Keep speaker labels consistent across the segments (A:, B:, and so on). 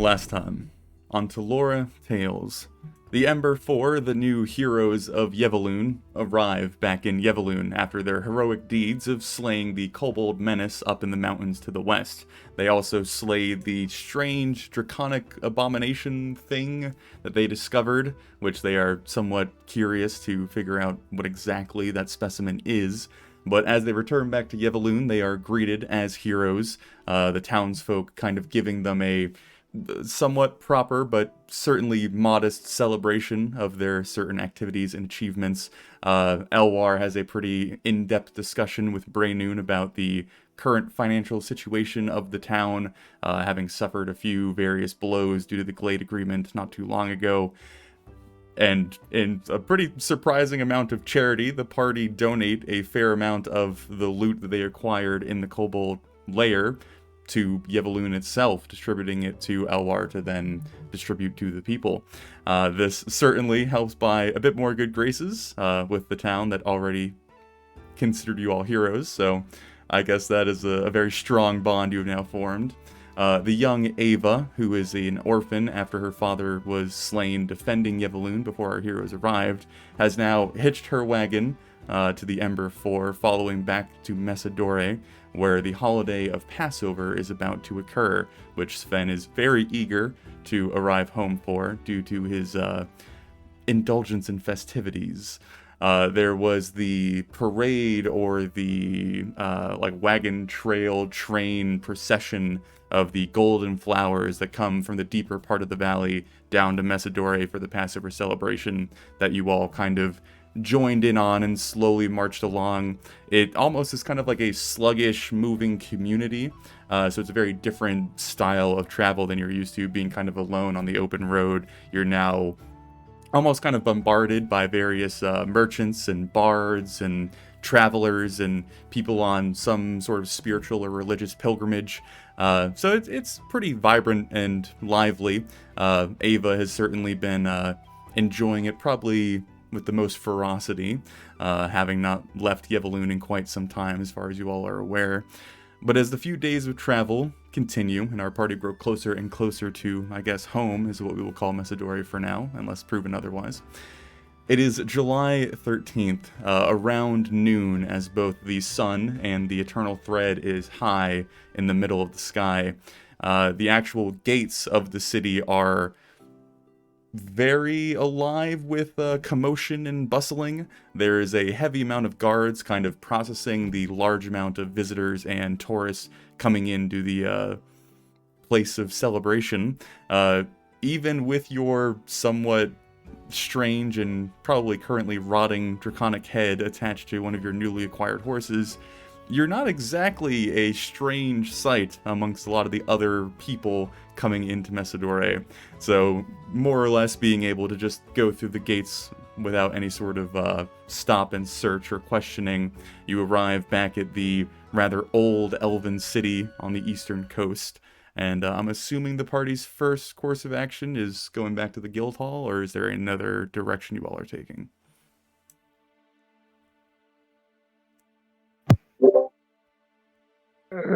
A: Last time, on Talora Tales, the Ember Four, the new heroes of Yevaloon, arrive back in Yevaloon after their heroic deeds of slaying the kobold menace up in the mountains to the west. They also slayed the strange draconic abomination thing that they discovered, which they are somewhat curious to figure out what exactly that specimen is. But as they return back to Yevaloon, they are greeted as heroes, the townsfolk kind of giving them a somewhat proper but certainly modest celebration of their certain activities and achievements. Elwar has a pretty in-depth discussion with Braynoon about the current financial situation of the town, having suffered a few various blows due to the Glade Agreement not too long ago. And in a pretty surprising amount of charity, the party donate a fair amount of the loot that they acquired in the Kobold lair to Yevaloon itself, distributing it to Elwar to then distribute to the people. This certainly helps by a bit more good graces with the town that already considered you all heroes, so I guess that is a very strong bond you have now formed. The young Ava, who is an orphan after her father was slain defending Yevaloon before our heroes arrived, has now hitched her wagon to the Ember Four, following back to Messidore, where the holiday of Passover is about to occur, which Sven is very eager to arrive home for due to his indulgence in festivities. There was the parade or the wagon trail train procession of the golden flowers that come from the deeper part of the valley down to Messidore for the Passover celebration that you all kind of joined in on and slowly marched along. It almost is kind of like a sluggish moving community, so it's a very different style of travel than you're used to, being kind of alone on the open road. You're now almost kind of bombarded by various merchants and bards and travelers and people on some sort of spiritual or religious pilgrimage. So it's pretty vibrant and lively. Ava has certainly been enjoying it, probably with the most ferocity, having not left Yevaloon in quite some time, as far as you all are aware. But as the few days of travel continue, and our party grow closer and closer to, I guess, home is what we will call Messidore for now, unless proven otherwise. It is July 13th, around noon, as both the sun and the eternal thread is high in the middle of the sky. The actual gates of the city are very alive with commotion and bustling. There is a heavy amount of guards kind of processing the large amount of visitors and tourists coming into the place of celebration. Even with your somewhat strange and probably currently rotting draconic head attached to one of your newly acquired horses, you're not exactly a strange sight amongst a lot of the other people coming into Messidore. So, more or less being able to just go through the gates without any sort of stop and search or questioning, you arrive back at the rather old elven city on the eastern coast. And I'm assuming the party's first course of action is going back to the guild hall, or is there another direction you all are taking?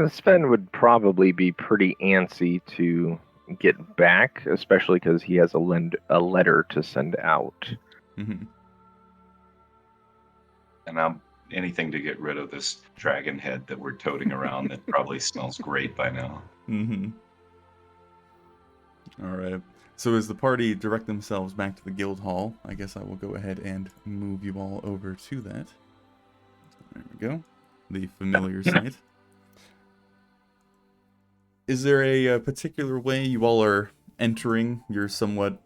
B: Sven would probably be pretty antsy to get back, especially because he has a letter to send out.
A: Mm-hmm.
C: And anything to get rid of this dragon head that we're toting around that probably smells great by now.
A: Mm-hmm. Alright. So as the party direct themselves back to the guild hall, I guess I will go ahead and move you all over to that. There we go. The familiar sight. Is there a particular way you all are entering your somewhat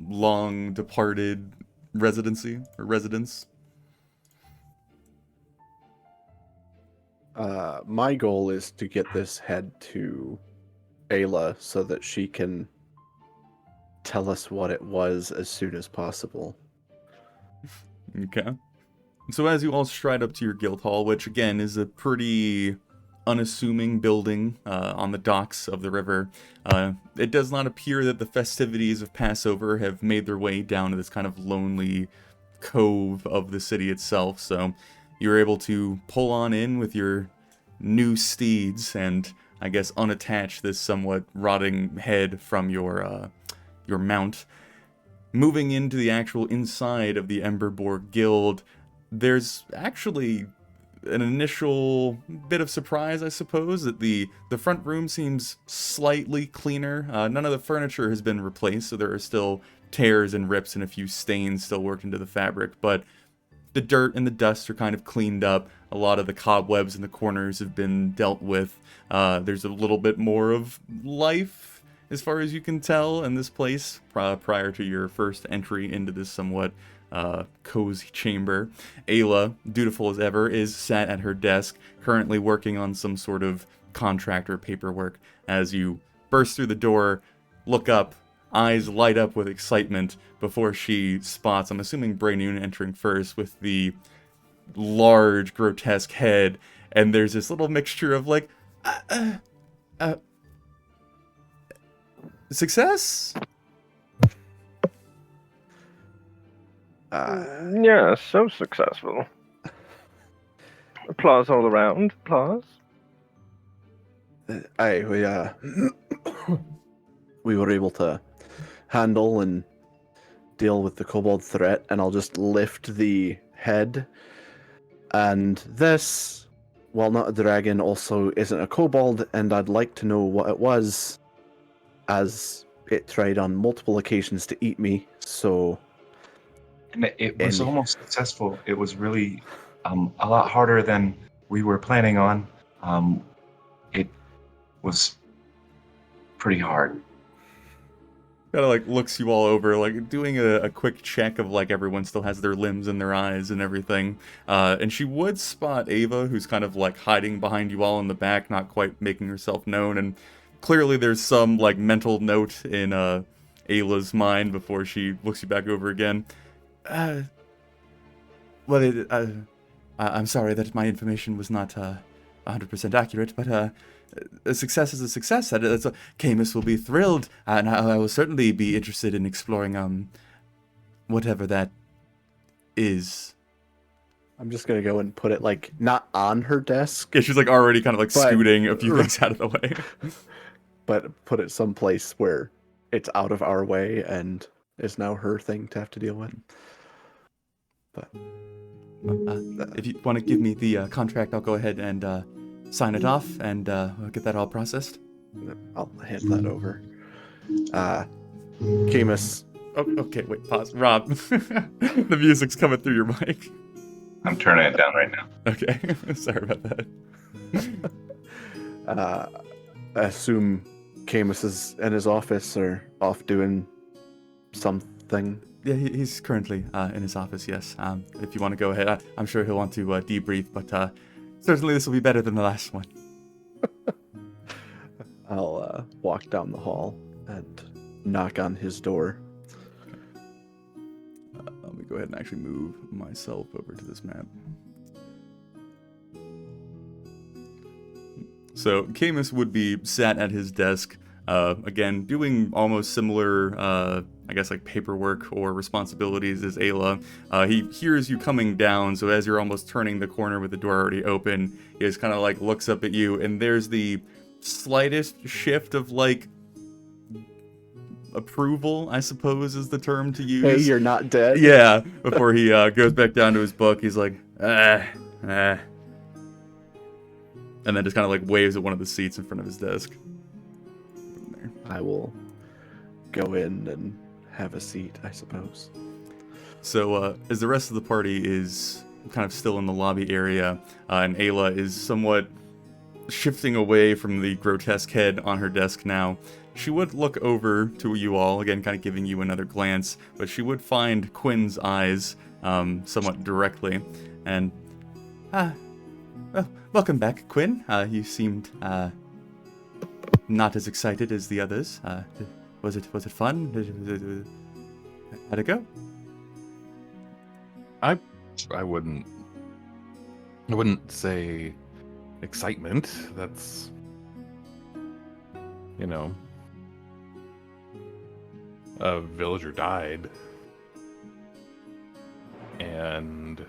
A: long departed residency or residence?
D: My goal is to get this head to Ayla so that she can tell us what it was as soon as possible.
A: Okay. So as you all stride up to your guild hall, which again is a pretty unassuming building on the docks of the river, it does not appear that the festivities of Passover have made their way down to this kind of lonely cove of the city itself, so you're able to pull on in with your new steeds and I guess, unattach this somewhat rotting head from your mount. Moving into the actual inside of the Emberboar Guild, there's actually an initial bit of surprise, I suppose, that the front room seems slightly cleaner. None of the furniture has been replaced, so there are still tears and rips and a few stains still worked into the fabric, but the dirt and the dust are kind of cleaned up. A lot of the cobwebs in the corners have been dealt with. There's a little bit more of life, as far as you can tell, in this place prior to your first entry into this somewhat cozy chamber. Ayla, dutiful as ever, is sat at her desk, currently working on some sort of contractor paperwork. As you burst through the door, look up, eyes light up with excitement before she spots, I'm assuming Braynoon entering first, with the large, grotesque head, and there's this little mixture of like, success?
B: Yeah, so successful. Applause all around. Applause.
D: We were able to handle and deal with the kobold threat, and I'll just lift the head. And this, while not a dragon, also isn't a kobold, and I'd like to know what it was, as it tried on multiple occasions to eat me, so...
C: And it was almost successful. It was really a lot harder than we were planning on. It was pretty hard.
A: Kind of like looks you all over, like doing a quick check of like everyone still has their limbs and their eyes and everything. And she would spot Ava, who's kind of like hiding behind you all in the back, not quite making herself known. And clearly there's some like mental note in Ayla's mind before she looks you back over again. I'm sorry that my information was not 100% accurate, but a success is a success. Camus will be thrilled, and I will certainly be interested in exploring whatever that is.
D: I'm just gonna go and put it like not on her desk.
A: Yeah, she's like already kind of like scooting a few things out of the way.
D: But put it someplace where it's out of our way and is now her thing to have to deal with. But
A: if you want to give me the contract, I'll go ahead and sign it off, and we'll get that all processed.
D: I'll hand that over. Camus.
A: Oh, okay, wait, pause. Rob, the music's coming through your mic.
C: I'm turning it down right now.
A: Okay, sorry about that.
D: I assume Camus is in his office or off doing something.
A: Yeah, he's currently in his office, yes. If you want to go ahead, I'm sure he'll want to debrief, but certainly this will be better than the last one.
D: I'll walk down the hall and knock on his door.
A: Let me go ahead and actually move myself over to this map. So Camus would be sat at his desk, again, doing almost similar, I guess, like paperwork or responsibilities as Ayla. He hears you coming down, so as you're almost turning the corner with the door already open, he just kind of like looks up at you, and there's the slightest shift of like approval, I suppose is the term to use.
D: Hey, you're not dead.
A: Yeah, before he goes back down to his book, he's like, and then just kind of like waves at one of the seats in front of his desk.
D: I will go in and have a seat, I suppose.
A: So as the rest of the party is kind of still in the lobby area, and Ayla is somewhat shifting away from the grotesque head on her desk now, she would look over to you all, again kind of giving you another glance, but she would find Quinn's eyes somewhat directly, and well, welcome back, Quinn. You seemed not as excited as the others. Was it fun? How'd it go?
E: I wouldn't say excitement. That's, you know, a villager died, and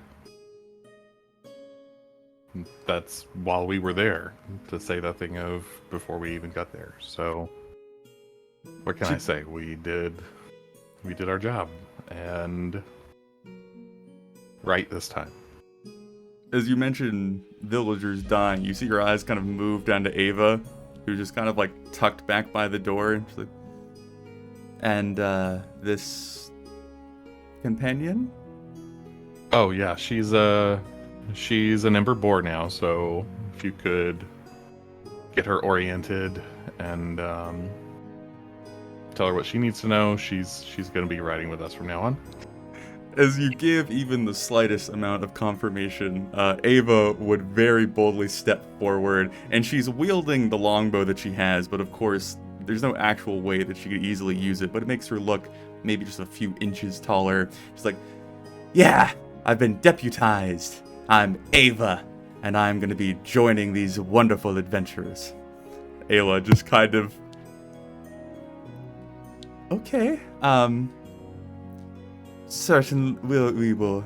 E: that's while we were there, to say nothing of before we even got there. So, what can I say? We did our job, and right this time.
A: As you mentioned villagers dying, you see your eyes kind of move down to Ava, who's just kind of like tucked back by the door. And she's like, and this companion?
E: Oh yeah, she's an Ember Boar now. So if you could get her oriented and tell her what she needs to know, she's going to be riding with us from now on.
A: As you give even the slightest amount of confirmation, Ava would very boldly step forward, and she's wielding the longbow that she has, but of course, there's no actual way that she could easily use it, but it makes her look maybe just a few inches taller. She's like, yeah, I've been deputized. I'm Ava, and I'm going to be joining these wonderful adventurers. Ayla just kind of... Okay, Certain, we will.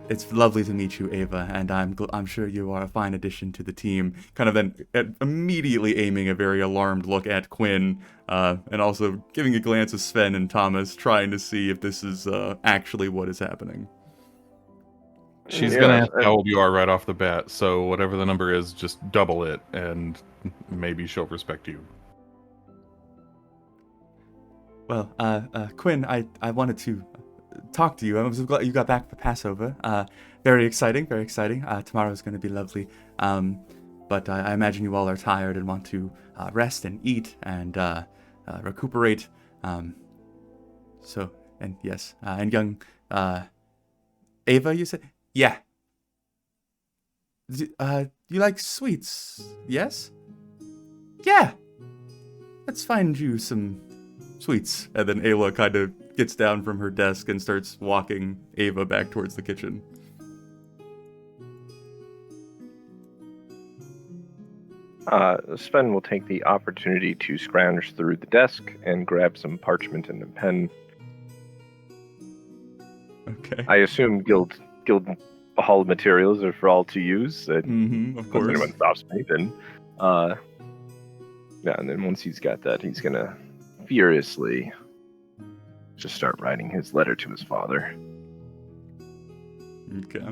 A: It's lovely to meet you, Ava, and I'm sure you are a fine addition to the team. Kind of then immediately aiming a very alarmed look at Quinn, and also giving a glance at Sven and Thomas, trying to see if this is actually what is happening.
E: She's gonna ask how old you are right off the bat, so whatever the number is, just double it, and maybe she'll respect you.
A: Well, Quinn, I wanted to talk to you. I was glad you got back for Passover. Very exciting, very exciting. Tomorrow's going to be lovely. But I imagine you all are tired and want to rest and eat and recuperate. So, and yes, and young Ava, you said? Yeah. You like sweets, yes? Yeah. Let's find you some sweets. And then Ayla kind of gets down from her desk and starts walking Ava back towards the kitchen.
B: Sven will take the opportunity to scrounge through the desk and grab some parchment and a pen.
A: Okay.
B: I assume guild hall materials are for all to use.
A: Of course.
B: If anyone stops me, then yeah. And then once he's got that, he's gonna furiously just start writing his letter to his father.
A: Okay.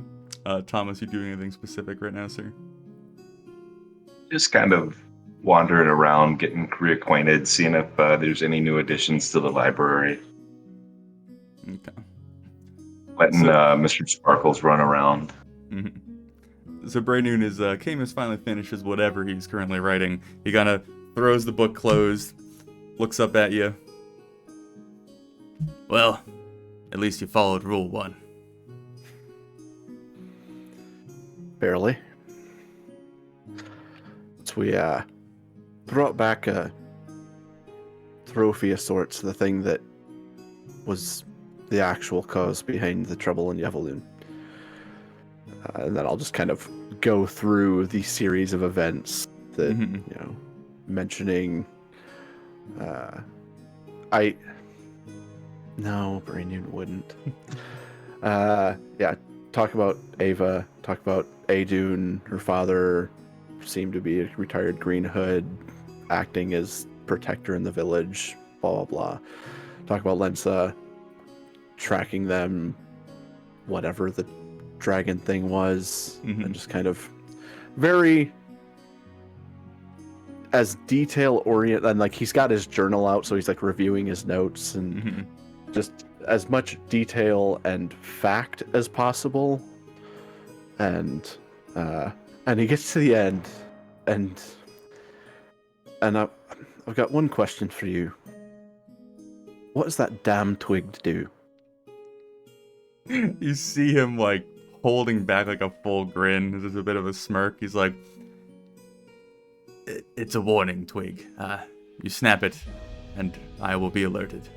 A: Thomas, you doing anything specific right now, sir?
C: Just kind of wandering around, getting reacquainted, seeing if there's any new additions to the library.
A: Okay.
C: Letting Mr. Sparkles run around.
A: Mm-hmm. So Braynoon is Camus finally finishes whatever he's currently writing. He kind of throws the book closed, looks up at you. Well, at least you followed Rule 1.
D: Barely. So we brought back a trophy of sorts, the thing that was the actual cause behind the trouble in Yevaloon. And then I'll just kind of go through the series of events that, mentioning... No, Braynoon wouldn't. Talk about Ava, talk about Adun, her father seemed to be a retired Green Hood, acting as protector in the village, blah, blah, blah. Talk about Lensa, tracking them, whatever the dragon thing was, and just kind of very as detail oriented, and like he's got his journal out, so he's like reviewing his notes and just as much detail and fact as possible. And he gets to the end, and I've got one question for you. What does that damn twig do?
A: You see him like holding back like a full grin. There's a bit of a smirk. He's like, it's a warning twig. You snap it, and I will be alerted.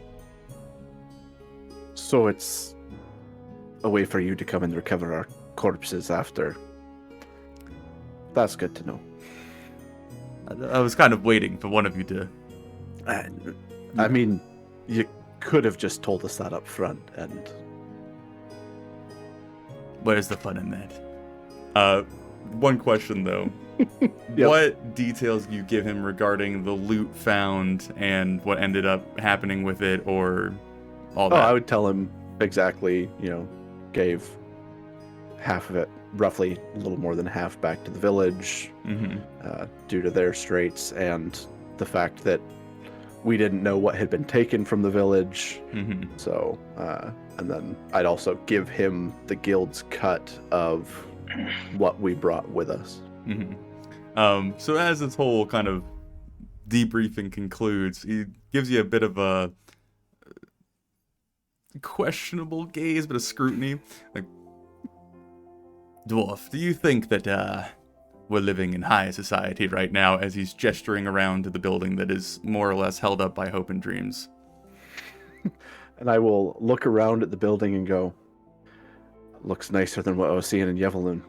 D: So it's a way for you to come and recover our corpses after. That's good to know.
A: I was kind of waiting for one of you to...
D: I mean, you could have just told us that up front, and...
A: Where's the fun in that? one question though.
D: Yep.
A: What details do you give him regarding the loot found and what ended up happening with it, or all that?
D: I would tell him exactly, gave half of it, roughly a little more than half, back to the village due to their straits and the fact that we didn't know what had been taken from the village. So, and then I'd also give him the guild's cut of what we brought with us.
A: So as this whole kind of debriefing concludes, he gives you a bit of a questionable gaze, but a scrutiny. Like, Dwarf, do you think that we're living in high society right now, as he's gesturing around to the building that is more or less held up by hope and dreams?
D: And I will look around at the building and go, looks nicer than what I was seeing in Yevaloon.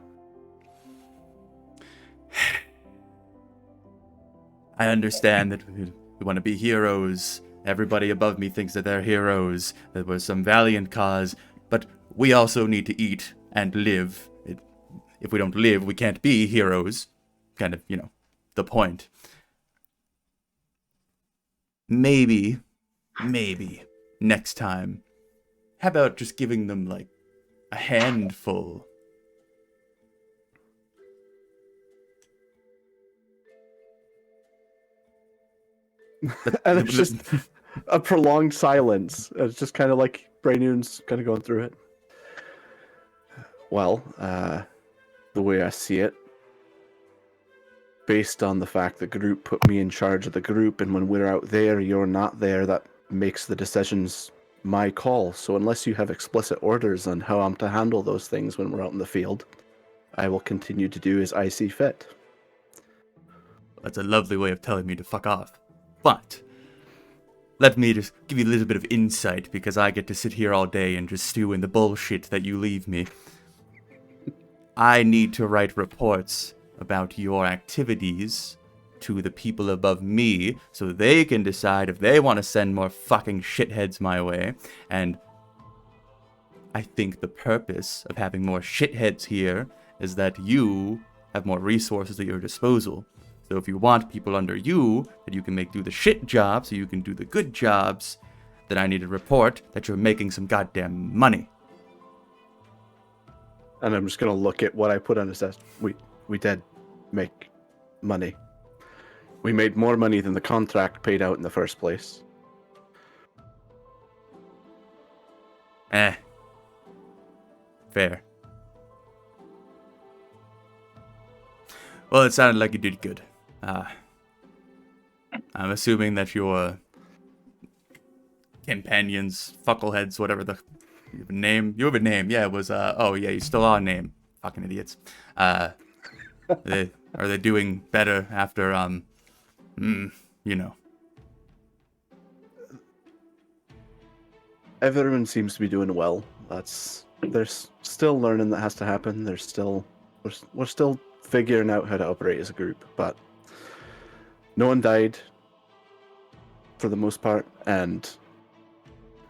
A: I understand that we want to be heroes. Everybody above me thinks that they're heroes. There was some valiant cause, but we also need to eat and live. If we don't live, we can't be heroes. Kind of, the point. Maybe, next time, how about just giving them, like, a handful?
D: And it's just a prolonged silence. It's just kind of like Braynoon's kind of going through it. Well, the way I see it, based on the fact the group put me in charge of the group, and when we're out there, you're not there, that makes the decisions my call. So unless you have explicit orders on how I'm to handle those things when we're out in the field, I will continue to do as I see fit.
A: That's a lovely way of telling me to fuck off. But let me just give you a little bit of insight, because I get to sit here all day and just stew in the bullshit that you leave me. I need to write reports about your activities to the people above me so they can decide if they want to send more fucking shitheads my way. And I think the purpose of having more shitheads here is that you have more resources at your disposal. So if you want people under you that you can make do the shit jobs so you can do the good jobs, then I need a report that you're making some goddamn money.
D: And I'm just going to look at what I put on his desk. We did make money. We made more money than the contract paid out in the first place.
A: Fair. Well, it sounded like you did good. I'm assuming that your companions, fuckleheads, whatever the... You have a name? You have a name. Yeah, it was, you still are a name. Fucking idiots. Are they doing better after,
D: Everyone seems to be doing well. There's still learning that has to happen. We're still figuring out how to operate as a group, but no one died for the most part, and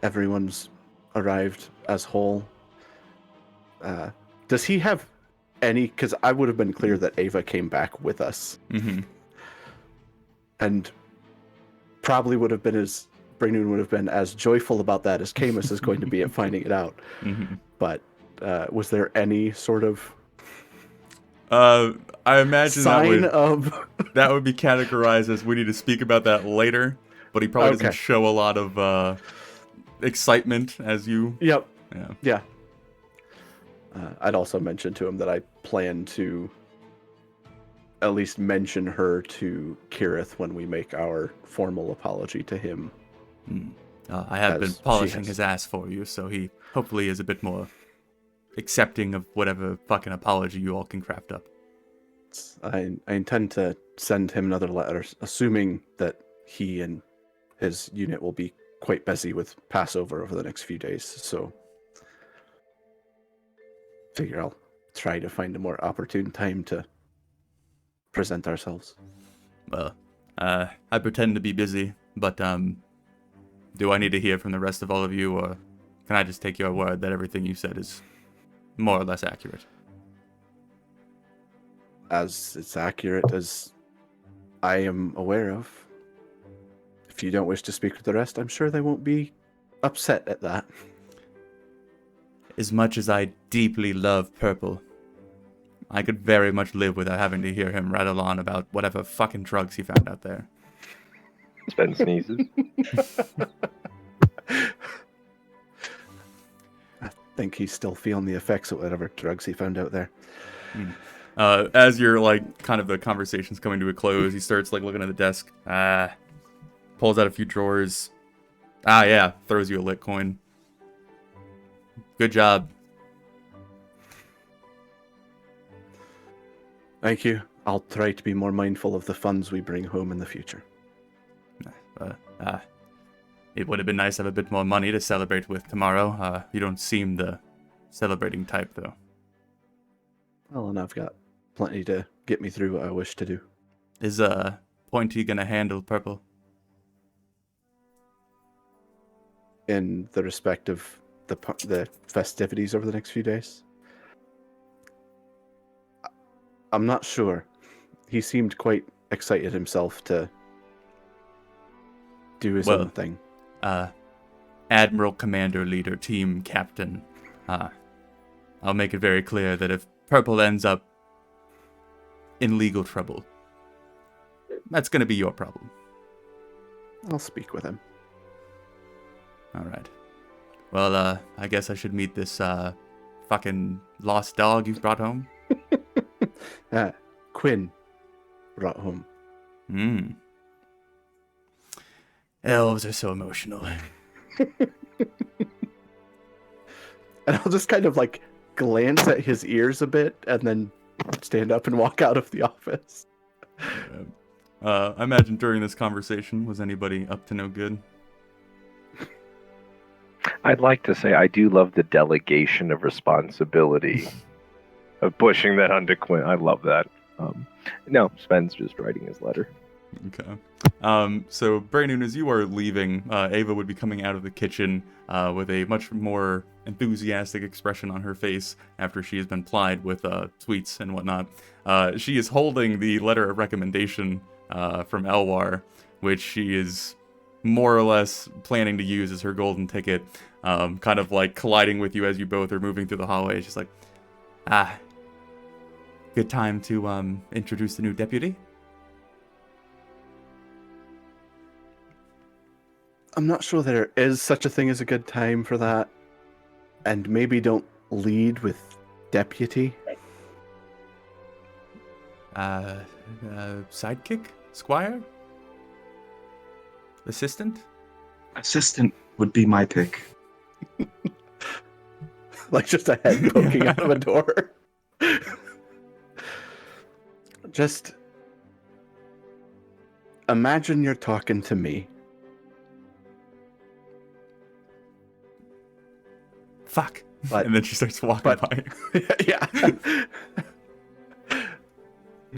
D: everyone's arrived as whole. Does he have any? Because I would have been clear that Ava came back with us, and probably would have been as Braynoon would have been as joyful about that as Camus is going to be at finding it out. But was there any sort of
A: I imagine
D: sign
A: that would be categorized as we need to speak about that later, but he probably doesn't show a lot of excitement as you...
D: Yep. Yeah. I'd also mention to him that I plan to at least mention her to Kirith when we make our formal apology to him.
A: I have been polishing his ass for you, so he hopefully is a bit more accepting of whatever fucking apology you all can craft up.
D: I intend to send him another letter, assuming that he and his unit will be quite busy with Passover over the next few days, so figure I'll try to find a more opportune time to present ourselves.
A: Well, I pretend to be busy, but do I need to hear from the rest of all of you, or can I just take your word that everything you said is more or less accurate?
D: as it's accurate as I am aware of. If you don't wish to speak with the rest, I'm sure they won't be upset at that.
A: As much as I deeply love Purple, I could very much live without having to hear him rattle on about whatever fucking drugs he found out there.
B: Sven sneezes.
D: I think he's still feeling the effects of whatever drugs he found out there.
A: As you're like, kind of the conversation's coming to a close, he starts like looking at the desk. Pulls out a few drawers. Yeah, throws you a lit coin. Good job.
D: Thank you. I'll try to be more mindful of the funds we bring home in the future.
A: It would have been nice to have a bit more money to celebrate with tomorrow. You don't seem the celebrating type, though.
D: Well, and I've got plenty to get me through what I wish to do.
A: Is Pointy gonna handle Purple?
D: In the respect of the festivities over the next few days? I'm not sure. He seemed quite excited himself to do his own thing.
A: Admiral, Commander, Leader, Team, Captain. I'll make it very clear that if Purple ends up in legal trouble, that's going to be your problem.
D: I'll speak with him.
A: All right. Well, I guess I should meet this fucking lost dog you've brought home.
D: Quinn brought home.
A: Elves are so emotional.
D: And I'll just kind of like glance at his ears a bit and then stand up and walk out of the office.
A: I imagine during this conversation, was anybody up to no good?
B: I'd like to say I do love the delegation of responsibility of pushing that onto Quinn. I love that. No, Sven's just writing his letter.
A: Okay. So, Brandon, as you are leaving, Ava would be coming out of the kitchen with a much more enthusiastic expression on her face after she has been plied with sweets and whatnot. She is holding the letter of recommendation from Elwar, which she is more or less planning to use as her golden ticket, kind of like colliding with you as you both are moving through the hallway. She's like, good time to introduce the new deputy?
D: I'm not sure there is such a thing as a good time for that. And maybe don't lead with deputy.
A: Sidekick? Squire? Assistant?
C: Assistant would be my pick.
D: Like just a head poking out of a door. Just imagine you're talking to me.
A: Fuck.
D: But,
A: and then she starts walking by.
D: Yeah.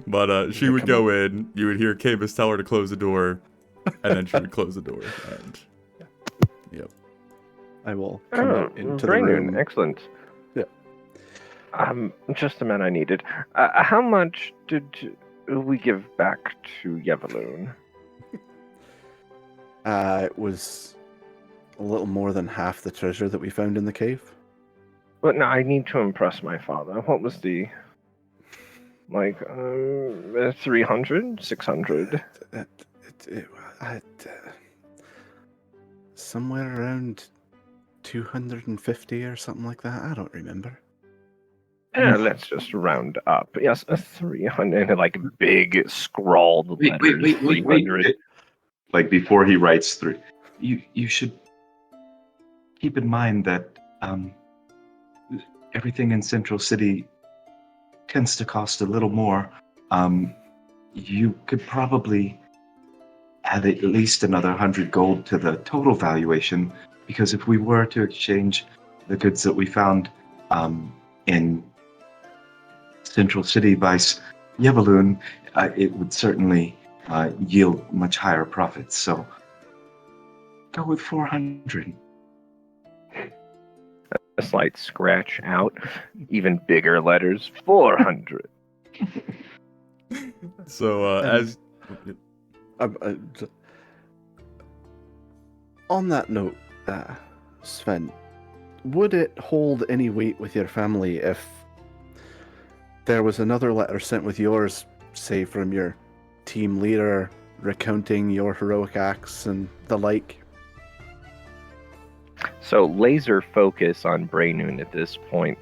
A: But she would go in, you would hear Cabus tell her to close the door, and then she would close the door. And yep.
D: I will come out into the room.
B: Excellent.
D: Yeah.
B: Just the man I needed. How much did we give back to Yevaloon?
D: It was a little more than half the treasure that we found in the cave.
B: But no, I need to impress my father. What was the... 300? 600?
D: Somewhere around 250 or something like that. I don't remember.
B: Yeah, let's just round up. Yes, a 300, like big scrawled letters.
C: Wait. Like before he writes through, you should keep in mind that everything in Central City tends to cost a little more. You could probably add at least another 100 gold to the total valuation, because if we were to exchange the goods that we found in Central City vice Yevaloon, it would certainly yield much higher profits. So go with 400.
B: A slight scratch out, even bigger letters, 400.
A: So, as...
D: On that note, Sven, would it hold any weight with your family if there was another letter sent with yours, say from your team leader, recounting your heroic acts and the like?
B: So laser focus on Brainoon at this point.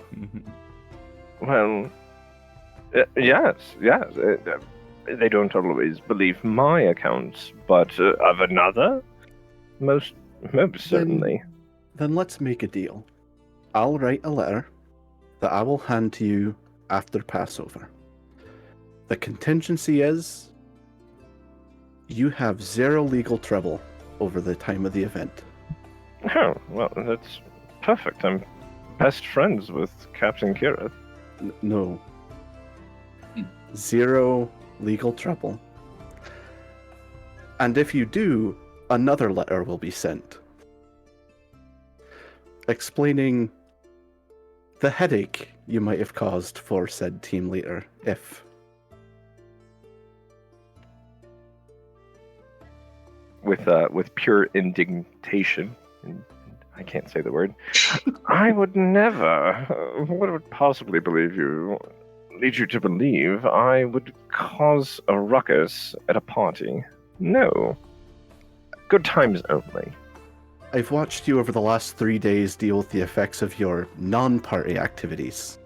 B: Well, yes. They don't always believe my accounts, but of another, most certainly.
D: Then let's make a deal. I'll write a letter that I will hand to you after Passover. The contingency is you have 0 legal trouble over the time of the event.
B: Oh, well, that's perfect. I'm best friends with Captain Kira.
D: No. 0 legal trouble. And if you do, another letter will be sent explaining the headache you might have caused for said team leader if...
B: With pure indignation, I can't say the word. I would never. What would possibly lead you to believe I would cause a ruckus at a party? No. Good times only.
D: I've watched you over the last 3 days deal with the effects of your non-party activities.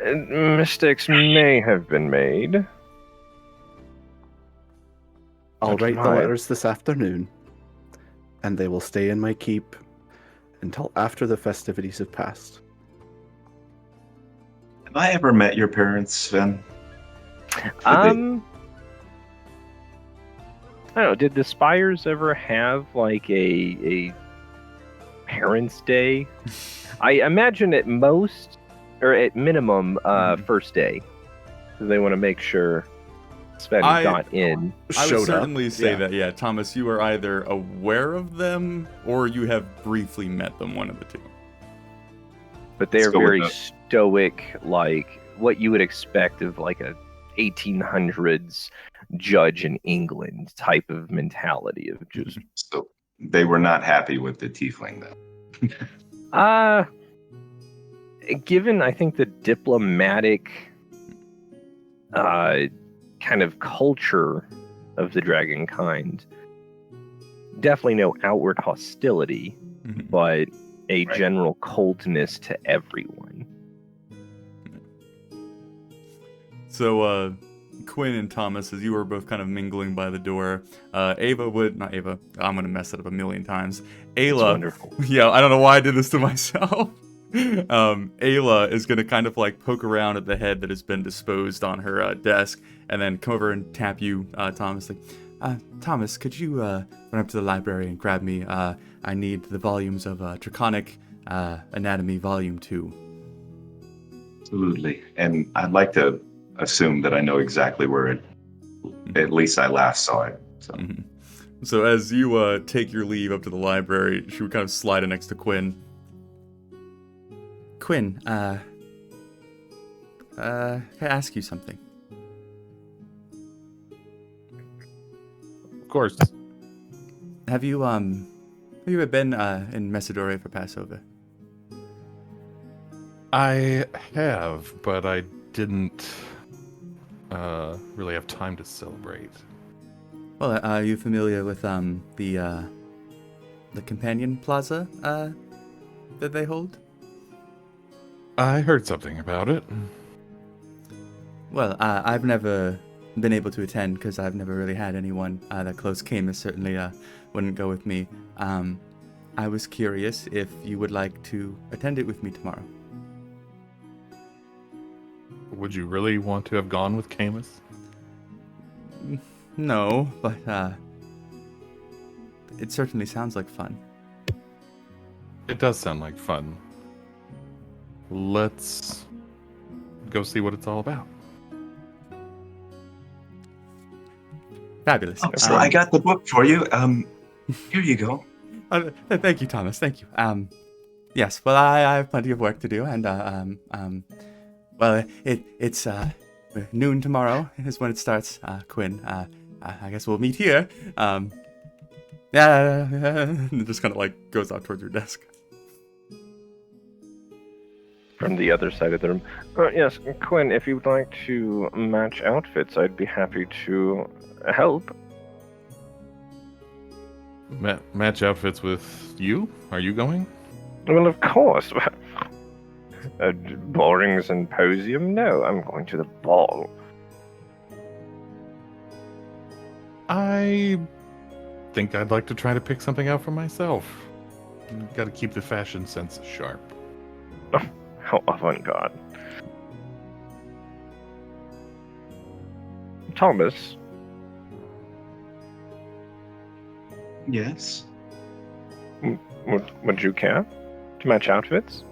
B: Mistakes may have been made.
D: I'll
B: That's
D: write the
B: fine.
D: letters this afternoon, and they will stay in my keep until after the festivities have passed.
C: Have I ever met your parents, Sven?
B: I don't know. Did the Spires ever have like a Parents' Day? I imagine at most, or at minimum, first day, because they want to make sure Sven got in.
A: I would
D: Showed
A: certainly
D: up.
A: say
D: Yeah.
A: that, yeah, Thomas, you are either aware of them or you have briefly met them, one of the two.
B: But they're
C: Let's go with
B: very
C: that.
B: stoic, like what you would expect of like a 1800s judge in England type of mentality of just
C: So they were not happy with the tiefling then.
B: given I think the diplomatic kind of culture of the dragon kind, definitely no outward hostility, but a
C: Right.
B: general coldness to everyone.
A: So, Quinn and Thomas, as you were both kind of mingling by the door, not Ava, I'm going to mess it up a million times.
B: It's
A: Ayla,
B: wonderful.
A: yeah, I don't know why I did this to myself. Ayla is going to kind of like poke around at the head that has been disposed on her desk and then come over and tap you, Thomas, like, Thomas, could you run up to the library and grab me? I need the volumes of Draconic Anatomy Volume 2.
C: Absolutely. And I'd like to assume that I know exactly where at least I last saw it. So
A: So as you take your leave up to the library, she would kind of slide it next to Quinn. Quinn, can I ask you something?
E: Of course.
A: Have you ever been in Messidore for Passover?
E: I have, but I didn't really have time to celebrate.
A: Well, are you familiar with the Companion Plaza that they hold?
E: I heard something about it.
A: Well, I've never been able to attend because I've never really had anyone that close. Camus certainly wouldn't go with me. I was curious if you would like to attend it with me tomorrow.
E: Would you really want to have gone with Camus?
A: No, but it certainly sounds like fun.
E: It does sound like fun. Let's go see what it's all about.
A: Fabulous.
C: Oh, so I got the book for you. Here you go.
A: Thank you, Thomas. Thank you. Yes, well, I have plenty of work to do, and well, it's noon tomorrow is when it starts. Quinn, I guess we'll meet here. Yeah, and it just kind of like goes out towards your desk.
B: From the other side of the room. Yes, Quinn, if you'd like to match outfits, I'd be happy to help.
E: Match outfits with you? Are you going?
B: Well, of course. A boring symposium? No, I'm going to the ball.
E: I think I'd like to try to pick something out for myself. Got to keep the fashion sense sharp.
B: How avant-garde. Thomas,
C: Yes.
B: would you care to match outfits?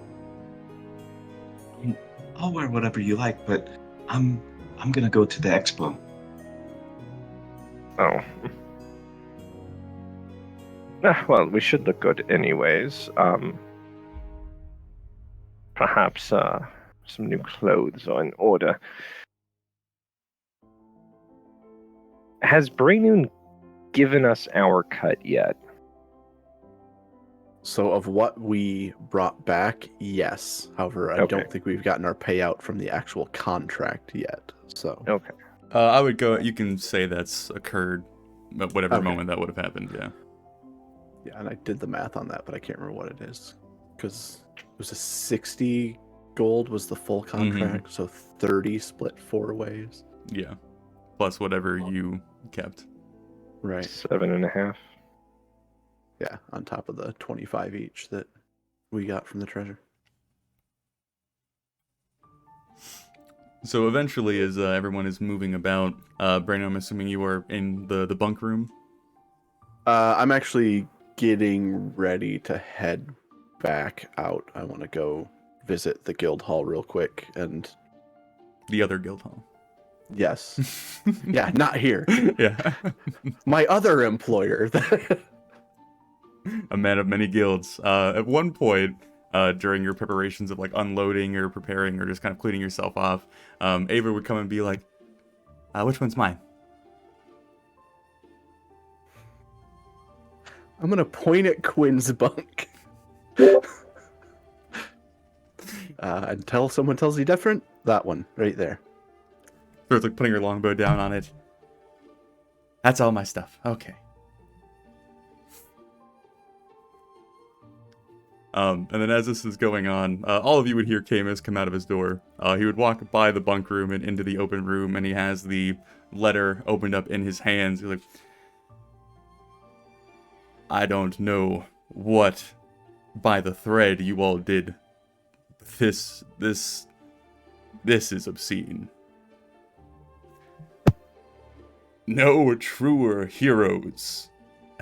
C: I'll wear whatever you like, but I'm gonna go to the expo.
B: Oh. Well, we should look good anyways. Perhaps some new clothes are in order. Has Braynoon given us our cut yet?
D: So of what we brought back, yes. However, I
B: Okay.
D: don't think we've gotten our payout from the actual contract yet. So
B: Okay.
A: I would go. You can say that's occurred at whatever
D: Okay.
A: moment that would have happened. Yeah.
D: yeah, and I did the math on that, but I can't remember what it is because it was a 60 gold was the full contract, so 30 split 4 ways.
A: Yeah. Plus whatever you kept.
D: Right.
B: 7.5.
D: Yeah, on top of the 25 each that we got from the treasure.
A: So eventually, as everyone is moving about, Brandon, I'm assuming you are in the bunk room.
D: I'm actually getting ready to head back out. I want to go visit the guild hall real quick, and
A: The other guild hall.
D: yes, yeah, not here.
A: Yeah.
D: My other employer.
A: A man of many guilds. At one point, during your preparations of like unloading or preparing or just kind of cleaning yourself off, Ava would come and be like, which one's mine?
D: I'm gonna point at Quinn's bunk. Until someone tells you different, that one right there.
A: So it's like putting her longbow down on it. That's all my stuff. Okay. And then as this is going on, all of you would hear Camus come out of his door. He would walk by the bunk room and into the open room, and he has the letter opened up in his hands. He's like, I don't know what by the thread you all did. This is obscene. No truer heroes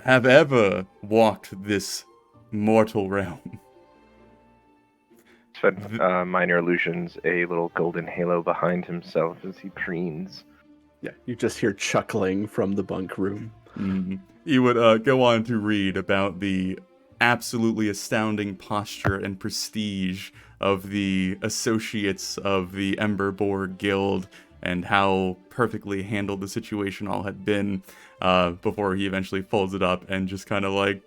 A: have ever walked this mortal realm.
B: Sven, minor illusions, a little golden halo behind himself as he preens.
D: Yeah, you just hear chuckling from the bunk room.
A: He would go on to read about the absolutely astounding posture and prestige of the associates of the Ember Boar Guild and how perfectly handled the situation all had been, before he eventually folds it up and just kind of like,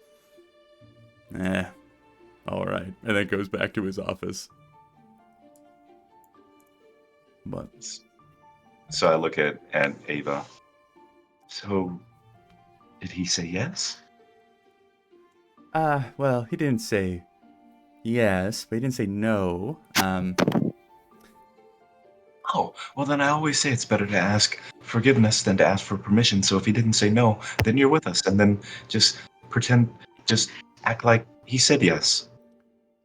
A: alright, and then goes back to his office. But
C: So I look at Ava. So, did he say yes?
A: well, he didn't say yes, but he didn't say no.
C: Oh, well then I always say it's better to ask forgiveness than to ask for permission. So if he didn't say no, then you're with us, and then just act like he said yes.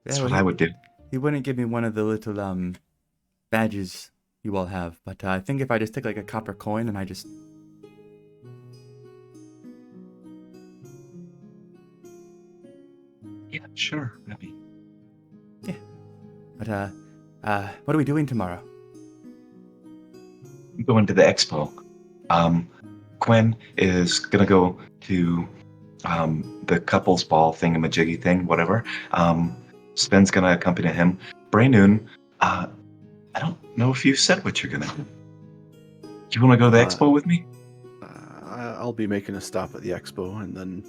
C: That's what I would do.
A: He wouldn't give me one of the little badges you all have, but I think if I just take like a copper coin and I just...
C: Yeah, sure, maybe.
A: Yeah. But what are we doing tomorrow?
C: Going to the expo. Quinn is gonna go to the couples ball thingamajiggy thing, whatever. Sven's gonna accompany him. Braynoon, I don't know if you said what you're gonna do. You want to go to the expo with me?
D: I'll be making a stop at the expo and then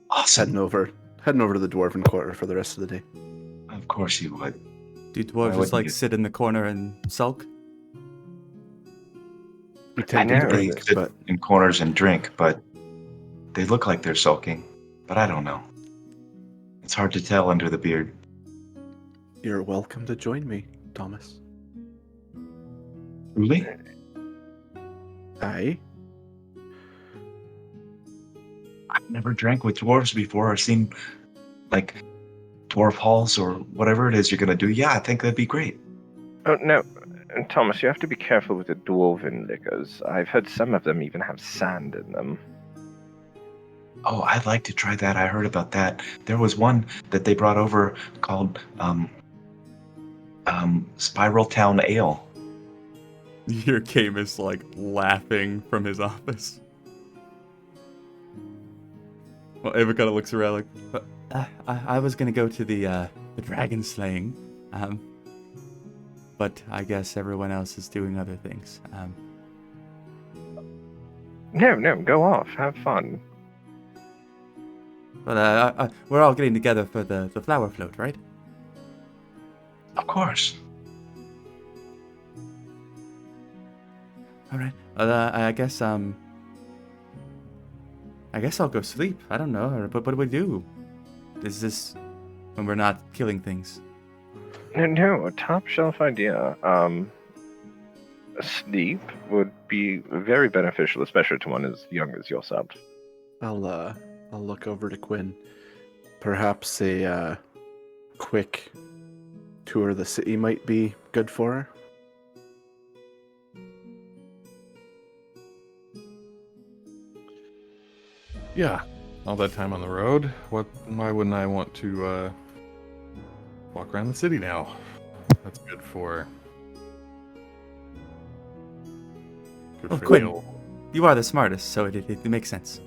C: Awesome.
D: heading over to the Dwarven Quarter for the rest of the day.
C: Of course you would.
A: Do
C: Why
A: dwarves just
C: wouldn't
A: like
C: you?
A: sit in the corner and sulk?
D: We tend
B: I
D: to
B: know.
D: drink,
C: Sit
D: but
C: in corners and drink, but they look like they're sulking. But I don't know. It's hard to tell under the beard.
D: you're welcome to join me, Thomas.
C: Really?
D: Aye.
C: I've never drank with dwarves before or seen like dwarf halls or whatever it is you're gonna do. Yeah, I think that'd be great.
B: Oh, no. Thomas, you have to be careful with the dwarven liquors. I've heard some of them even have sand in them.
C: Oh, I'd like to try that. I heard about that. There was one that they brought over called Spiral Town Ale.
A: You hear Camus like laughing from his office. Well, Ava kind of looks around like, but I was gonna go to the dragon slaying, but I guess everyone else is doing other things.
B: No, go off. Have fun.
A: But we're all getting together for the flower float, right?
C: Of course.
A: All right. I guess I'll go sleep. I don't know. But what do we do? Is this when we're not killing things?
B: No, a top shelf idea. Sleep would be very beneficial, especially to one as young as yourself.
D: I'll look over to Quinn. Perhaps a quick tour of the city might be good for her.
E: Yeah, all that time on the road. Why wouldn't I want to walk around the city now? That's good for
A: Oh,
E: the
A: Quinn.
E: old-
A: You are the smartest, so it makes sense.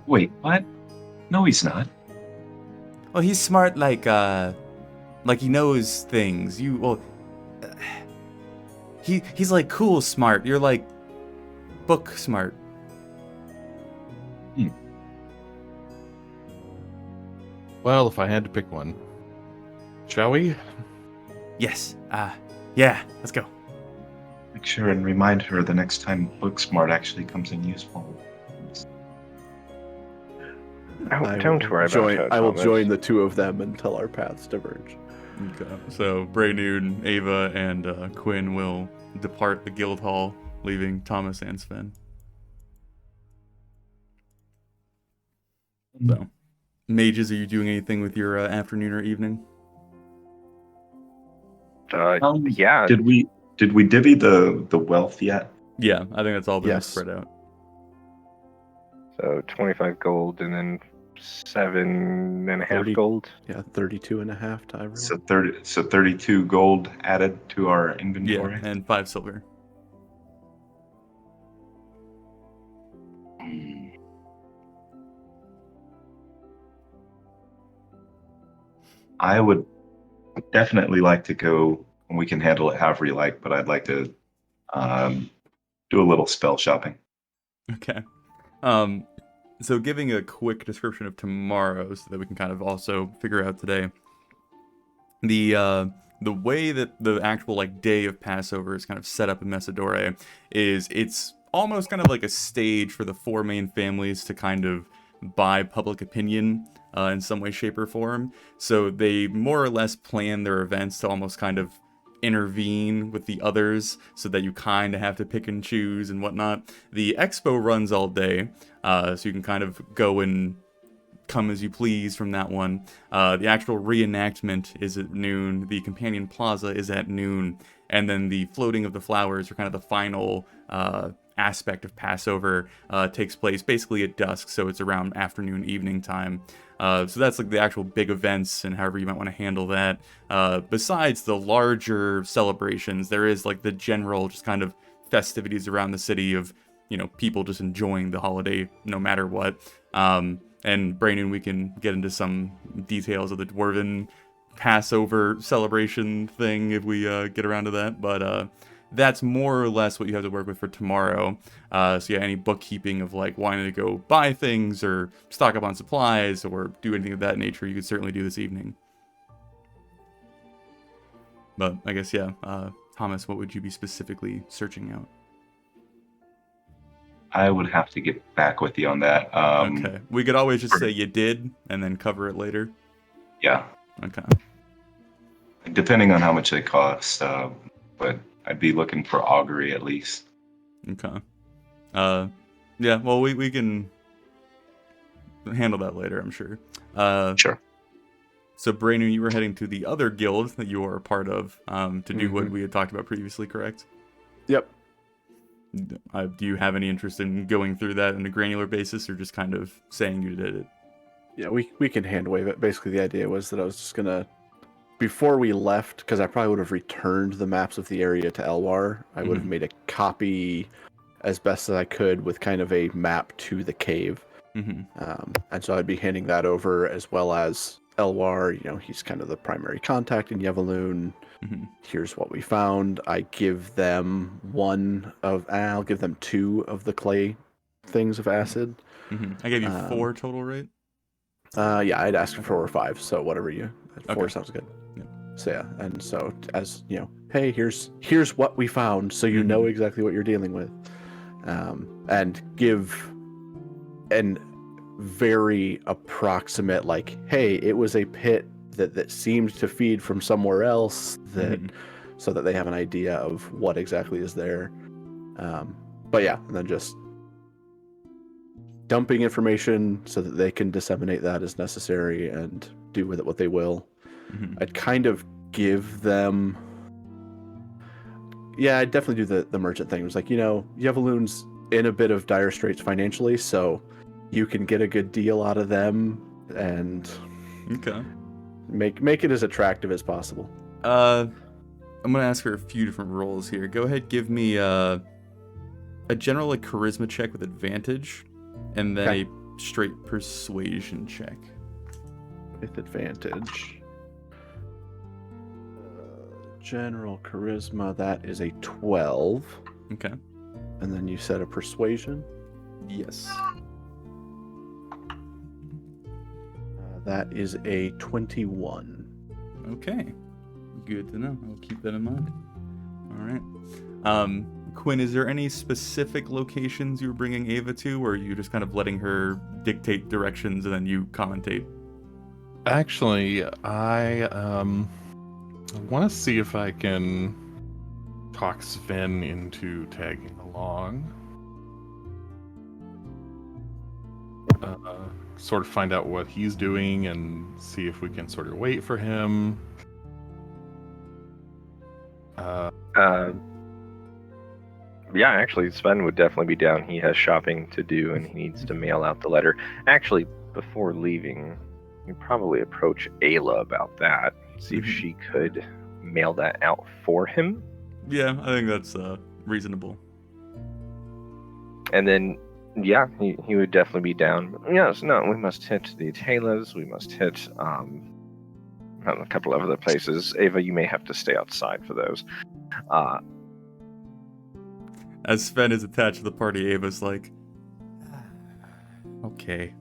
C: Wait, what? No, he's not.
A: Well, he's smart like he knows things. He's like cool smart. You're like book smart.
E: Well, if I had to pick one, shall we?
A: Yes. Yeah, let's go.
C: Make sure and remind her the next time Booksmart actually comes in useful.
B: Oh, don't worry about her,
D: I will
B: Thomas.
D: join the two of them until our paths diverge.
A: Okay. So Braynoon, Ava, and Quinn will depart the guild hall, leaving Thomas and Sven. So, mages, are you doing anything with your afternoon or evening?
B: Yeah.
C: Did we divvy the wealth yet?
A: Yeah, I think that's all been
D: Yes.
A: spread out.
B: So 25 gold and then 7.5
D: 30.
B: gold.
D: Yeah, 32.5 to everyone.
C: So 32 gold added to our inventory.
A: Yeah, and 5 silver.
C: I would definitely like to go, and we can handle it however you like, but I'd like to do a little spell shopping.
A: Okay. So giving a quick description of tomorrow so that we can kind of also figure out today. The way that the actual like day of Passover is kind of set up in Messidore is it's almost kind of like a stage for the 4 main families to kind of buy public opinion in some way, shape, or form. So they more or less plan their events to almost kind of intervene with the others so that you kind of have to pick and choose and whatnot. The expo runs all day, so you can kind of go and come as you please from that one. The actual reenactment is at noon. The companion plaza is at noon. And then the floating of the flowers, or kind of the final aspect of Passover, takes place basically at dusk. So it's around afternoon, evening time. So that's like the actual big events and however you might want to handle that. Besides the larger celebrations, there is like the general just kind of festivities around the city of, you know, people just enjoying the holiday no matter what. And Brandon, we can get into some details of the Dwarven Passover celebration thing if we get around to that. But that's more or less what you have to work with for tomorrow. So yeah, any bookkeeping of like wanting to go buy things or stock up on supplies or do anything of that nature, you could certainly do this evening. But I guess, yeah, Thomas, what would you be specifically searching out?
C: I would have to get back with you on that.
A: Okay. We could always just say you did and then cover it later.
C: Yeah.
A: Okay.
C: Depending on how much they cost, but I'd be looking for augury at least.
A: Okay. Yeah, well, we can handle that later, I'm sure.
C: Sure.
A: So, Braynu, you were heading to the other guild that you are a part of to do what we had talked about previously, correct?
D: Yep.
A: Do you have any interest in going through that on a granular basis, or just kind of saying you did it?
D: Yeah, we can hand wave it. Basically, the idea was that I was just gonna, before we left, because I probably would have returned the maps of the area to Elwar, I would have made a copy as best as I could with kind of a map to the cave. And so I'd be handing that over, as well as Elwar. You know, he's kind of the primary contact in Yevaloon. Here's what we found. I give them I'll give them 2 of the clay things of acid.
A: I gave you 4 total, right?
D: Yeah, I'd ask for 4 or 5, so whatever you. 4 sounds good.
A: Yep.
D: So yeah, and so as you know, hey, here's what we found, so you know exactly what you're dealing with, and give an very approximate, like, hey, it was a pit that seemed to feed from somewhere else, that so that they have an idea of what exactly is there. But yeah, and then just dumping information so that they can disseminate that as necessary and do with it what they will. I'd kind of give them... Yeah, I'd definitely do the merchant thing. It was like, you know, Yevaloon's in a bit of dire straits financially, so you can get a good deal out of them and make it as attractive as possible.
A: I'm going to ask for a few different roles here. Go ahead, give me a general like charisma check with advantage, and then a straight persuasion check.
D: With advantage. General charisma, that is a 12.
A: Okay.
D: And then you said a persuasion?
A: Yes.
D: That is a 21.
A: Okay. Good to know. I'll keep that in mind. All right. Quinn, is there any specific locations you were bringing Ava to, or are you just kind of letting her dictate directions and then you commentate?
E: Actually, I want to see if I can talk Sven into tagging along. Sort of find out what he's doing and see if we can sort of wait for him.
B: Yeah, actually, Sven would definitely be down. He has shopping to do, and he needs to mail out the letter. Actually, before leaving, you probably approach Ayla about that. See if she could mail that out for him.
A: Yeah, I think that's reasonable.
B: And then, yeah, he would definitely be down. Yes, no, we must hit the tailors. We must hit a couple of other places. Ava, you may have to stay outside for those.
A: As Sven is attached to the party, Ava's like, okay.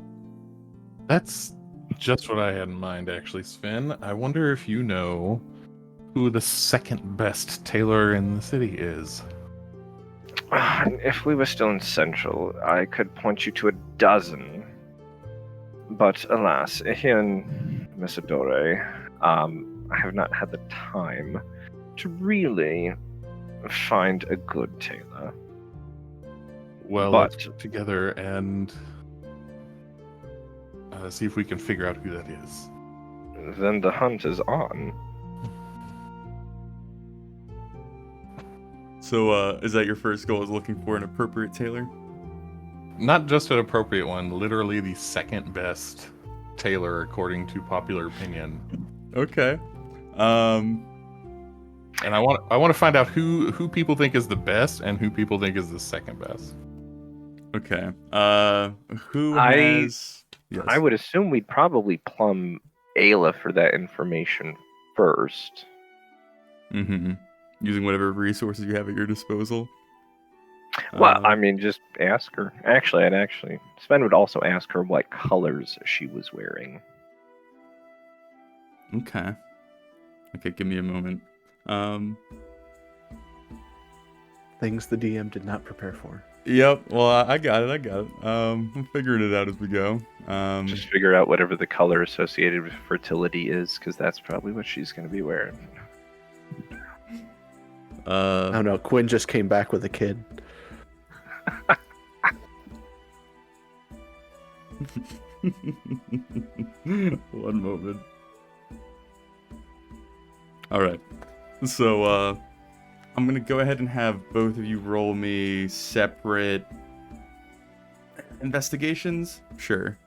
E: That's just what I had in mind, actually, Sven. I wonder if you know who the second best tailor in the city is.
B: If we were still in Central, I could point you to a dozen. But alas, here in Messidore, I have not had the time to really find a good tailor.
E: Well, let's get together and see if we can figure out who that is.
B: Then the hunt is on.
A: So, is that your first goal, is looking for an appropriate tailor?
E: Not just an appropriate one, literally the second best tailor according to popular opinion.
A: Okay.
E: And I want to find out who people think is the best and who people think is the second best.
A: Okay. Who has... Yes.
B: I would assume we'd probably plumb Ayla for that information first.
A: Mm-hmm. Using whatever resources you have at your disposal.
B: Well, I mean, just ask her. Actually, Sven would also ask her what colors she was wearing.
A: Okay. Okay, give me a moment.
D: Things the DM did not prepare for.
A: Yep. Well, I got it. I'm figuring it out as we go.
B: Just figure out whatever the color associated with fertility is, because that's probably what she's going to be wearing.
D: I don't know. Quinn just came back with a kid.
A: One moment. All right. So, I'm gonna go ahead and have both of you roll me separate investigations. Sure.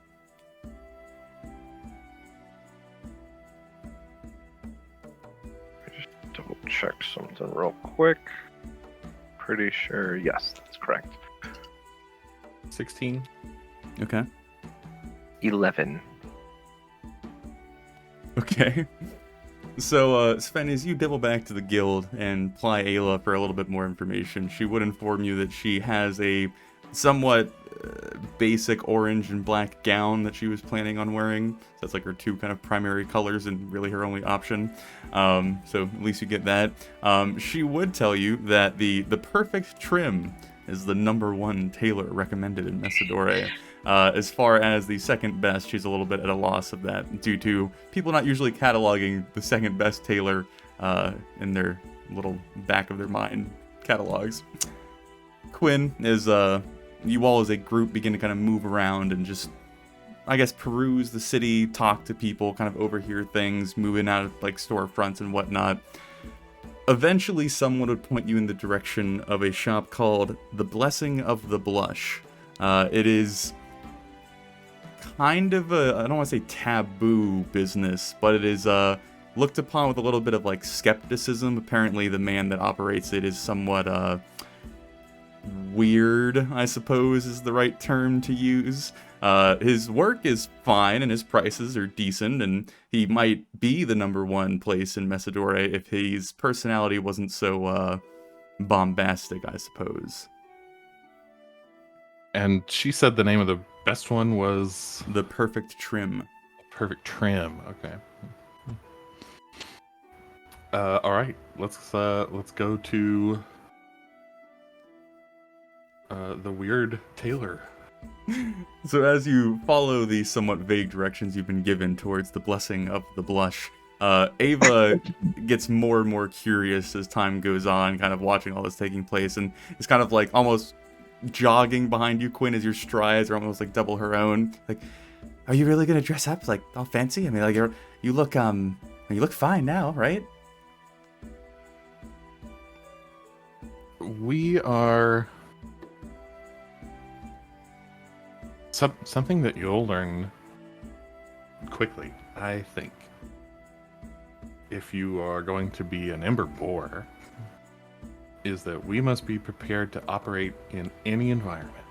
B: Just double check something real quick. Pretty sure, yes, that's correct.
E: 16.
A: Okay.
B: 11.
A: Okay. So, Sven, as you double back to the guild and ply Ayla for a little bit more information, she would inform you that she has a somewhat basic orange and black gown that she was planning on wearing. So that's like her two kind of primary colors and really her only option. So at least you get that. She would tell you that the perfect trim is the #1 tailor recommended in Messidore. As far as the second best, she's a little bit at a loss of that due to people not usually cataloging the second best tailor in their little back of their mind catalogs. Quinn is, you all as a group begin to kind of move around and just, I guess, peruse the city, talk to people, kind of overhear things, move in out of like storefronts and whatnot. Eventually, someone would point you in the direction of a shop called The Blessing of the Blush. It is kind of a, I don't want to say taboo business, but it is looked upon with a little bit of like skepticism. Apparently the man that operates it is somewhat weird, I suppose is the right term to use. His work is fine and his prices are decent, and he might be the #1 place in Messidore if his personality wasn't so bombastic, I suppose.
E: And she said the name of the best one was
A: The Perfect Trim.
E: Perfect Trim. Okay. All right. Let's go to the weird tailor.
A: So as you follow the somewhat vague directions you've been given towards the Blessing of the Blush, Ava gets more and more curious as time goes on, kind of watching all this taking place, and is kind of like almost jogging behind you, Quinn, as your strides are almost like double her own. Like, are you really gonna dress up like all fancy? I mean, like you look fine now, right?
E: We are something that you'll learn quickly, I think. If you are going to be an Ember Boar, is that we must be prepared to operate in any environment.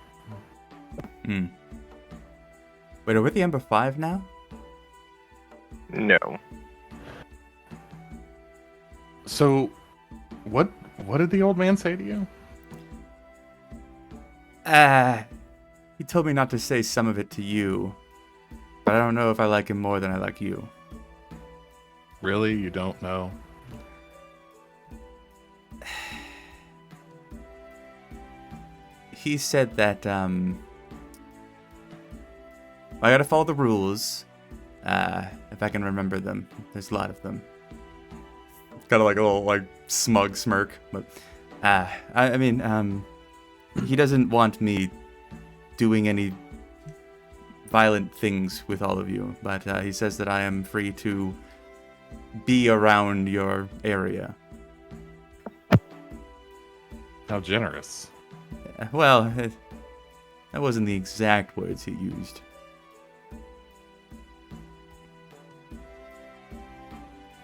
A: Wait, are we the Ember 5 now?
B: No.
E: So, what did the old man say to you?
A: He told me not to say some of it to you, but I don't know if I like him more than I like you.
E: Really? You don't know?
A: He said that, I gotta follow the rules, if I can remember them. There's a lot of them. Kind of like a little, like, smug smirk, but, I mean, he doesn't want me doing any violent things with all of you, but, he says that I am free to be around your area.
E: How generous.
A: Well, that wasn't the exact words he used.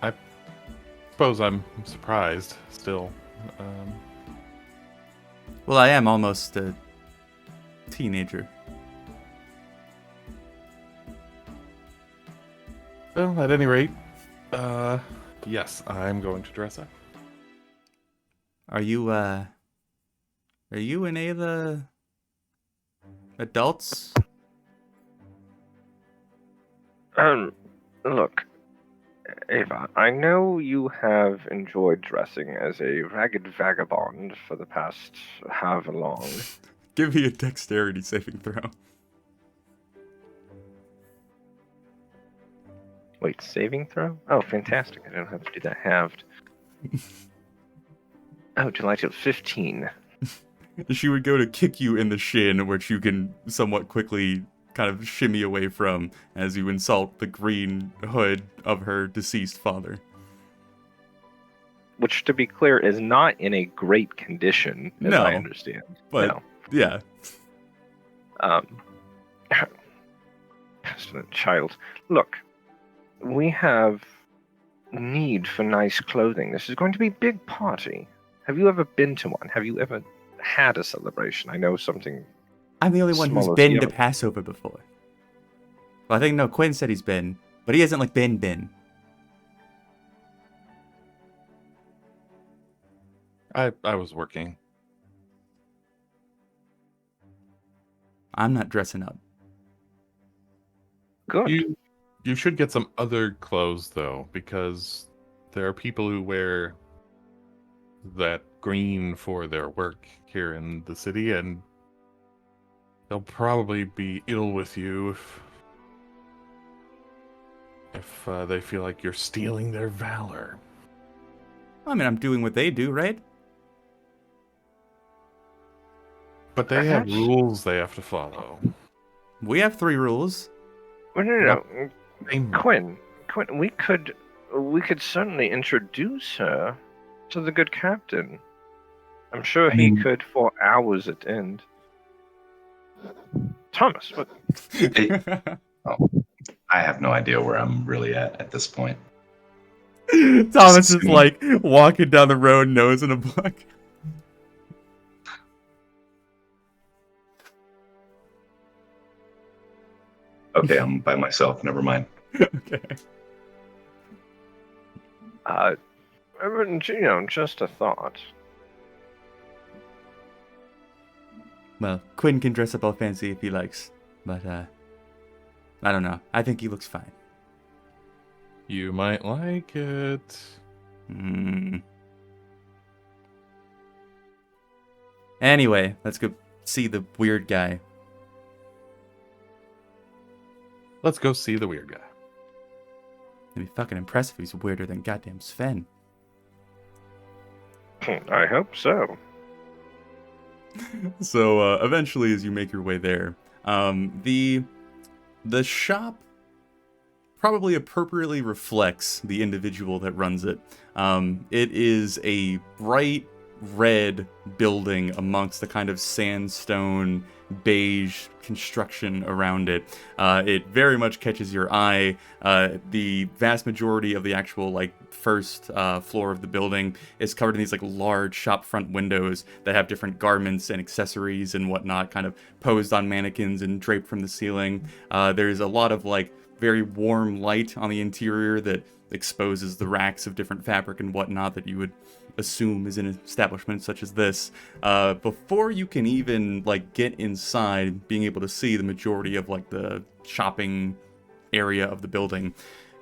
E: I suppose I'm surprised still.
A: Well, I am almost a teenager.
E: Well, at any rate, yes, I'm going to dress up.
A: Are you any of the adults?
B: Look, Ava, I know you have enjoyed dressing as a ragged vagabond for the past however long.
A: Give me a dexterity saving throw.
B: Wait, saving throw? Oh, fantastic. I don't have to do that halved. Oh, delightful. 15.
A: She would go to kick you in the shin, which you can somewhat quickly kind of shimmy away from as you insult the green hood of her deceased father.
B: Which, to be clear, is not in a great condition, as
A: No,
B: I understand.
A: But,
B: No.
A: yeah.
B: Pestilent child. Look, we have need for nice clothing. This is going to be a big party. Have you ever been to one? Have you ever had a celebration? I know something.
A: I'm the only one who's
B: Small as
A: been
B: the
A: to
B: other.
A: Passover before. Well, I think, no, Quinn said he's been, but he hasn't, like, been.
E: I was working.
A: I'm not dressing up.
B: Good.
E: You should get some other clothes though, because there are people who wear that green for their work here in the city, and they'll probably be ill with you if they feel like you're stealing their valor.
A: I mean, I'm doing what they do, right?
E: But they have
B: Perhaps-
E: rules they have to follow.
A: We have 3 rules.
B: Well, no.
E: They-
B: Quinn, we could certainly introduce her to the good captain. I'm sure he could for hours at end. Thomas, what?
C: I have no idea where I'm really at this point.
A: Thomas is like walking down the road, nose in a book.
C: Okay, I'm by myself. Never mind.
A: Okay.
B: Just a thought.
A: Well, Quinn can dress up all fancy if he likes, but I don't know. I think he looks fine.
E: You might like it.
A: Anyway, let's go see the weird guy.
E: Let's go see the weird guy.
A: It'd be fucking impressive if he's weirder than goddamn Sven.
B: I hope so.
A: So eventually, as you make your way there, the shop probably appropriately reflects the individual that runs it. It is a bright red building amongst the kind of sandstone beige construction around it. It very much catches your eye. The vast majority of the actual first floor of the building is covered in these large shop front windows that have different garments and accessories and whatnot kind of posed on mannequins and draped from the ceiling. There's a lot of very warm light on the interior that exposes the racks of different fabric and whatnot that you would assume is an establishment such as this. Before you can even get inside, being able to see the majority of the shopping area of the building,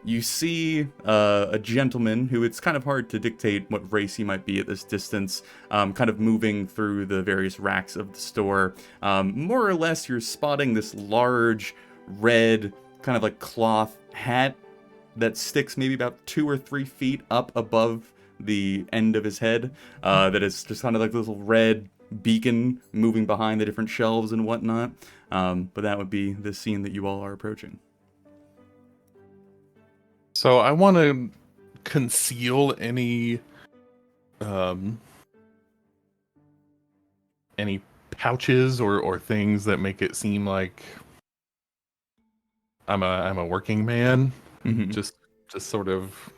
A: you see a gentleman who it's kind of hard to dictate what race he might be at this distance, kind of moving through the various racks of the store. More or less, you're spotting this large red kind of cloth hat that sticks maybe about 2 or 3 feet up above the end of his head, that is just kind of this little red beacon moving behind the different shelves and whatnot. But that would be the scene that you all are approaching.
E: So I want to conceal any pouches or things that make it seem like I'm a working man.
A: Mm-hmm.
E: Just sort of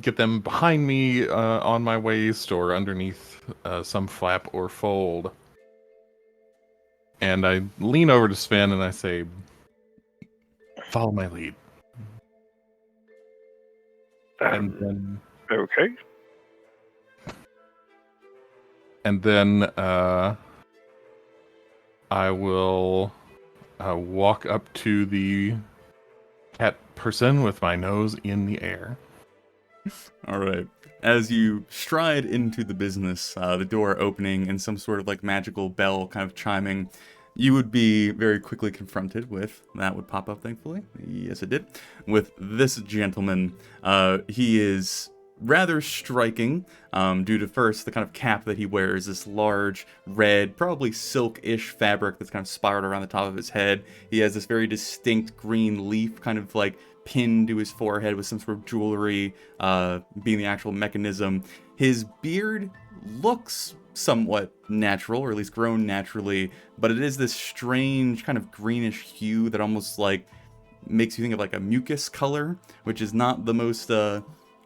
E: get them behind me on my waist or underneath some flap or fold. And I lean over to Sven and I say, "Follow my lead." And then
B: Okay.
E: I will walk up to the cat person with my nose in the air.
A: All right. As you stride into the business, the door opening and some sort of like magical bell kind of chiming, you would be very quickly confronted with, that would pop up thankfully, yes it did, with this gentleman. He is rather striking due to first the kind of cap that he wears, this large red, probably silk-ish fabric that's kind of spiraled around the top of his head. He has this very distinct green leaf kind of like pinned to his forehead with some sort of jewelry being the actual mechanism. His beard looks somewhat natural, or at least grown naturally, but it is this strange kind of greenish hue that almost like makes you think of like a mucus color, which is not the most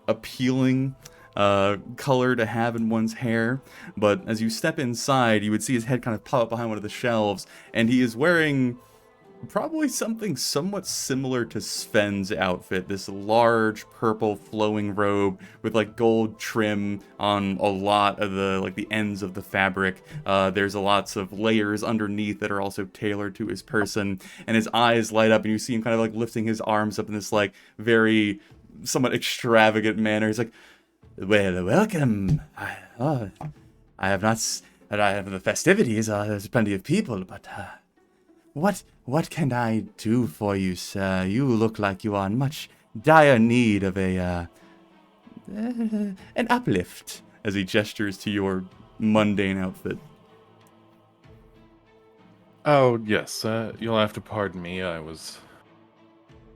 A: appealing color to have in one's hair. But as you step inside, you would see his head kind of pop up behind one of the shelves, and he is wearing probably something somewhat similar to Sven's outfit, this large purple flowing robe with like gold trim on a lot of the like the ends of the fabric. There's lots of layers underneath that are also tailored to his person, and his eyes light up and you see him kind of like lifting his arms up in this like very somewhat extravagant manner. He's like, well, welcome. I have not I have the festivities, there's plenty of people, but what can I do for you, sir? You look like you are in much dire need of an uplift, as he gestures to your mundane outfit.
E: Oh, yes, you'll have to pardon me. I was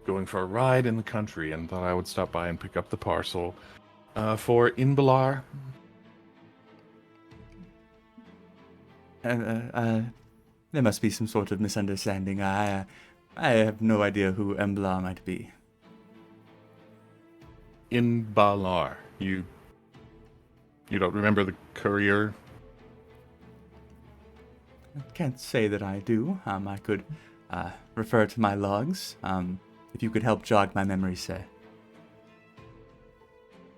E: going for a ride in the country and thought I would stop by and pick up the parcel for Inbalar.
A: There must be some sort of misunderstanding. I have no idea who Embla might be.
E: Inbalar. You don't remember the courier?
A: I can't say that I do. I could refer to my logs. If you could help jog my memory, sir.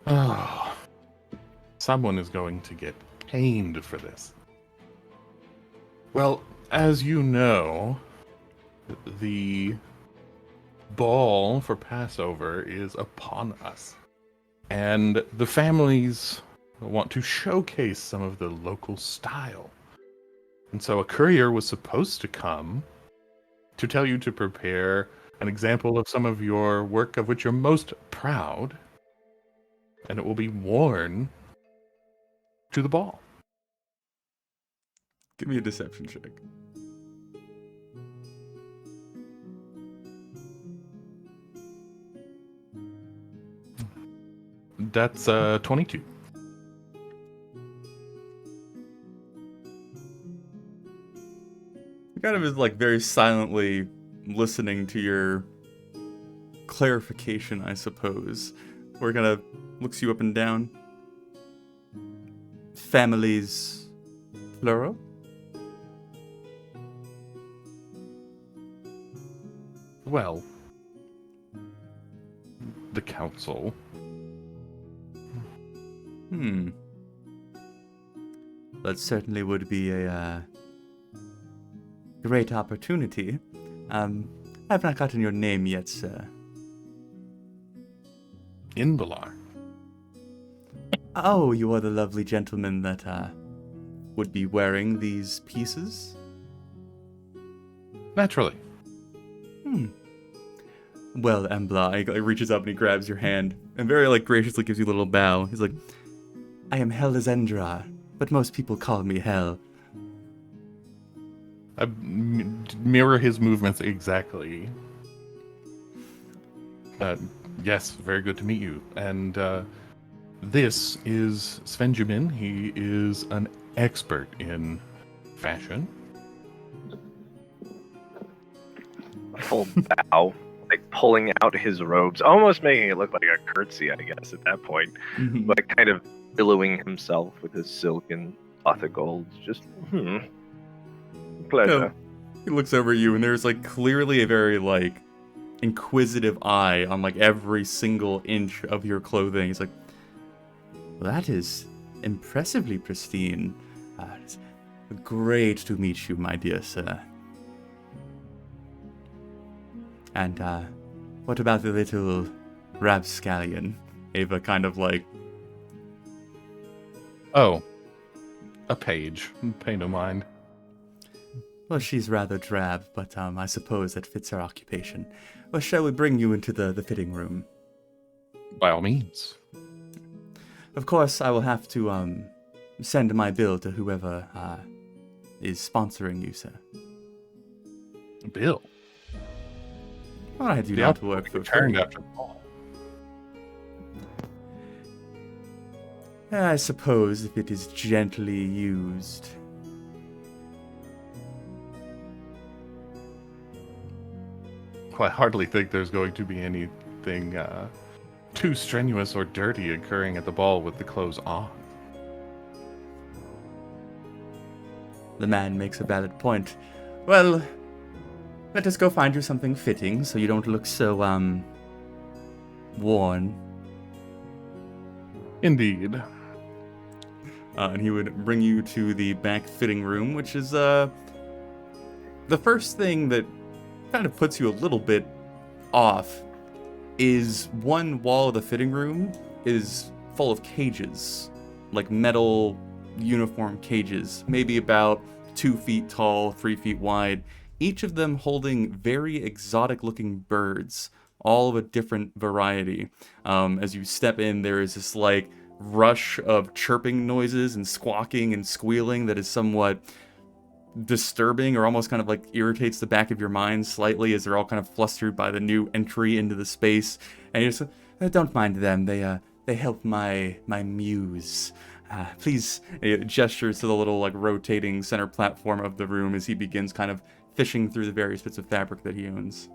E: Oh, someone is going to get caned for this. Well, as you know, the ball for Passover is upon us. And the families want to showcase some of the local style. And so a courier was supposed to come to tell you to prepare an example of some of your work of which you're most proud, and it will be worn to the ball.
A: Give me a deception check.
E: That's 22.
A: He kind of is like very silently listening to your clarification, I suppose. Where he kind of looks you up and down. Families, plural?
E: Well, the council.
A: That certainly would be a great opportunity. I've not gotten your name yet, sir.
E: Inbalar.
A: Oh, you are the lovely gentleman that would be wearing these pieces?
E: Naturally.
A: Well, Embla, he reaches up and he grabs your hand and very like graciously gives you a little bow. He's like, I am Helazendra, but most people call me Hel.
E: I mirror his movements exactly. Yes, very good to meet you. And this is Svenjamin. He is an expert in fashion.
B: Full bow, like pulling out his robes, almost making it look like a curtsy, I guess, at that point. But kind of billowing himself with his silk and cloth of gold. Just, pleasure.
A: He looks over at you and there's like clearly a very like inquisitive eye on like every single inch of your clothing. He's like, well, that is impressively pristine. It's great to meet you, my dear sir. And what about the little rapscallion? Ava kind of like,
E: Oh, a page. Pay no mind.
A: well, she's rather drab, but I suppose that fits her occupation. Well, shall we bring you into the fitting room?
E: By all means.
A: Of course, I will have to send my bill to whoever is sponsoring you, sir.
E: Bill.
A: Well, I do
E: The
A: not
E: outfit
A: work for
E: returned
A: free.
E: after the ball.
A: I suppose if it is gently used.
E: Well, I hardly think there's going to be anything too strenuous or dirty occurring at the ball with the clothes on.
A: The man makes a valid point. Well, let us go find you something fitting so you don't look so, worn.
E: Indeed.
A: And he would bring you to the back fitting room, which is, the first thing that kind of puts you a little bit off is one wall of the fitting room is full of cages, like metal uniform cages, maybe about 2 feet tall, 3 feet wide, each of them holding very exotic looking birds, all of a different variety. As you step in, there is this like rush of chirping noises and squawking and squealing that is somewhat disturbing, or almost kind of like irritates the back of your mind slightly, as they're all kind of flustered by the new entry into the space. And you're just don't mind them. They help my muse. Please, he gestures to the little like rotating center platform of the room as he begins kind of fishing through the various bits of fabric that he owns.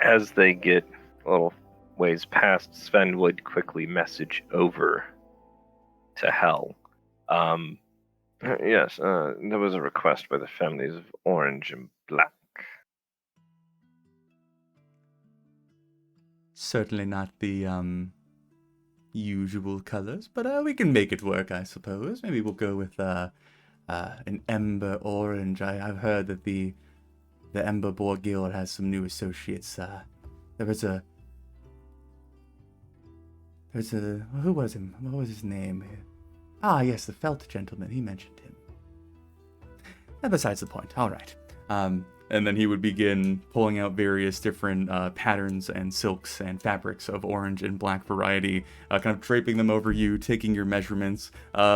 B: As they get a little ways past, Sven would quickly message over to Hell. Yes, there was a request by the families of Orange and Black.
A: Certainly not the usual colors, but we can make it work, I suppose. Maybe we'll go with an ember orange. I've heard that the Ember Boar Guild has some new associates. There was a who was him? What was his name? Ah, yes, the Felt gentleman. He mentioned him. Besides the point. All right. And then he would begin pulling out various different patterns and silks and fabrics of orange and black variety, kind of draping them over you, taking your measurements,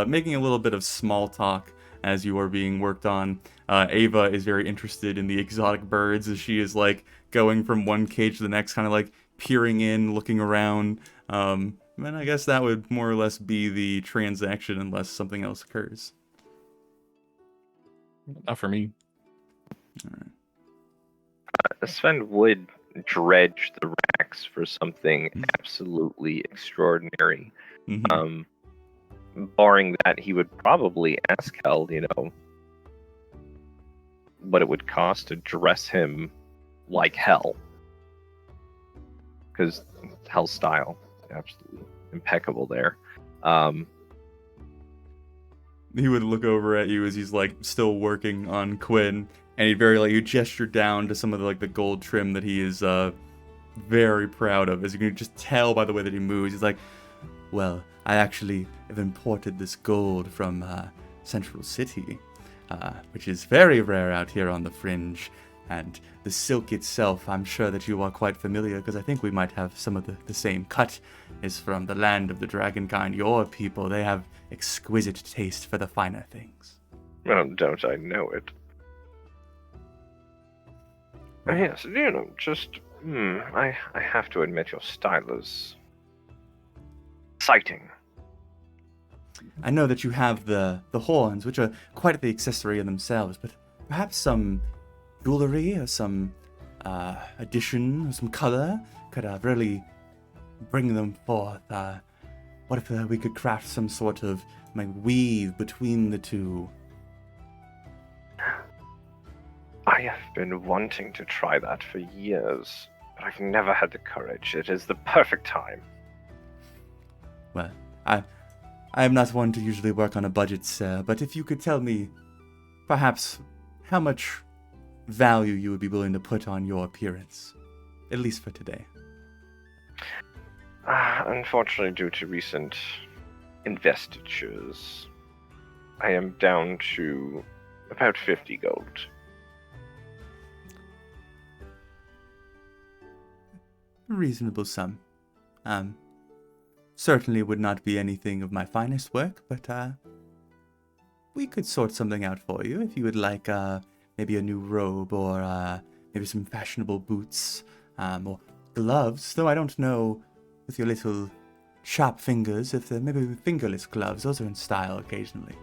A: making a little bit of small talk as you are being worked on. Ava is very interested in the exotic birds as she is like going from one cage to the next, kind of like peering in, looking around. And I guess that would more or less be the transaction unless something else occurs.
E: Not for me.
A: All right.
B: Sven would dredge the racks for something absolutely extraordinary.
A: Mm-hmm.
B: Barring that, he would probably ask Hell, what it would cost to dress him like Hell. Because Hell's style, absolutely impeccable there.
A: He would look over at you as he's like still working on Quinn, and he'd you gesture down to some of the gold trim that he is very proud of. As you can just tell by the way that he moves, he's like, well, I actually have imported this gold from Central City, which is very rare out here on the fringe. And the silk itself, I'm sure that you are quite familiar, because I think we might have some of the same cut, is from the land of the dragonkind. Your people, they have exquisite taste for the finer things.
B: Well, don't I know it? Yes, I have to admit your style is exciting.
A: I know that you have the horns, which are quite the accessory in themselves, but perhaps some jewelry or some addition or some color could really bring them forth. What if we could craft some sort of weave between the two?
B: I have been wanting to try that for years, but I've never had the courage. It is the perfect time.
A: Well, I am not one to usually work on a budget, sir, but if you could tell me, perhaps, how much value you would be willing to put on your appearance, at least for today.
B: Unfortunately, due to recent investitures, I am down to about 50 gold.
A: Reasonable sum. Certainly would not be anything of my finest work, but we could sort something out for you if you would like maybe a new robe or maybe some fashionable boots or gloves, though I don't know with your little sharp fingers if they're maybe fingerless gloves. Those are in style occasionally.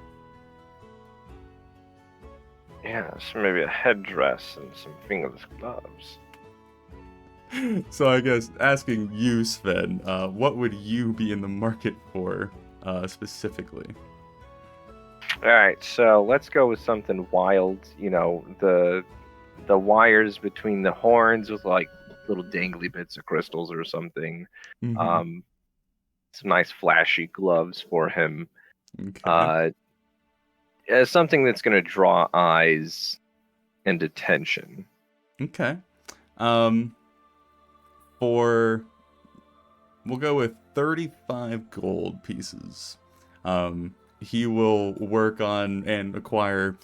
B: Yes, maybe a headdress and some fingerless gloves.
A: So I guess asking you, Sven, what would you be in the market for specifically?
B: All right, so let's go with something wild. You know, the wires between the horns with like little dangly bits of crystals or something.
A: Mm-hmm.
B: Some nice flashy gloves for him.
A: Okay.
B: Something that's going to draw eyes and attention.
A: Okay. We'll go with 35 gold pieces. He will work on and acquire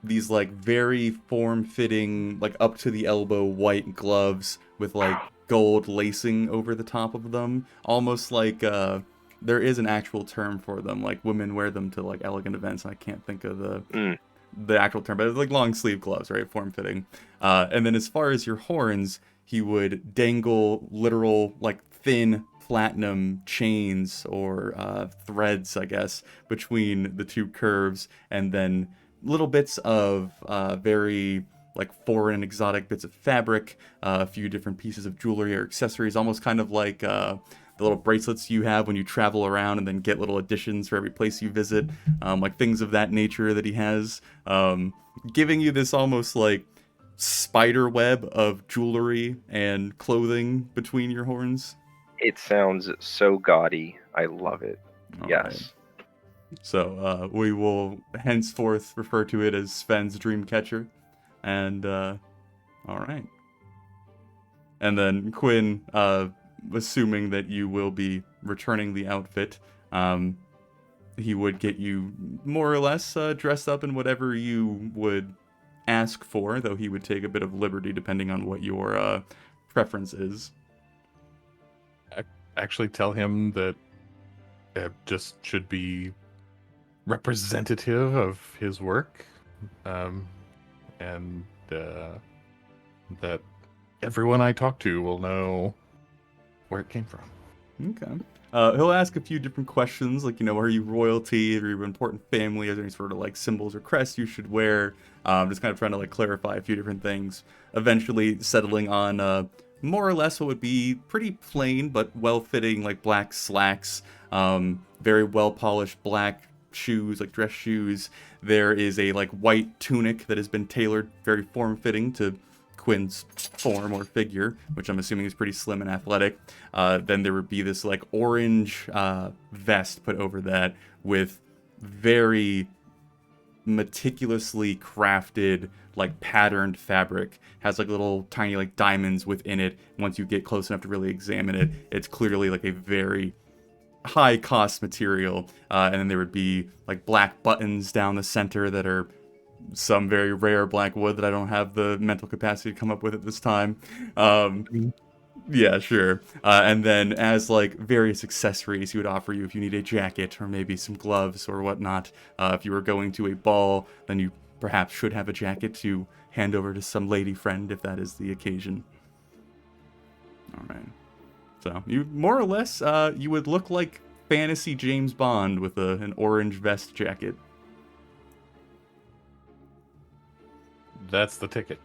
A: these like very form-fitting, like up to the elbow white gloves with like gold lacing over the top of them, almost like there is an actual term for them. Like women wear them to like elegant events. I can't think of the actual term, but it's like long sleeve gloves, right? Form-fitting. And then as far as your horns, he would dangle literal like thin platinum chains or threads, I guess, between the two curves, and then little bits of very like foreign exotic bits of fabric, a few different pieces of jewelry or accessories, almost kind of like the little bracelets you have when you travel around and then get little additions for every place you visit, like things of that nature that he has, giving you this almost like spider web of jewelry and clothing between your horns.
B: It sounds so gaudy. I love it.
A: All
B: yes.
A: Right. So we will henceforth refer to it as Sven's Dreamcatcher. And, all right. And then Quinn, assuming that you will be returning the outfit, he would get you more or less dressed up in whatever you would ask for, though he would take a bit of liberty depending on what your preference is.
E: Actually tell him that it just should be representative of his work, and that everyone I talk to will know where it came from.
A: Okay. He'll ask a few different questions, like, are you royalty? Are you an important family? Are there any sort of like symbols or crests you should wear? Just kind of trying to like clarify a few different things. Eventually settling on more or less what would be pretty plain but well-fitting like black slacks, very well-polished black shoes, like dress shoes. There is a like white tunic that has been tailored very form-fitting to Quinn's form or figure, which I'm assuming is pretty slim and athletic. Then there would be this like orange vest put over that with very meticulously crafted like patterned fabric. Has like little tiny like diamonds within it. Once you get close enough to really examine it, it's clearly like a very high cost material. And then there would be like black buttons down the center that are some very rare black wood that I don't have the mental capacity to come up with at this time. Yeah, sure. And then as like various accessories he would offer you if you need a jacket or maybe some gloves or whatnot. If you were going to a ball, then you perhaps should have a jacket to hand over to some lady friend if that is the occasion. All right. So you more or less you would look like fantasy James Bond with an orange vest jacket.
E: That's the ticket.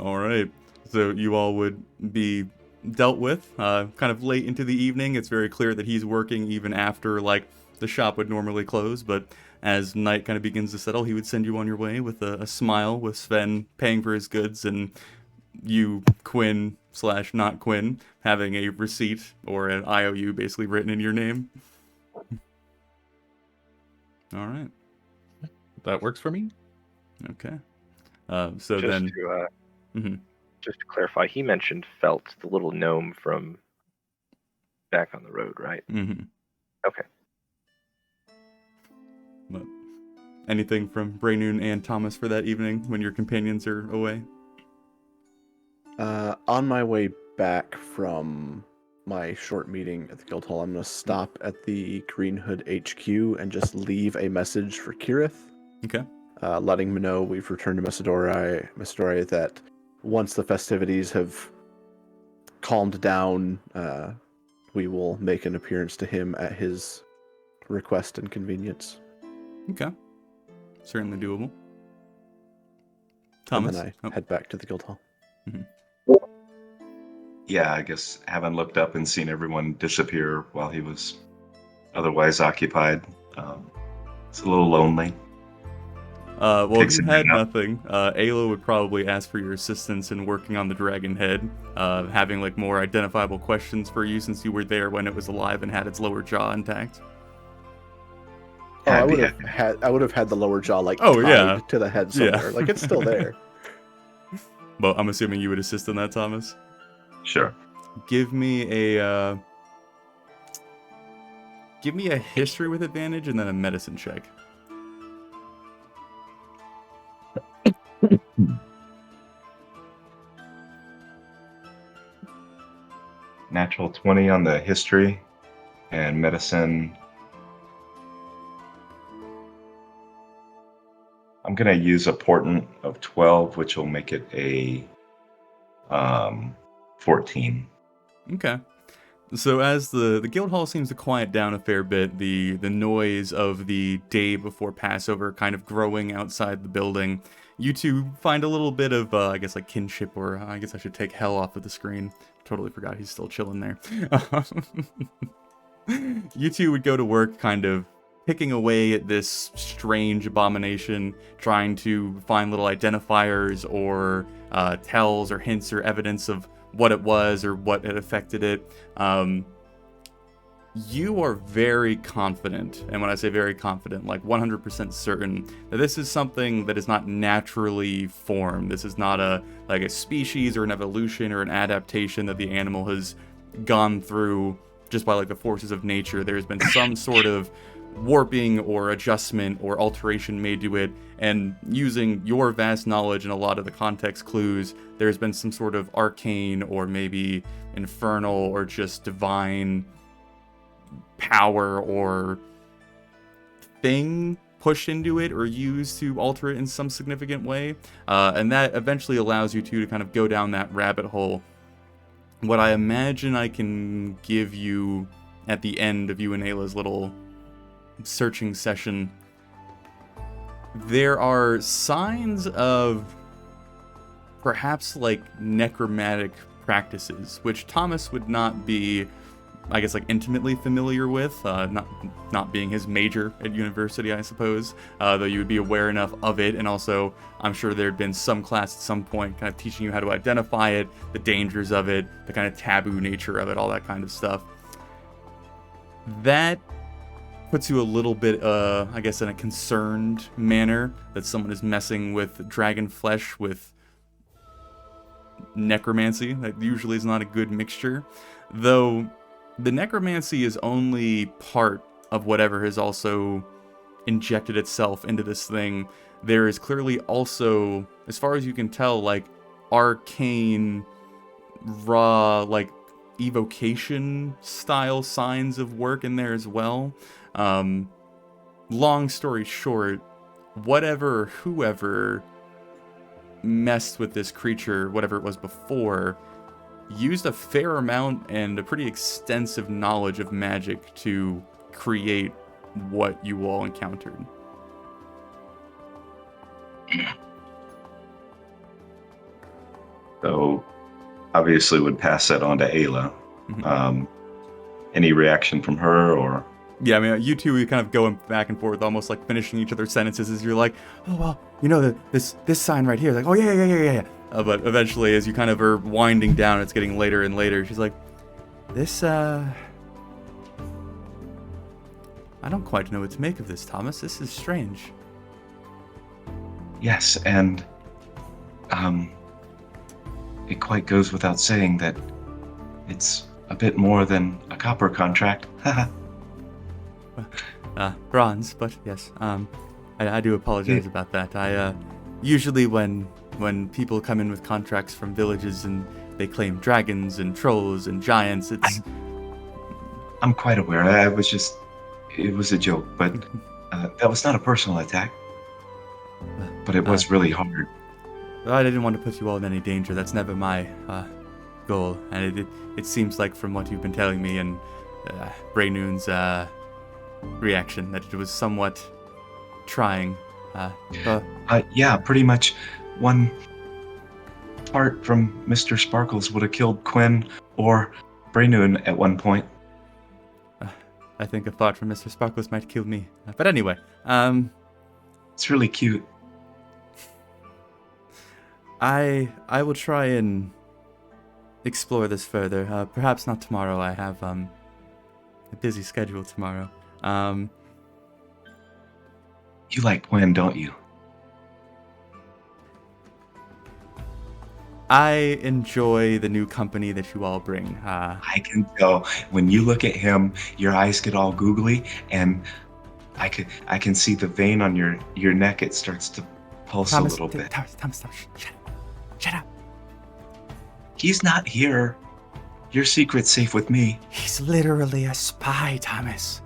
A: All right. So you all would be dealt with kind of late into the evening. It's very clear that he's working even after like the shop would normally close, but as night kind of begins to settle, he would send you on your way with a smile, with Sven paying for his goods, and you, Quinn / not Quinn, having a receipt or an IOU basically written in your name. All right.
E: That works for me.
A: Okay. So
B: Just
A: then...
B: to
A: Mhm.
B: just to clarify, he mentioned Felt, the little gnome from back on the road, right?
A: Mm-hmm.
B: Okay.
A: But anything from Braynoon and Thomas for that evening when your companions are away?
D: On my way back from my short meeting at the guild hall, I'm going to stop at the Green Hood HQ and just leave a message for Kirith.
A: Okay.
D: Letting him know we've returned to Messidore, that once the festivities have calmed down, we will make an appearance to him at his request and convenience.
A: Okay. Certainly doable. Thomas?
D: And then I head back to the guild hall.
C: Yeah, I guess having looked up and seen everyone disappear while he was otherwise occupied, it's a little lonely.
A: Well, if
C: Takes
A: you
C: a
A: had
C: nap.
A: nothing, Ayla would probably ask for your assistance in working on the dragon head, having like more identifiable questions for you since you were there when it was alive and had its lower jaw intact.
D: Oh, I
C: I'd be
D: would have had the lower jaw
A: Oh,
D: tied
A: yeah.
D: to the head
A: Yeah.
D: somewhere. Like it's still there.
A: But I'm assuming you would assist in that, Thomas.
C: Sure.
A: Give me a history with advantage and then a medicine check.
C: Natural 20 on the history and medicine. I'm going to use a portent of 12, which will make it a 14.
A: Okay. So as the guild hall seems to quiet down a fair bit, the noise of the day before Passover kind of growing outside the building, you two find a little bit of, I guess, like kinship, or I guess I should take Hell off of the screen. Totally forgot he's still chilling there. You two would go to work kind of picking away at this strange abomination, trying to find little identifiers or tells or hints or evidence of what it was or what had affected it. You are very confident, and when I say very confident, like 100% certain that this is something that is not naturally formed. This is not a species or an evolution or an adaptation that the animal has gone through just by like the forces of nature. There's been some sort of warping or adjustment or alteration made to it, and using your vast knowledge and a lot of the context clues, there's been some sort of arcane or maybe infernal or just divine power or thing pushed into it or used to alter it in some significant way, and that eventually allows you two to kind of go down that rabbit hole. What I imagine I can give you at the end of you and Ayla's little searching session, there are signs of perhaps like necromantic practices, which Thomas would not be, I guess, like intimately familiar with, not being his major at university, I suppose, though you would be aware enough of it, and also I'm sure there'd been some class at some point kind of teaching you how to identify it, the dangers of it, the kind of taboo nature of it, all that kind of stuff. That puts you a little bit, I guess, in a concerned manner that someone is messing with dragon flesh with necromancy. That usually is not a good mixture, though the necromancy is only part of whatever has also injected itself into this thing. There is clearly also, as far as you can tell, like arcane, raw, like evocation style signs of work in there as well. Long story short, whoever messed with this creature, whatever it was before, used a fair amount and a pretty extensive knowledge of magic to create what you all encountered.
C: So, obviously would pass that on to Ayla.
A: Mhm.
C: Any reaction from her, or
A: Yeah, I mean, you two are kind of going back and forth, almost like finishing each other's sentences as you're like, oh, well, you know, this sign right here. Like, oh, yeah. But eventually, as you kind of are winding down, it's getting later and later. She's like, this, I don't quite know what to make of this, Thomas. This is strange.
C: Yes, and it quite goes without saying that it's a bit more than a copper contract.
A: Bronze, but yes. I do apologize about that. I usually when people come in with contracts from villages and they claim dragons and trolls and giants,
C: I'm quite aware. It was a joke, but that was not a personal attack. But it was really hard.
A: I didn't want to put you all in any danger. That's never my goal. And it seems like from what you've been telling me and Braynoon's reaction that it was somewhat trying.
C: Yeah, pretty much. One part from Mr. Sparkles would have killed Quinn or Braynoon at one point.
A: I think a thought from Mr. Sparkles might kill me. But anyway,
C: it's really cute.
A: I will try and explore this further. Perhaps not tomorrow. I have a busy schedule tomorrow.
C: You like Quinn, don't you?
A: I enjoy the new company that you all bring.
C: I can tell when you look at him, your eyes get all googly, and I can see the vein on your neck. It starts to pulse
A: Thomas,
C: a little bit.
A: Thomas, shut up.
C: He's not here. Your secret's safe with me.
A: He's literally a spy, Thomas.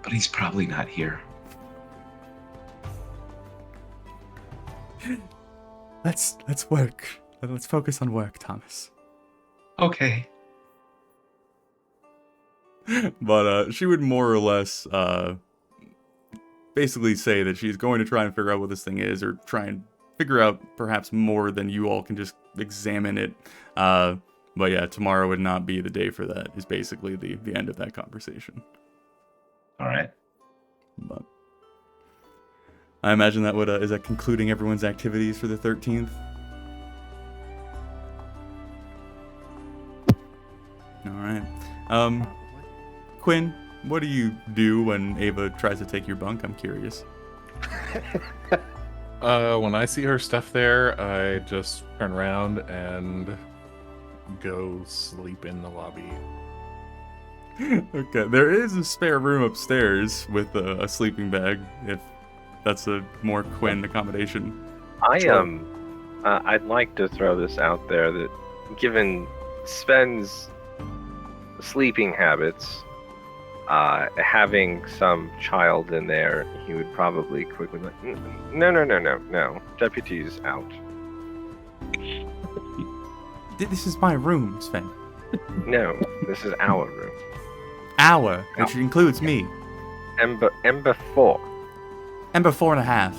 C: But he's probably not here.
A: Let's work. Let's focus on work, Thomas.
C: Okay.
A: But she would more or less basically say that she's going to try and figure out what this thing is, or try and figure out perhaps more than you all can just examine it. But yeah, tomorrow would not be the day for that, is basically the end of that conversation.
C: All right.
A: But I imagine that would is that concluding everyone's activities for the 13th? All right. Quinn, what do you do when Ava tries to take your bunk? I'm curious.
E: When I see her stuff there, I just turn around and go sleep in the lobby.
A: Okay, there is a spare room upstairs with a sleeping bag, if that's a more Quinn accommodation.
B: I'd like to throw this out there that given Sven's sleeping habits, having some child in there, he would probably quickly be like, no, deputy's out.
A: This is my room, Sven.
B: No, this is our room.
A: Our, which includes me.
B: Ember 4.
A: Ember 4.5.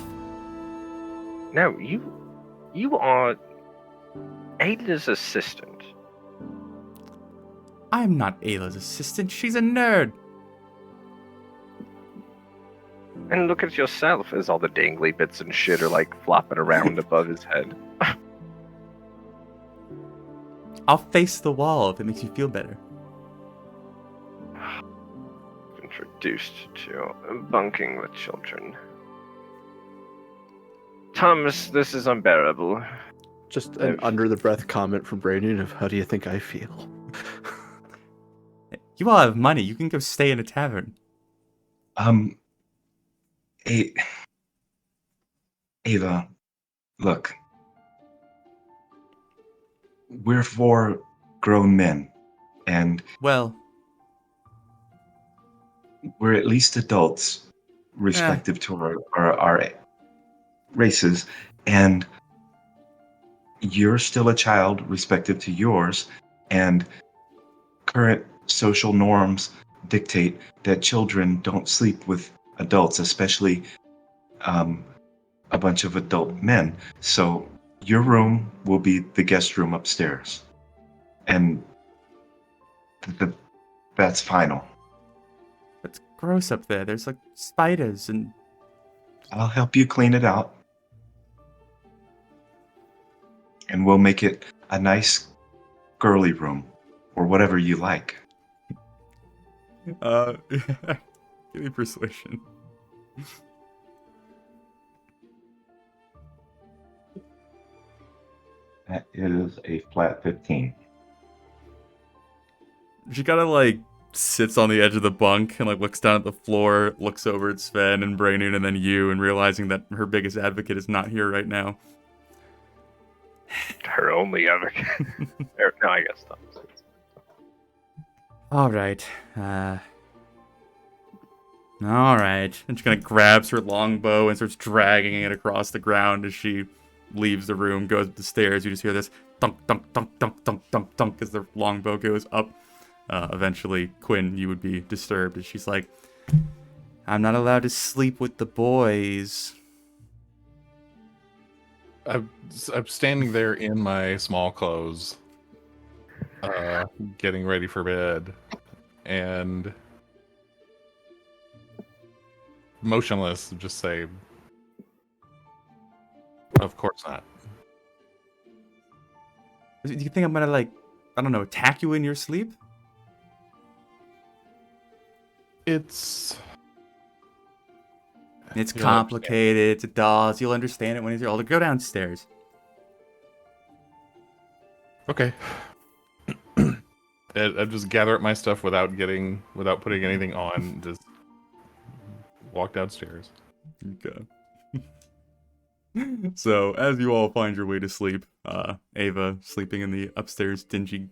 B: No, you are Ada's assistant.
A: I'm not Ayla's assistant. She's a nerd.
B: And look at yourself as all the dangly bits and shit are like flopping around above his head.
A: I'll face the wall if it makes you feel better.
B: Introduced to bunking with children. Thomas, this is unbearable.
D: Just an under the breath comment from Brayden of how do you think I feel?
A: You all have money. You can go stay in a tavern.
C: Ava, look. We're 4 grown men, and
A: well,
C: we're at least adults, respective to our races, and you're still a child, respective to yours, and current social norms dictate that children don't sleep with adults, especially a bunch of adult men. So your room will be the guest room upstairs, and that's final.
A: gross up there. There's like spiders and...
C: I'll help you clean it out. And we'll make it a nice girly room, or whatever you like.
A: Give me persuasion.
C: That is a flat 15.
A: She kind of like sits on the edge of the bunk and like looks down at the floor, looks over at Sven and Brainun and then you, and realizing that her biggest advocate is not here right now.
B: Her only advocate. No, I guess not.
A: All right. All right. And she kind of grabs her longbow and starts dragging it across the ground as she leaves the room, goes up the stairs. You just hear this thunk, thunk, thunk, thunk, thunk, thunk, thunk as the longbow goes up. Eventually, Quinn, you would be disturbed as she's like, I'm not allowed to sleep with the boys.
E: I'm standing there in my small clothes, getting ready for bed, and motionless, just say, of course not.
A: Do you think I'm gonna, like, I don't know, attack you in your sleep?
E: It's
A: complicated. It's a dolls. You'll understand it when he's older. Go downstairs.
E: okay. I just gather up my stuff without putting anything on. Just walk downstairs.
A: Okay. So, as you all find your way to sleep, Ava sleeping in the upstairs dingy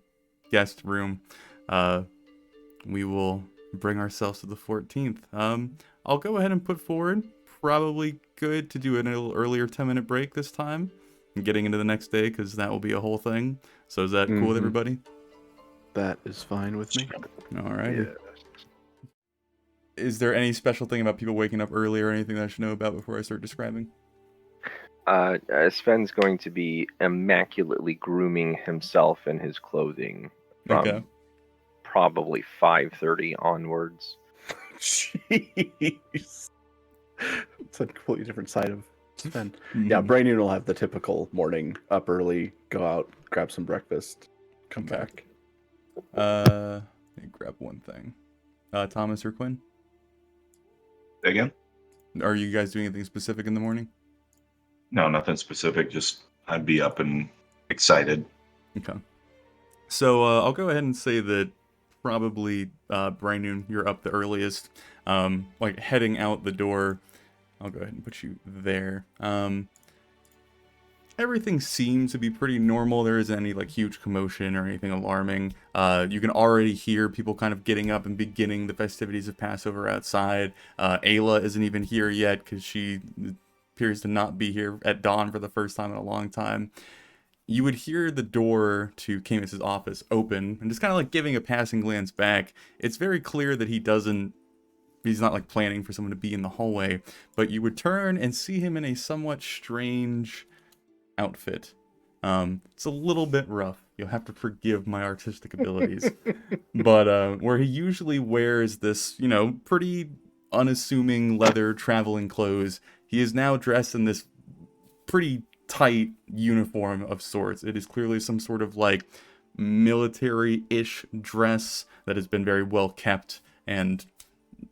A: guest room, we will bring ourselves to the 14th. I'll go ahead and put forward, probably good to do a little earlier 10-minute break this time, and getting into the next day, because that will be a whole thing. So is that cool with everybody?
D: That is fine with me.
A: All right.
B: Yeah.
A: Is there any special thing about people waking up early or anything that I should know about before I start describing?
B: Sven's going to be immaculately grooming himself in his clothing from
A: Okay.
B: probably 5:30 onwards.
D: Jeez. It's a completely different side of Sven. Yeah, Brainian will have the typical morning, up early, go out, grab some breakfast, come back.
A: Let me grab one thing. Thomas or Quinn?
C: Again?
A: Are you guys doing anything specific in the morning?
C: No, nothing specific. Just I'd be up and excited.
A: Okay. So I'll go ahead and say that probably Brainun, you're up the earliest. Like heading out the door, I'll go ahead and put you there. Everything seems to be pretty normal. There isn't any like huge commotion or anything alarming. You can already hear people kind of getting up and beginning the festivities of Passover outside. Ayla isn't even here yet because she appears to not be here at dawn for the first time in a long time. You would hear the door to Camus's office open, and just kind of like giving a passing glance back, it's very clear that he's not like planning for someone to be in the hallway, but you would turn and see him in a somewhat strange outfit. It's a little bit rough. You'll have to forgive my artistic abilities. But where he usually wears this, pretty unassuming leather traveling clothes, he is now dressed in this pretty tight uniform of sorts. It is clearly some sort of like military-ish dress that has been very well kept and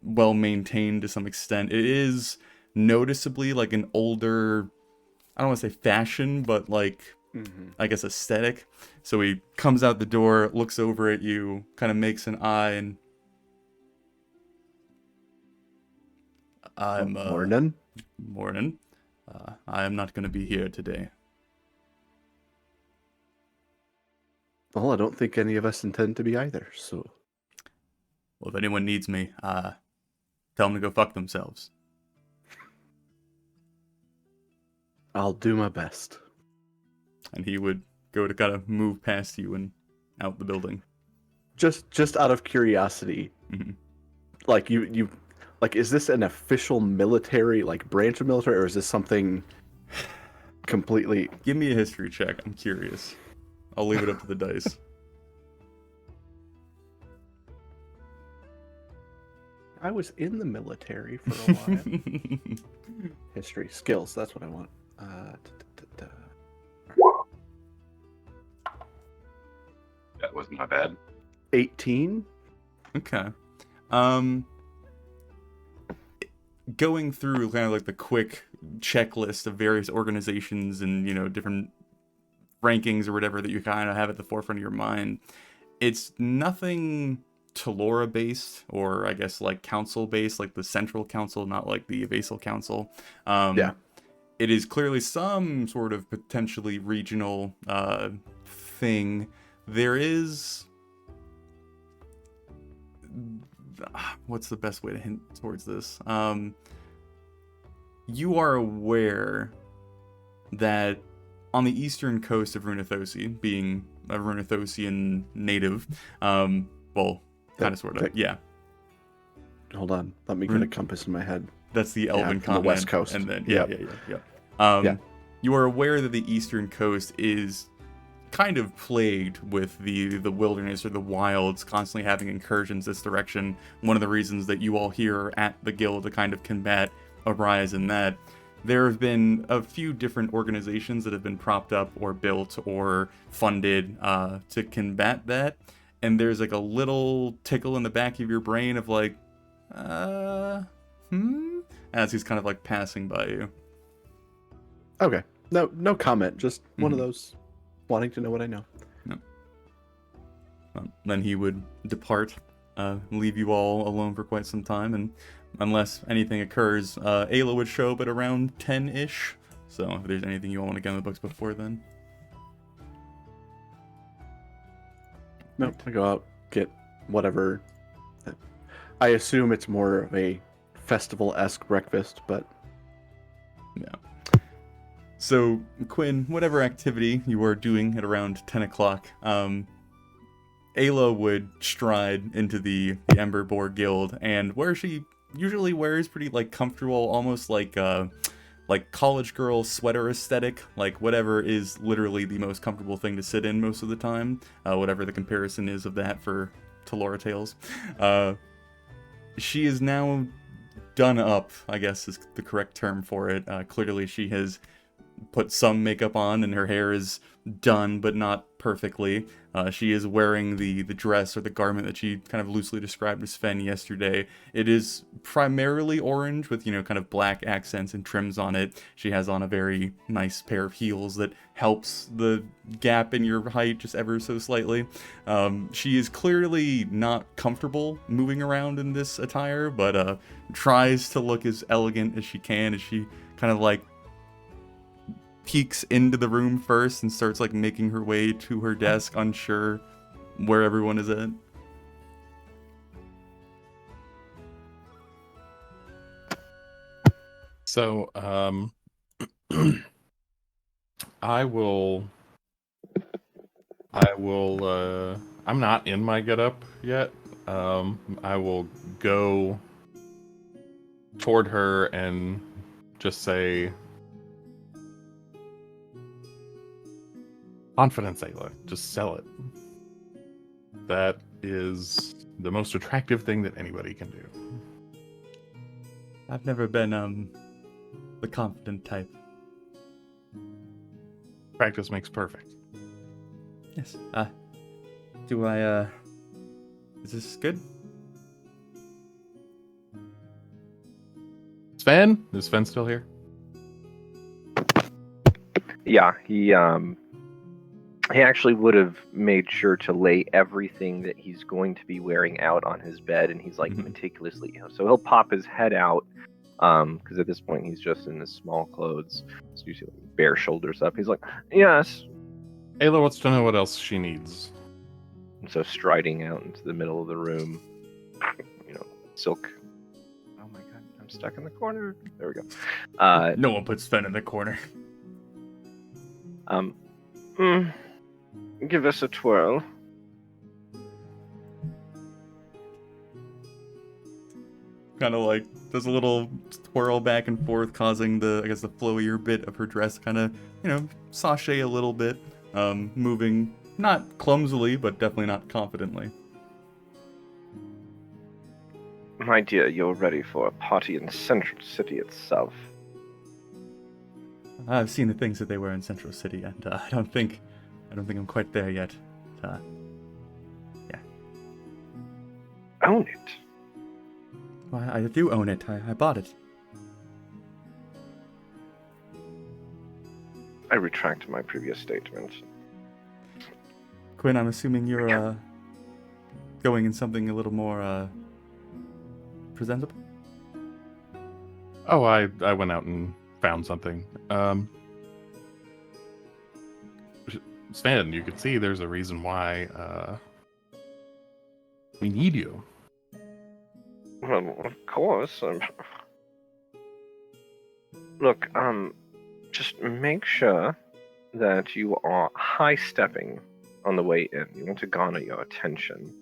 A: well maintained to some extent. It is noticeably like an older, I don't want to say fashion, but like, I guess aesthetic. So he comes out the door, looks over at you, kind of makes an eye, and
D: Morning.
A: Morning. I am not going to be here today.
D: Well, I don't think any of us intend to be either, so...
A: Well, if anyone needs me, tell them to go fuck themselves.
D: I'll do my best.
A: And he would go to kind of move past you and out the building.
D: Just out of curiosity, like you like, is this an official military, like, branch of military, or is this something completely...
A: Give me a history check. I'm curious. I'll leave it up to the dice.
D: I was in the military for a while. History, skills, that's what I want.
C: That wasn't my bad.
D: 18?
A: Okay. Going through kind of like the quick checklist of various organizations and, different rankings or whatever that you kind of have at the forefront of your mind, it's nothing Talora based, or I guess like council based, like the central council, not like the Evasal council.
D: Yeah.
A: It is clearly some sort of potentially regional thing. There is... What's the best way to hint towards this? You are aware that on the eastern coast of Runathosi, being a Runathosian native, well, kind of, sort of, yeah.
D: Hold on, let me get a compass in my head.
A: That's the Elven continent,
D: the west coast.
A: And then
D: Yeah.
A: You are aware that the eastern coast is kind of plagued with the wilderness or the wilds, constantly having incursions this direction. One of the reasons that you all here at the guild to kind of combat a rise in that. There have been a few different organizations that have been propped up or built or funded to combat that, and there's like a little tickle in the back of your brain of like, as he's kind of like passing by you.
D: Okay, no comment, just one of those wanting to know what I know.
A: No. Then he would depart, leave you all alone for quite some time, and unless anything occurs, Ayla would show up at around 10-ish. So if there's anything you all want to get in the books before then.
D: No, I go out, get whatever. I assume it's more of a festival-esque breakfast, but...
A: Yeah. So, Quinn, whatever activity you are doing at around 10 o'clock, Ayla would stride into the Ember Boar Guild, and where she usually wears pretty like comfortable, almost like college girl sweater aesthetic, like whatever is literally the most comfortable thing to sit in most of the time, whatever the comparison is of that for Talora Tales. She is now done up, I guess is the correct term for it. Clearly she has put some makeup on and her hair is done, but not perfectly. She is wearing the dress or the garment that she kind of loosely described as Sven yesterday. It is primarily orange with, kind of black accents and trims on it. She has on a very nice pair of heels that helps the gap in your height just ever so slightly. She is clearly not comfortable moving around in this attire, but tries to look as elegant as she can as she kind of like peeks into the room first and starts like making her way to her desk, unsure where everyone is at.
E: So, I will, I'm not in my getup yet. I will go toward her and just say, confidence, Ayla. Just sell it. That is the most attractive thing that anybody can do.
A: I've never been the confident type.
E: Practice makes perfect.
A: Yes. Is this good?
E: Sven? Is Sven still here?
B: Yeah, he actually would have made sure to lay everything that he's going to be wearing out on his bed, and he's like meticulously. So he'll pop his head out, because at this point he's just in his small clothes, so you see like bare shoulders up. He's like, "Yes."
E: Ayla wants to know what else she needs.
B: And so striding out into the middle of the room, silk. Oh my god, I'm stuck in the corner. There we go.
A: No one puts Sven in the corner.
B: Give us a twirl.
A: Kind of like does a little twirl back and forth, causing the flowier bit of her dress kind of, sashay a little bit, moving not clumsily, but definitely not confidently.
B: my dear, you're ready for a party in Central City itself.
A: I've seen the things that they wear in Central City, and I don't think I'm quite there yet. Yeah.
B: Own it.
A: Well, I do own it. I bought it.
B: I retract my previous statement.
A: Quinn, I'm assuming you're going in something a little more presentable.
E: Oh, I went out and found something. Stan, you can see there's a reason why we need you.
B: Well, of course. Look, just make sure that you are high-stepping on the way in. You want to garner your attention.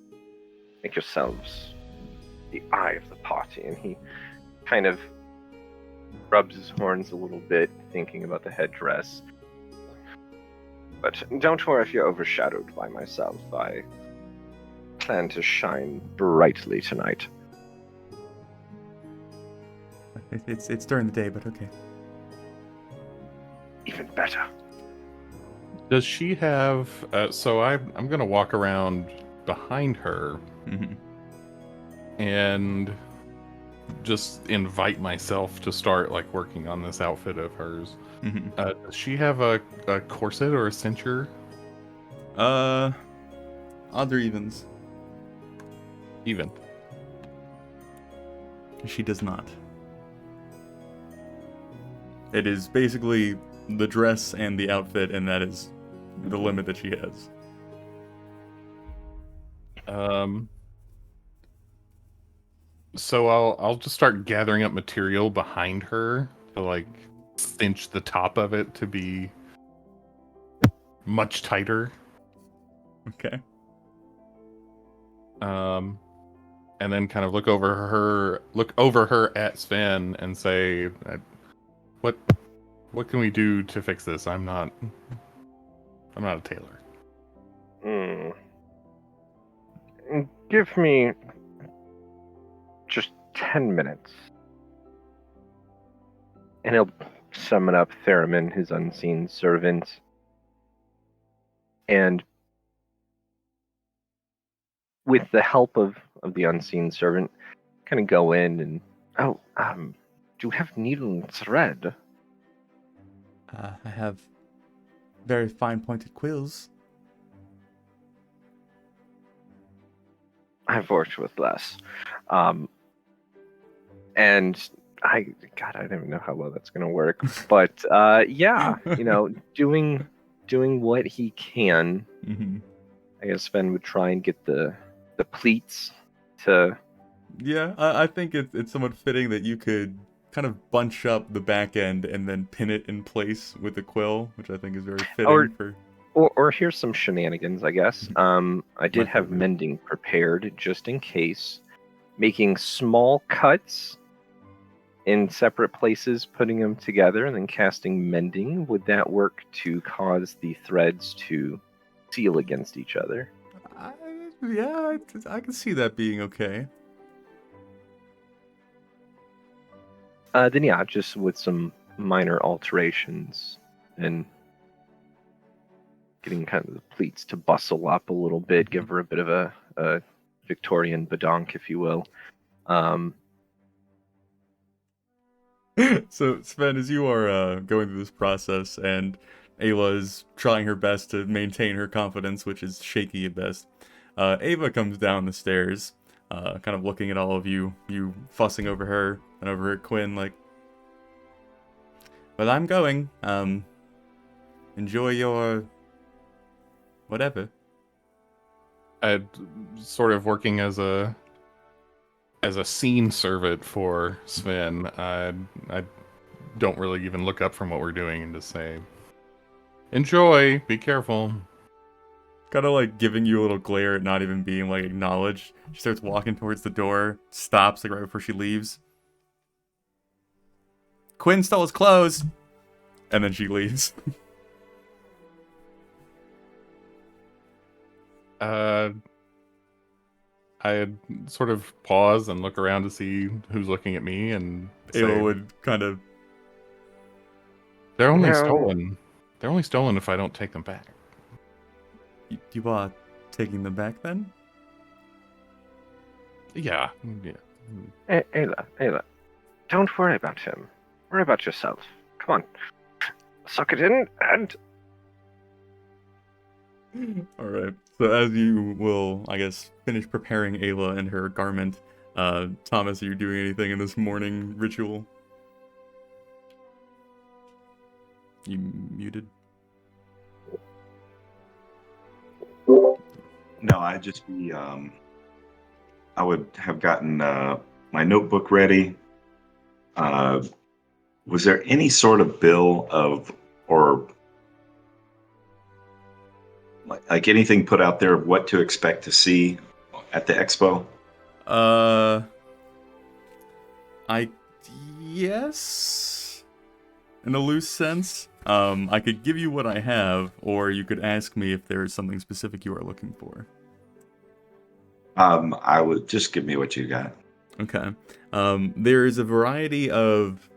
B: Make yourselves the eye of the party. And he kind of rubs his horns a little bit, thinking about the headdress. But don't worry if you're overshadowed by myself. I plan to shine brightly tonight.
A: It's during the day, but okay.
B: Even better.
E: Does she have? So I'm gonna walk around behind her and just invite myself to start like working on this outfit of hers. Does she have a corset or a cincher?
A: Odd or evens?
E: Even.
A: She does not. It is basically the dress and the outfit, and that is the limit that she has.
E: So I'll just start gathering up material behind her to like cinch the top of it to be much tighter.
A: Okay.
E: And then kind of look over her at Sven and say, what can we do to fix this? I'm not a tailor.
B: Give me just 10 minutes. And he'll summon up Theremin, his unseen servant. And with the help of the unseen servant, kind of go in and, do you have needle and thread?
A: I have very fine pointed quills.
B: I've worked with less. And I don't even know how well that's going to work. But yeah, doing what he can. I guess Sven would try and get the pleats to.
A: Yeah, I think it's somewhat fitting that you could kind of bunch up the back end and then pin it in place with the quill, which I think is very fitting for.
B: Or here's some shenanigans, I guess. I did have mending prepared just in case, making small cuts in separate places, putting them together, and then casting mending. Would that work to cause the threads to seal against each other?
A: I can see that being okay.
B: Then yeah, just with some minor alterations and getting kind of the pleats to bustle up a little bit, give her a bit of a Victorian badonk, if you will.
A: So Sven, as you are going through this process, and Ayla is trying her best to maintain her confidence, which is shaky at best, Ava comes down the stairs, kind of looking at all of you fussing over her and over at Quinn, like, well, I'm going. Enjoy your whatever.
E: Sort of working as a scene servant for Sven. I don't really even look up from what we're doing and just say, enjoy, be careful.
A: Kind of like giving you a little glare at not even being like acknowledged. She starts walking towards the door, stops like right before she leaves. Quinn stole his clothes, and then she leaves.
E: I'd sort of pause and look around to see who's looking at me, and
A: Ayla
E: say,
A: would kind of.
E: they're only
B: No.
E: stolen. They're only stolen if I don't take them back.
A: You are taking them back then?
E: Yeah.
B: Ayla, don't worry about him. Worry about yourself. Come on. Suck it in and...
A: All right. So as you will, I guess, finish preparing Ayla and her garment, Thomas, are you doing anything in this morning ritual? You muted?
C: No, I'd just be. I would have gotten my notebook ready. Was there any sort of bill of, or like anything put out there of what to expect to see at the expo?
A: I yes, in a loose sense. I could give you what I have, or you could ask me if there is something specific you are looking for.
C: I would just give me what you got.
A: Okay. There is a variety of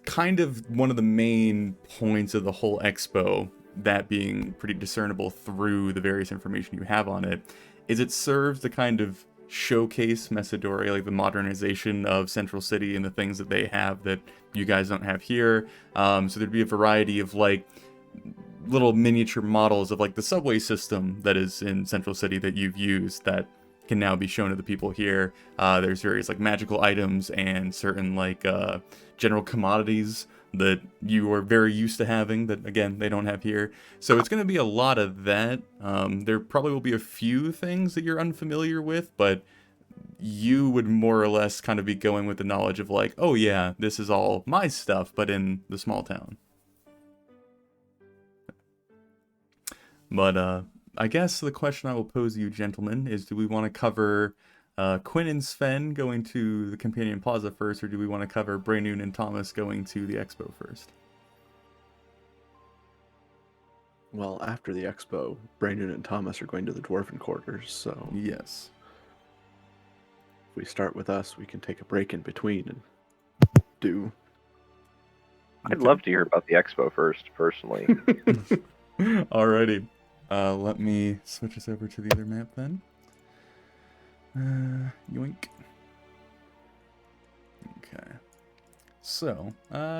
A: kind of one of the main points of the whole expo, that being pretty discernible through the various information you have on it, is it serves to kind of showcase Macedoria, like the modernization of Central City and the things that they have that you guys don't have here. So there'd be a variety of like little miniature models of like the subway system that is in Central City that you've used that can now be shown to the people here. There's various like magical items and certain like general commodities that you are very used to having that, again, they don't have here. So it's going to be a lot of that. There probably will be a few things that you're unfamiliar with, but you would more or less kind of be going with the knowledge of like, oh yeah, this is all my stuff, but in the small town. But I guess the question I will pose to you, gentlemen, is do we want to cover Quinn and Sven going to the Companion Plaza first, or do we want to cover Braynoon and Thomas going to the expo first?
D: Well, after the expo, Brandon and Thomas are going to the Dwarven Quarters, so
A: Yes.
D: if we start with us, we can take a break in between and do.
B: I'd love to hear about the expo first, personally.
A: Alrighty. Let me switch us over to the other map then. Yoink. Okay. So,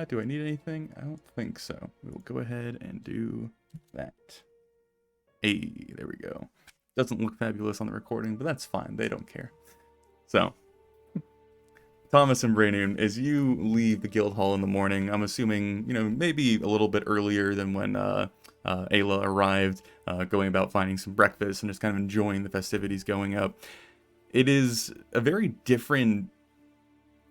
A: do I need anything? I don't think so. We will go ahead and do that. Hey, there we go. Doesn't look fabulous on the recording, but that's fine. They don't care. So, Thomas and Braynoon, as you leave the guild hall in the morning, I'm assuming, maybe a little bit earlier than when Ayla arrived, going about finding some breakfast and just kind of enjoying the festivities going up. It is a very different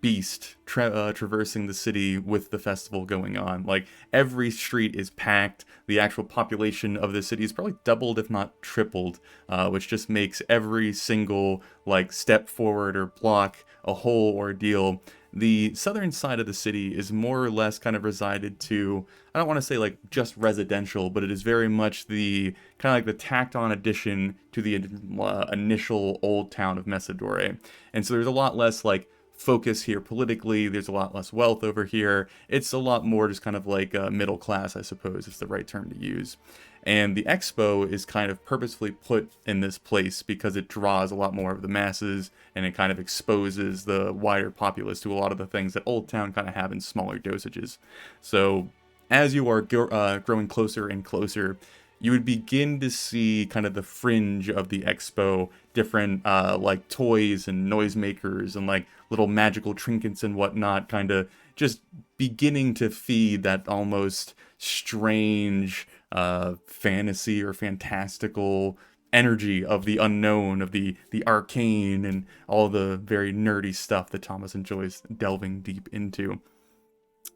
A: beast traversing the city with the festival going on. Like, every street is packed. The actual population of the city is probably doubled, if not tripled, which just makes every single, like, step forward or block a whole ordeal. The southern side of the city is more or less kind of resided to, I don't want to say like just residential, but it is very much the kind of like the tacked on addition to the initial old town of Messidore. And so there's a lot less like focus here politically. There's a lot less wealth over here. It's a lot more just kind of like middle class, I suppose is the right term to use. And the expo is kind of purposefully put in this place because it draws a lot more of the masses and it kind of exposes the wider populace to a lot of the things that Old Town kind of have in smaller dosages. So as you are growing closer and closer, you would begin to see kind of the fringe of the expo, different like toys and noisemakers and like little magical trinkets and whatnot, kind of just beginning to feed that almost strange fantasy or fantastical energy of the unknown, of the arcane, and all the very nerdy stuff that Thomas enjoys delving deep into.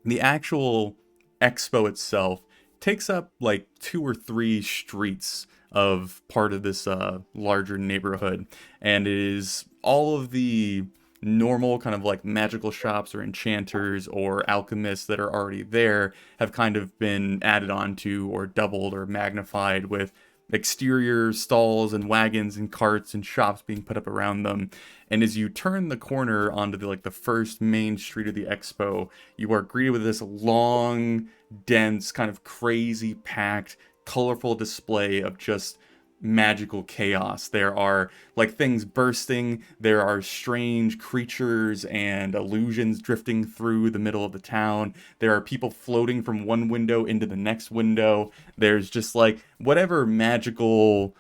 A: The actual expo itself takes up like 2 or 3 streets of part of this larger neighborhood, and it is all of the normal kind of like magical shops or enchanters or alchemists that are already there have kind of been added on to or doubled or magnified with exterior stalls and wagons and carts and shops being put up around them. And as you turn the corner onto the first main street of the expo, you are greeted with this long, dense, kind of crazy packed, colorful display of just magical chaos. There are things bursting, there are strange creatures and illusions drifting through the middle of the town. There are people floating from one window into the next window. There's just whatever magical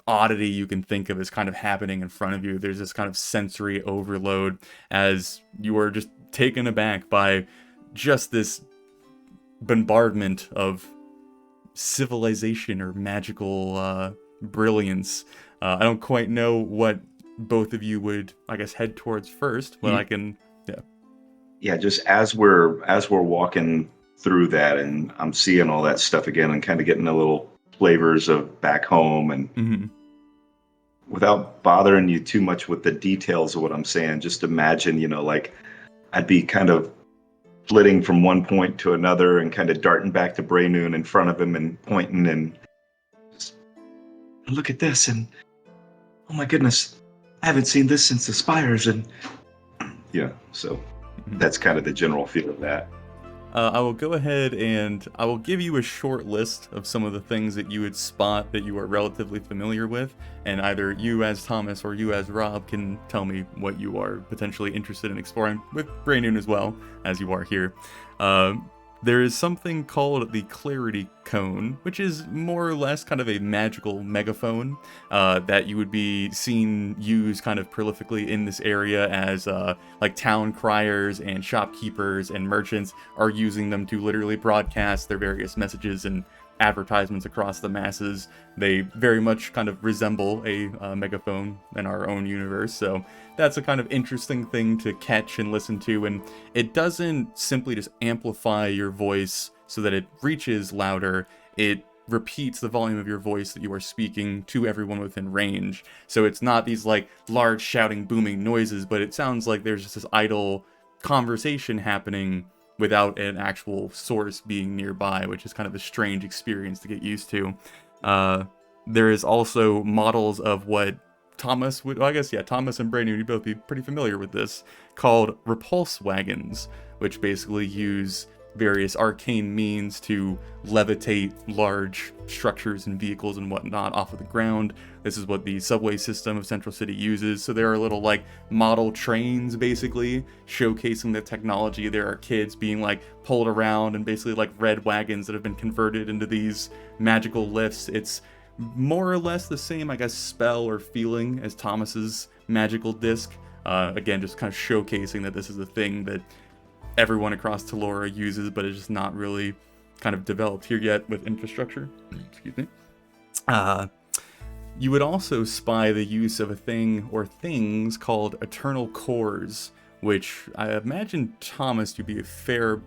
A: oddity you can think of is kind of happening in front of you. There's this kind of sensory overload as you are just taken aback by just this bombardment of civilization or magical brilliance. I don't quite know what both of you would, I guess, head towards first, but I can,
C: Yeah, just as we're walking through that, and I'm seeing all that stuff again, and kind of getting the little flavors of back home, and without bothering you too much with the details of what I'm saying, just imagine, I'd be kind of flitting from one point to another and kind of darting back to Braynoon in front of him and pointing and just, look at this, and oh my goodness, I haven't seen this since the Spires, and so that's kind of the general feel of that.
A: I will go ahead and I will give you a short list of some of the things that you would spot that you are relatively familiar with, and either you as Thomas or you as Rob can tell me what you are potentially interested in exploring, with Braynoon as well, as you are here. There is something called the Clarity Cone, which is more or less kind of a magical megaphone that you would be seen used kind of prolifically in this area as town criers and shopkeepers and merchants are using them to literally broadcast their various messages and advertisements across the masses. They very much kind of resemble a megaphone in our own universe, so that's a kind of interesting thing to catch and listen to, and it doesn't simply just amplify your voice so that it reaches louder. It repeats the volume of your voice that you are speaking to everyone within range. So it's not these large shouting booming noises, but it sounds like there's just this idle conversation happening without an actual source being nearby, which is kind of a strange experience to get used to. There is also models of what Thomas and Braynoon would both be pretty familiar with this, called repulse wagons, which basically use various arcane means to levitate large structures and vehicles and whatnot off of the ground. This is what the subway system of Central City uses. So there are little model trains basically showcasing the technology. There are kids being pulled around and basically red wagons that have been converted into these magical lifts. It's more or less the same, I guess, spell or feeling as Thomas's magical disc. Again, just kind of showcasing that this is a thing that everyone across Talora uses, but it's just not really kind of developed here yet with infrastructure. Excuse me. You would also spy the use of a thing or things called eternal cores, which I imagine Thomas to be a fair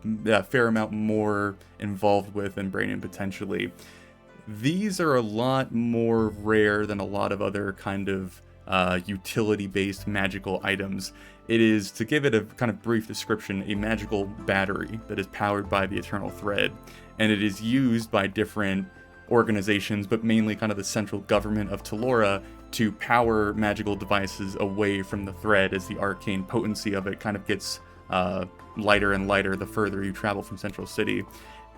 A: amount more involved with than Braynoon potentially. These are a lot more rare than a lot of other kind of utility-based magical items. It is, to give it a kind of brief description, a magical battery that is powered by the Eternal Thread, and it is used by different organizations, but mainly kind of the central government of Talora, to power magical devices away from the thread as the arcane potency of it kind of gets lighter and lighter the further you travel from Central City.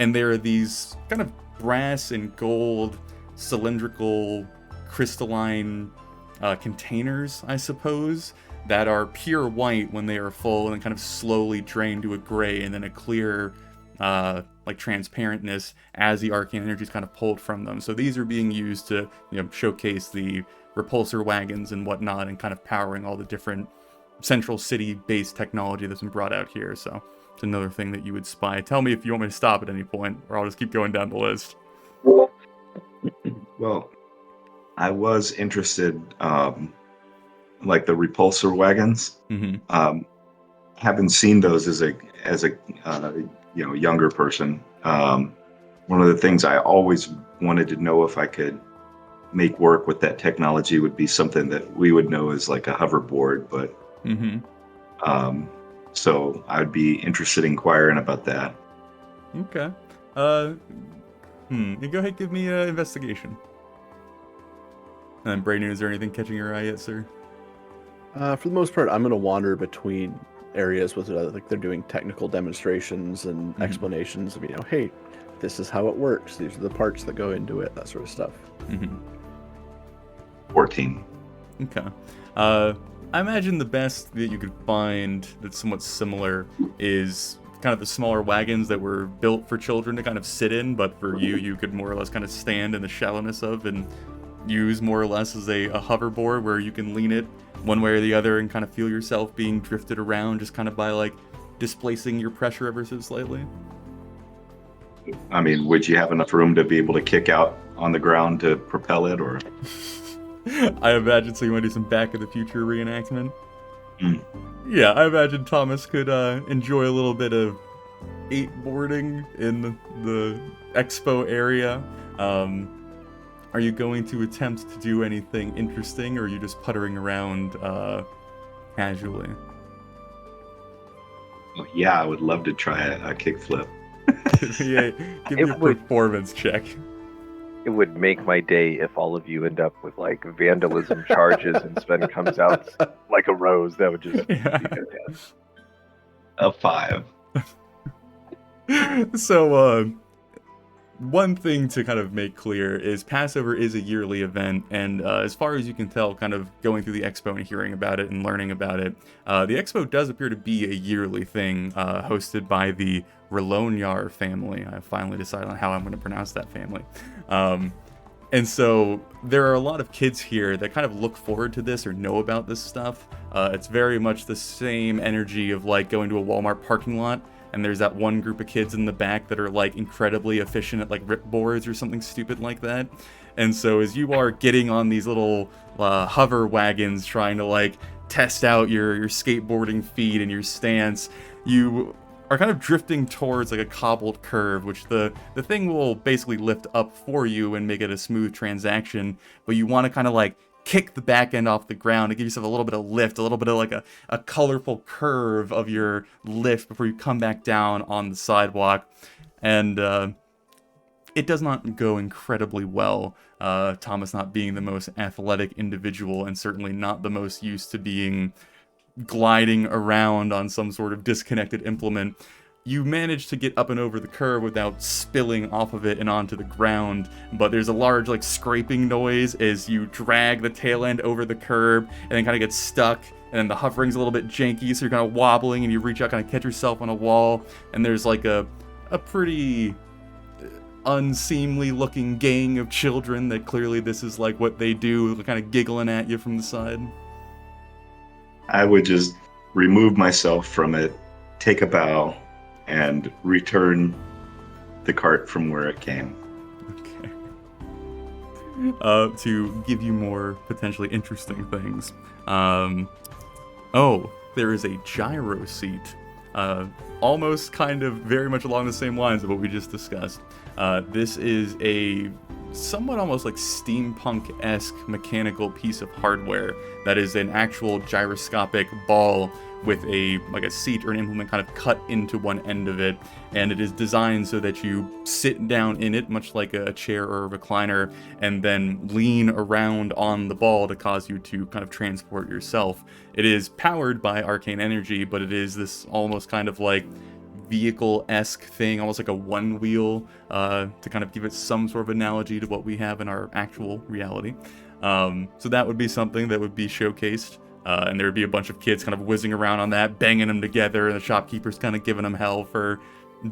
A: And there are these kind of brass and gold cylindrical crystalline containers, I suppose, that are pure white when they are full and then kind of slowly drain to a gray and then a clear transparentness as the arcane energy is kind of pulled from them. So these are being used to showcase the repulsor wagons and whatnot, and kind of powering all the different Central City based technology that's been brought out here. So it's another thing that you would spy. Tell me if you want me to stop at any point, or I'll just keep going down the list.
C: Well, I was interested, the repulsor wagons.
A: Mm-hmm.
C: Haven't seen those as a younger person. One of the things I always wanted to know if I could make work with that technology would be something that we would know as like a hoverboard, but so I'd be interested in inquiring about that.
A: Okay. You go ahead, give me an investigation. And Brayden, is there anything catching your eye yet, sir?
D: For the most part, I'm going to wander between areas with like they're doing technical demonstrations and explanations of, hey, this is how it works. These are the parts that go into it, that sort of stuff.
C: 14.
A: Okay. I imagine the best that you could find that's somewhat similar is kind of the smaller wagons that were built for children to kind of sit in, but for you could more or less kind of stand in the shallowness of and use more or less as a hoverboard where you can lean it one way or the other and kind of feel yourself being drifted around just kind of by like displacing your pressure ever so slightly.
C: I mean, would you have enough room to be able to kick out on the ground to propel it, or?
A: I imagine so. You want to do some Back of the Future reenactment?
C: Mm.
A: Yeah, I imagine Thomas could enjoy a little bit of skateboarding in the expo area. Are you going to attempt to do anything interesting, or are you just puttering around casually?
C: Well, yeah, I would love to try a kickflip.
A: Yeah, give me a performance check.
B: It would make my day if all of you end up with like vandalism charges and Sven comes out like a rose. That would just be fantastic.
C: A 5.
A: So, one thing to kind of make clear is Passover is a yearly event, and as far as you can tell, kind of going through the expo and hearing about it and learning about it, the expo does appear to be a yearly thing, hosted by the Relonyar family. I finally decided on how I'm going to pronounce that family. And so there are a lot of kids here that kind of look forward to this or know about this stuff. It's very much the same energy of like going to a Walmart parking lot, and there's that one group of kids in the back that are like incredibly efficient at like rip boards or something stupid like that. And so as you are getting on these little hover wagons trying to like test out your skateboarding feet and your stance, you are kind of drifting towards like a cobbled curve, which the thing will basically lift up for you and make it a smooth transaction, but you want to kind of like kick the back end off the ground to give yourself a little bit of lift, a little bit of like a colorful curve of your lift before you come back down on the sidewalk. And it does not go incredibly well. Thomas not being the most athletic individual and certainly not the most used to being gliding around on some sort of disconnected implement, you manage to get up and over the curve without spilling off of it and onto the ground, but there's a large like scraping noise as you drag the tail end over the curb and then kind of get stuck, and then the hovering's a little bit janky, so you're kind of wobbling and you reach out, kind of catch yourself on a wall, and there's like a pretty unseemly looking gang of children that clearly this is like what they do, kind of giggling at you from the side.
C: I would just remove myself from it, take a bow, and return the cart from where it came.
A: Okay. To give you more potentially interesting things. There is a gyro seat. Almost kind of very much along the same lines of what we just discussed. This is a somewhat almost like steampunk-esque mechanical piece of hardware that is an actual gyroscopic ball with a seat or an implement kind of cut into one end of it, and it is designed so that you sit down in it much like a chair or a recliner and then lean around on the ball to cause you to kind of transport yourself. It is powered by arcane energy, but it is this almost kind of like vehicle-esque thing, almost like a one wheel, to kind of give it some sort of analogy to what we have in our actual reality. So that would be something that would be showcased, and there would be a bunch of kids kind of whizzing around on that, banging them together, and the shopkeepers kind of giving them hell for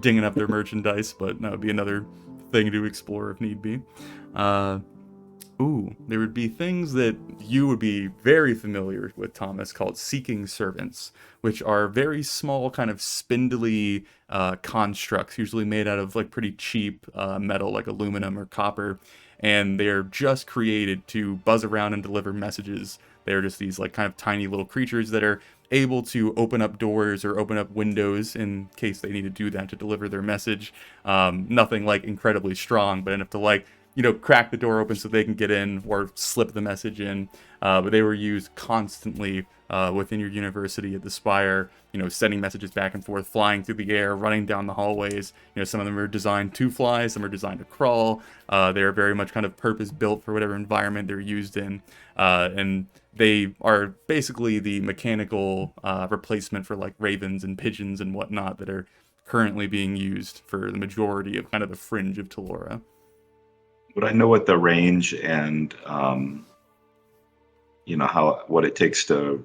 A: dinging up their merchandise, but that would be another thing to explore if need be. There would be things that you would be very familiar with, Thomas, called seeking servants, which are very small, kind of spindly constructs, usually made out of like pretty cheap metal, like aluminum or copper, and they're just created to buzz around and deliver messages. They're just these like kind of tiny little creatures that are able to open up doors or open up windows in case they need to do that to deliver their message. Nothing like incredibly strong, but enough to like, crack the door open so they can get in or slip the message in. But they were used constantly within your university at the Spire, sending messages back and forth, flying through the air, running down the hallways. Some of them are designed to fly, some are designed to crawl. They're very much kind of purpose-built for whatever environment they're used in. And they are basically the mechanical replacement for like ravens and pigeons and whatnot that are currently being used for the majority of kind of the fringe of Talora.
C: Would I know what the range and what it takes to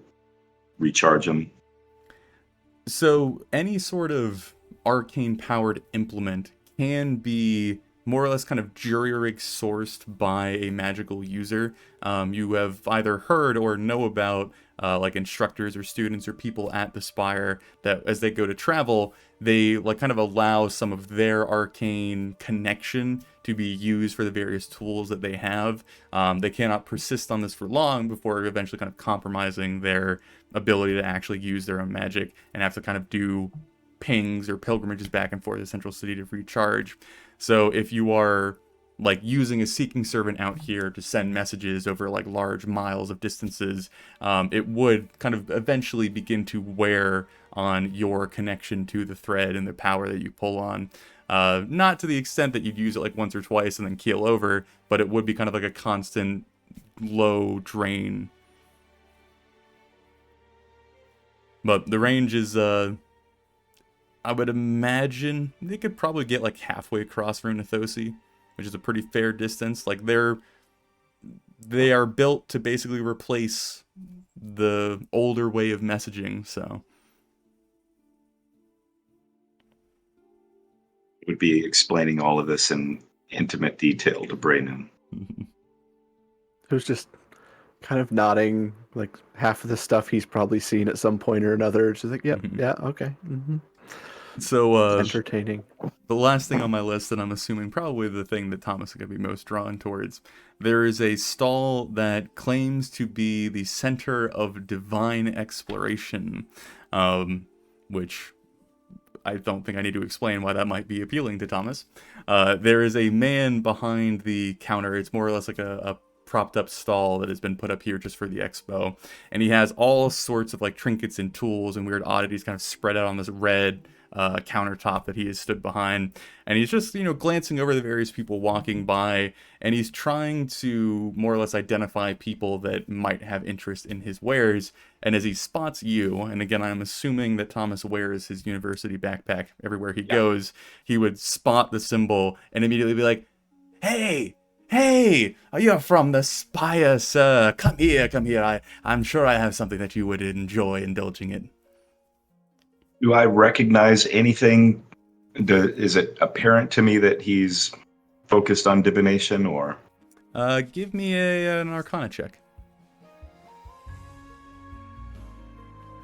C: recharge them?
A: So any sort of arcane powered implement can be more or less kind of jury-rig sourced by a magical user. You have either heard or know about like instructors or students or people at the Spire that as they go to travel, they like kind of allow some of their arcane connection to be used for the various tools that they have. They cannot persist on this for long before eventually kind of compromising their ability to actually use their own magic and have to kind of do pings or pilgrimages back and forth to Central City to recharge. So if you are like using a seeking servant out here to send messages over like large miles of distances, it would kind of eventually begin to wear on your connection to the thread and the power that you pull on. Not to the extent that you'd use it like once or twice and then keel over, but it would be kind of like a constant low drain. But the range is, I would imagine they could probably get like halfway across Runathosi, which is a pretty fair distance. Like they are built to basically replace the older way of messaging, so.
C: Would be explaining all of this in intimate detail to Braynon.
D: Who's just kind of nodding, like half of the stuff he's probably seen at some point or another. Just like, yeah, okay. Mm-hmm.
A: So
D: entertaining.
A: The last thing on my list, and I'm assuming probably the thing that Thomas is going to be most drawn towards, there is a stall that claims to be the center of divine exploration, which I don't think I need to explain why that might be appealing to Thomas. There is a man behind the counter. It's more or less like a propped up stall that has been put up here just for the expo, and he has all sorts of like trinkets and tools and weird oddities kind of spread out on this red countertop that he has stood behind, and he's just glancing over the various people walking by, and he's trying to more or less identify people that might have interest in his wares. And as he spots you, and again I'm assuming that Thomas wears his university backpack everywhere he goes, he would spot the symbol and immediately be like, Hey, are you from the Spire, sir? Come here. I'm sure I have something that you would enjoy indulging in.
C: Do I recognize anything? Is it apparent to me that he's focused on divination, or?
A: Give me an Arcana check.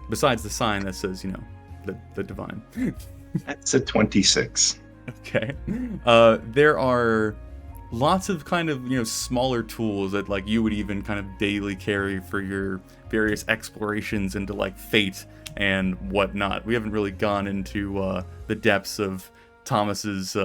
A: Besides the sign that says, the divine.
C: That's a 26.
A: Okay. There are lots of kind of, smaller tools that like you would even kind of daily carry for your various explorations into like fate and whatnot. We haven't really gone into the depths of Thomas's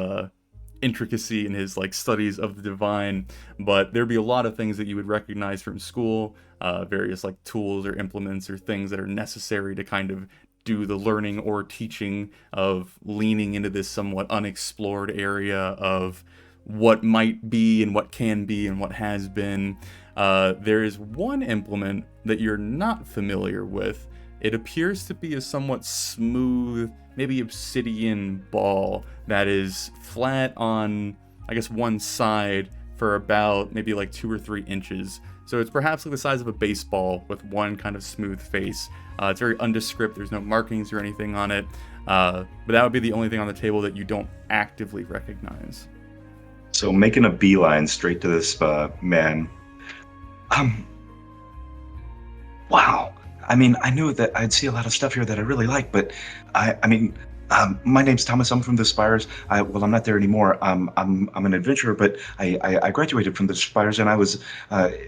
A: intricacy in his like studies of the divine, but there'd be a lot of things that you would recognize from school, various like tools or implements or things that are necessary to kind of do the learning or teaching of leaning into this somewhat unexplored area of what might be and what can be and what has been. There is one implement that you're not familiar with. It appears to be a somewhat smooth, maybe obsidian ball that is flat on, I guess, one side for about maybe like 2 or 3 inches. So it's perhaps like the size of a baseball with one kind of smooth face. It's very undescript. There's no markings or anything on it. But that would be the only thing on the table that you don't actively recognize.
C: So making a beeline straight to this man. Wow. I mean, I knew that I'd see a lot of stuff here that I really like, but my name's Thomas. I'm from the Spires. I'm not there anymore. I'm an adventurer, but I graduated from the Spires, and I was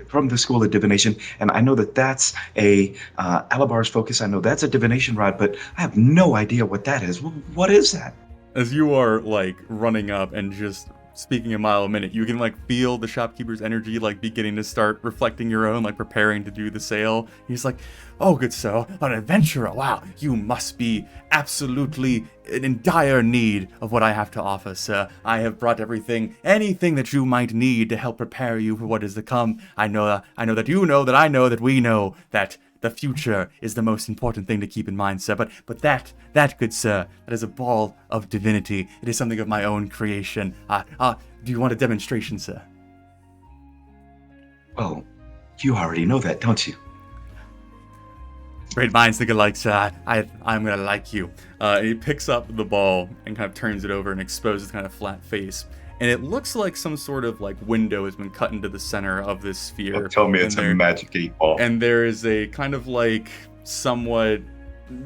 C: from the School of Divination, and I know that that's a Alabar's focus. I know that's a divination rod, but I have no idea what that is. What is that?
A: As you are like running up and just speaking a mile a minute. You can like feel the shopkeeper's energy like beginning to start reflecting your own, like preparing to do the sale. He's like, "Oh, good sir, an adventurer. Wow, you must be absolutely in dire need of what I have to offer, sir. I have brought anything that you might need to help prepare you for what is to come. I know that you know that I know that we know that the future is the most important thing to keep in mind, sir. But that, good sir, that is a ball of divinity. It is something of my own creation. Do you want a demonstration, sir?"
C: Well, you already know that, don't you?
A: Great minds think alike, sir. I'm gonna like you. And he picks up the ball and kind of turns it over and exposes kind of flat face. And it looks like some sort of like window has been cut into the center of this sphere.
C: Don't tell me it's a magic 8-ball.
A: And there is a kind of like somewhat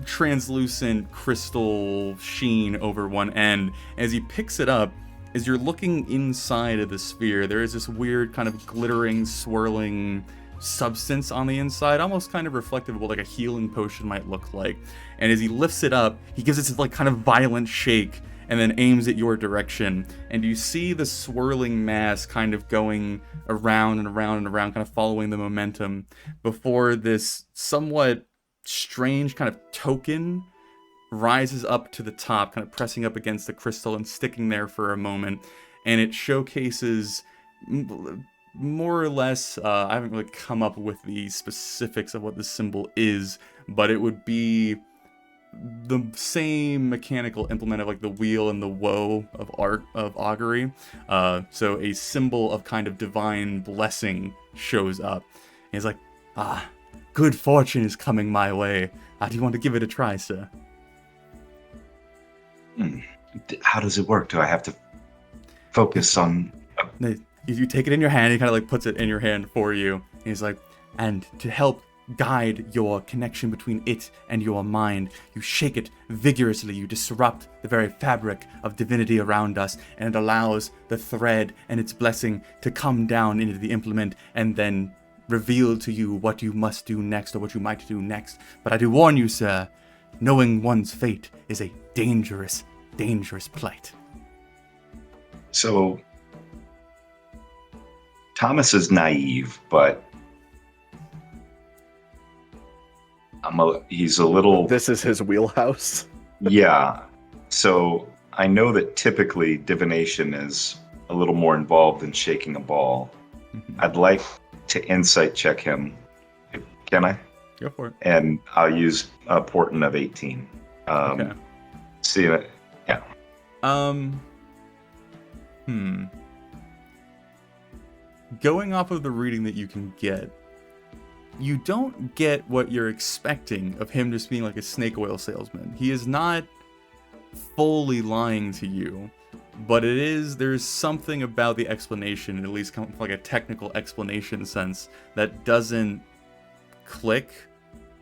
A: translucent crystal sheen over one end. As he picks it up, as you're looking inside of the sphere, there is this weird kind of glittering, swirling substance on the inside, almost kind of reflective of what like a healing potion might look like. And as he lifts it up, he gives it this like kind of violent shake and then aims at your direction. And you see the swirling mass kind of going around and around and around, kind of following the momentum before this somewhat strange kind of token rises up to the top, kind of pressing up against the crystal and sticking there for a moment. And it showcases more or less, I haven't really come up with the specifics of what the symbol is, but it would be the same mechanical implement of like the wheel and the woe of augury. So a symbol of kind of divine blessing shows up. And he's like, good fortune is coming my way. Do you want to give it a try, sir?
C: How does it work? Do I have to focus on...
A: You take it in your hand, he kind of like puts it in your hand for you. And he's like, and to help guide your connection between it and your mind, you shake it vigorously, you disrupt the very fabric of divinity around us, and it allows the thread and its blessing to come down into the implement and then reveal to you what you must do next or what you might do next. But I do warn you, sir, knowing one's fate is a dangerous, dangerous plight.
C: So, Thomas is naive, but he's a little...
D: This is his wheelhouse.
C: Yeah. So I know that typically divination is a little more involved than shaking a ball.
A: Mm-hmm.
C: I'd like to insight check him. Can I?
A: Go for it.
C: And I'll use a portent of 18.
A: Okay.
C: See it? Yeah.
A: Going off of the reading that you can get, you don't get what you're expecting of him just being like a snake oil salesman. He is not fully lying to you, but there's something about the explanation, at least from like a technical explanation sense, that doesn't click.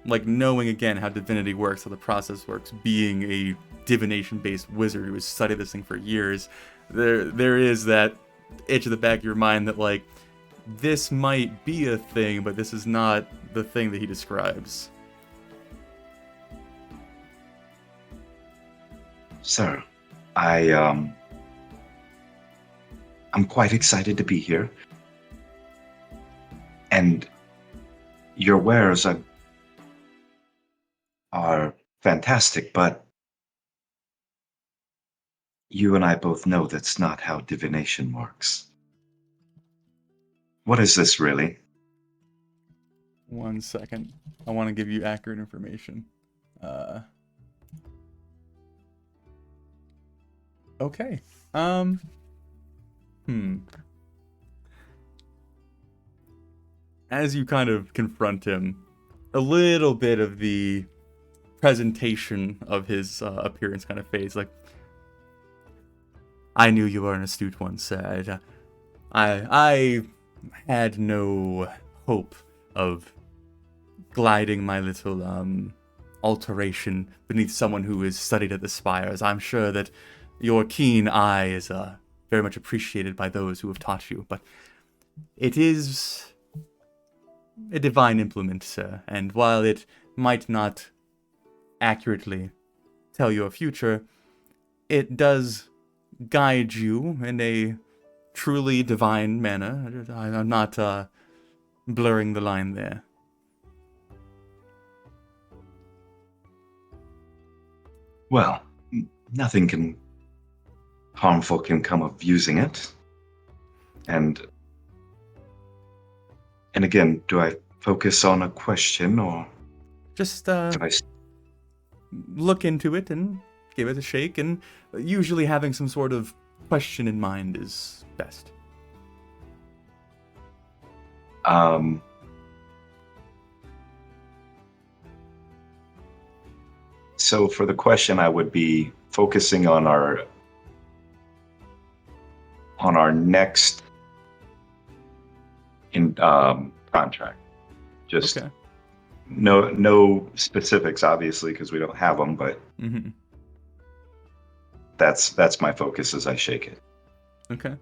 A: Like knowing again how divinity works, how the process works, being a divination-based wizard who has studied this thing for years, there is that itch at the back of your mind that like, this might be a thing, but this is not the thing that he describes.
C: Sir, I'm quite excited to be here. And your wares are fantastic, but you and I both know that's not how divination works. What is this really?
A: 1 second. I want to give you accurate information. Okay. As you kind of confront him, a little bit of the presentation of his appearance kind of fades. Like, I knew you were an astute one, sir. I had no hope of gliding my little alteration beneath someone who is studied at the spires. I'm sure that your keen eye is very much appreciated by those who have taught you, but it is a divine implement, sir, and while it might not accurately tell your future, it does guide you in a truly divine mana. I'm not blurring the line there.
C: Well, nothing harmful can come of using it. And again, do I focus on a question or
A: Just
C: do I
A: look into it and give it a shake, and usually having some sort of question in mind is best.
C: So for the question, I would be focusing on our next contract. Just
A: Okay.
C: no specifics, obviously, because we don't have them. But that's my focus as I shake it.
A: Okay.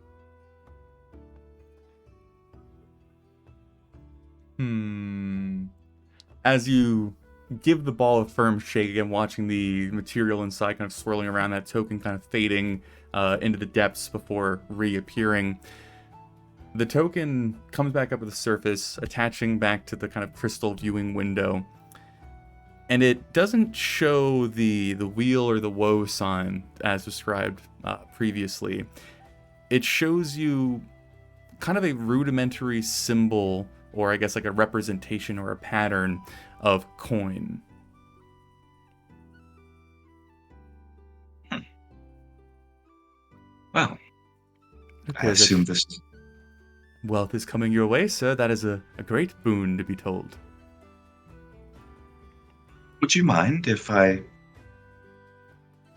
A: As you give the ball a firm shake again, watching the material inside kind of swirling around, that token kind of fading into the depths before reappearing, the token comes back up to the surface, attaching back to the kind of crystal viewing window. And it doesn't show the wheel or the woe sign as described previously. It shows you kind of a rudimentary symbol, or I guess like a representation or a pattern of coin.
C: Well, I assume this
A: wealth is coming your way, sir. That is a great boon to be told.
C: Would you mind if I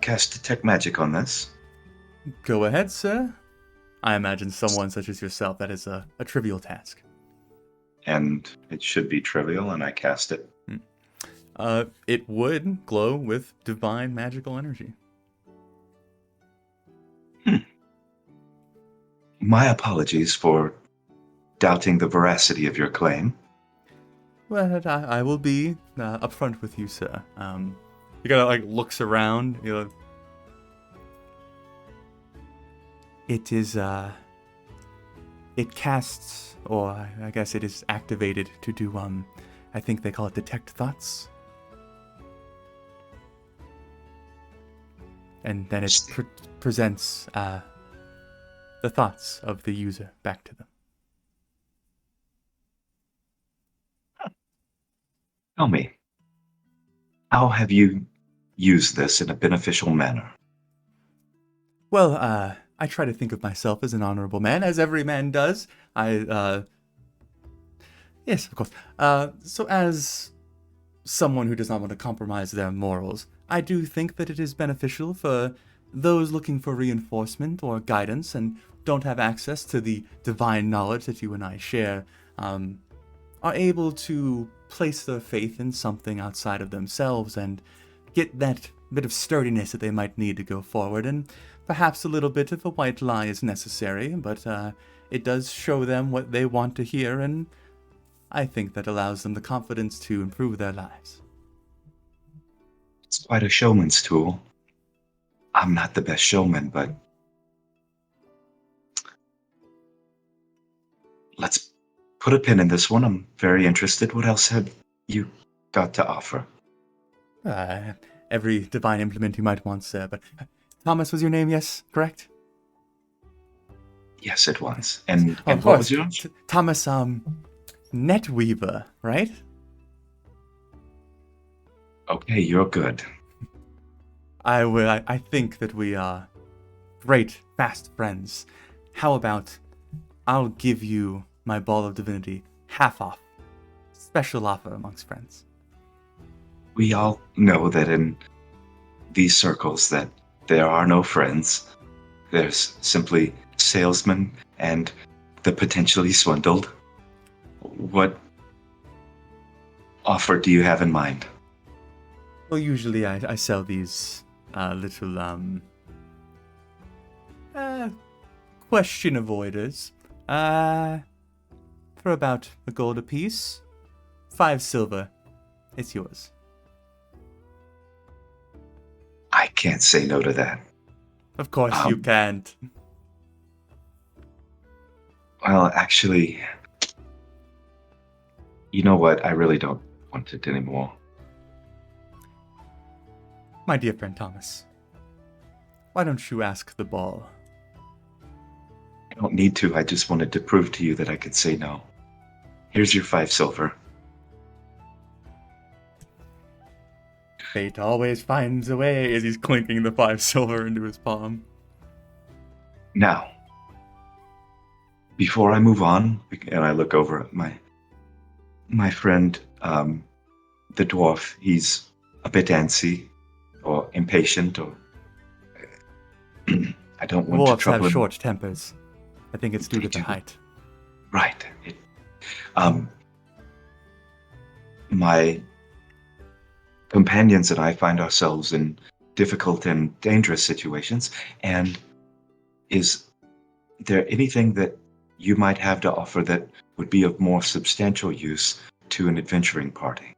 C: cast Detect Magic on this?
A: Go ahead, sir. I imagine someone such as yourself, that is a trivial task.
C: And it should be trivial, and I cast it.
A: It would glow with divine magical energy.
C: My apologies for doubting the veracity of your claim.
A: Well, I will be upfront with you, sir. He kind of like looks around. You know, it is it casts, or I guess it is activated to do I think they call it detect thoughts. And then it presents the thoughts of the user back to them.
C: Tell me, how have you used this in a beneficial manner?
A: Well, I try to think of myself as an honorable man, as every man does. Yes, of course. So as someone who does not want to compromise their morals, I do think that it is beneficial for those looking for reinforcement or guidance and don't have access to the divine knowledge that you and I share, are able to place their faith in something outside of themselves and get that bit of sturdiness that they might need to go forward. And perhaps a little bit of a white lie is necessary, but it does show them what they want to hear, and I think that allows them the confidence to improve their lives.
C: It's quite a showman's tool. I'm not the best showman, but let's put a pin in this one. I'm very interested. What else have you got to offer?
A: Every divine implement you might want, sir, but Thomas was your name, yes? Correct?
C: Yes, it was. And
A: of
C: what
A: course.
C: was yours?
A: Thomas, Netweaver, right?
C: Okay, you're good.
A: I think that we are great, fast friends. How about I'll give you my Ball of Divinity half off. Special offer amongst friends.
C: We all know that in these circles that there are no friends. There's simply salesmen and the potentially swindled. What offer do you have in mind?
A: Well, usually I sell these little question avoiders for about a gold apiece. 5 silver. It's yours.
C: I can't say no to that.
A: Of course you can't.
C: Well, actually, you know what? I really don't want it anymore.
A: My dear friend Thomas, why don't you ask the ball?
C: I don't need to. I just wanted to prove to you that I could say no. Here's your 5 silver.
A: Fate always finds a way as he's clinking the 5 silver into his palm.
C: Now, before I move on, and I look over at my friend, the dwarf, he's a bit antsy or impatient, or I don't want to
A: Dwarfs
C: trouble
A: have
C: him.
A: short tempers. I think it's due to
C: They
A: the
C: do.
A: height.
C: Right. My companions and I find ourselves in difficult and dangerous situations, and is there anything that you might have to offer that would be of more substantial use to an adventuring party?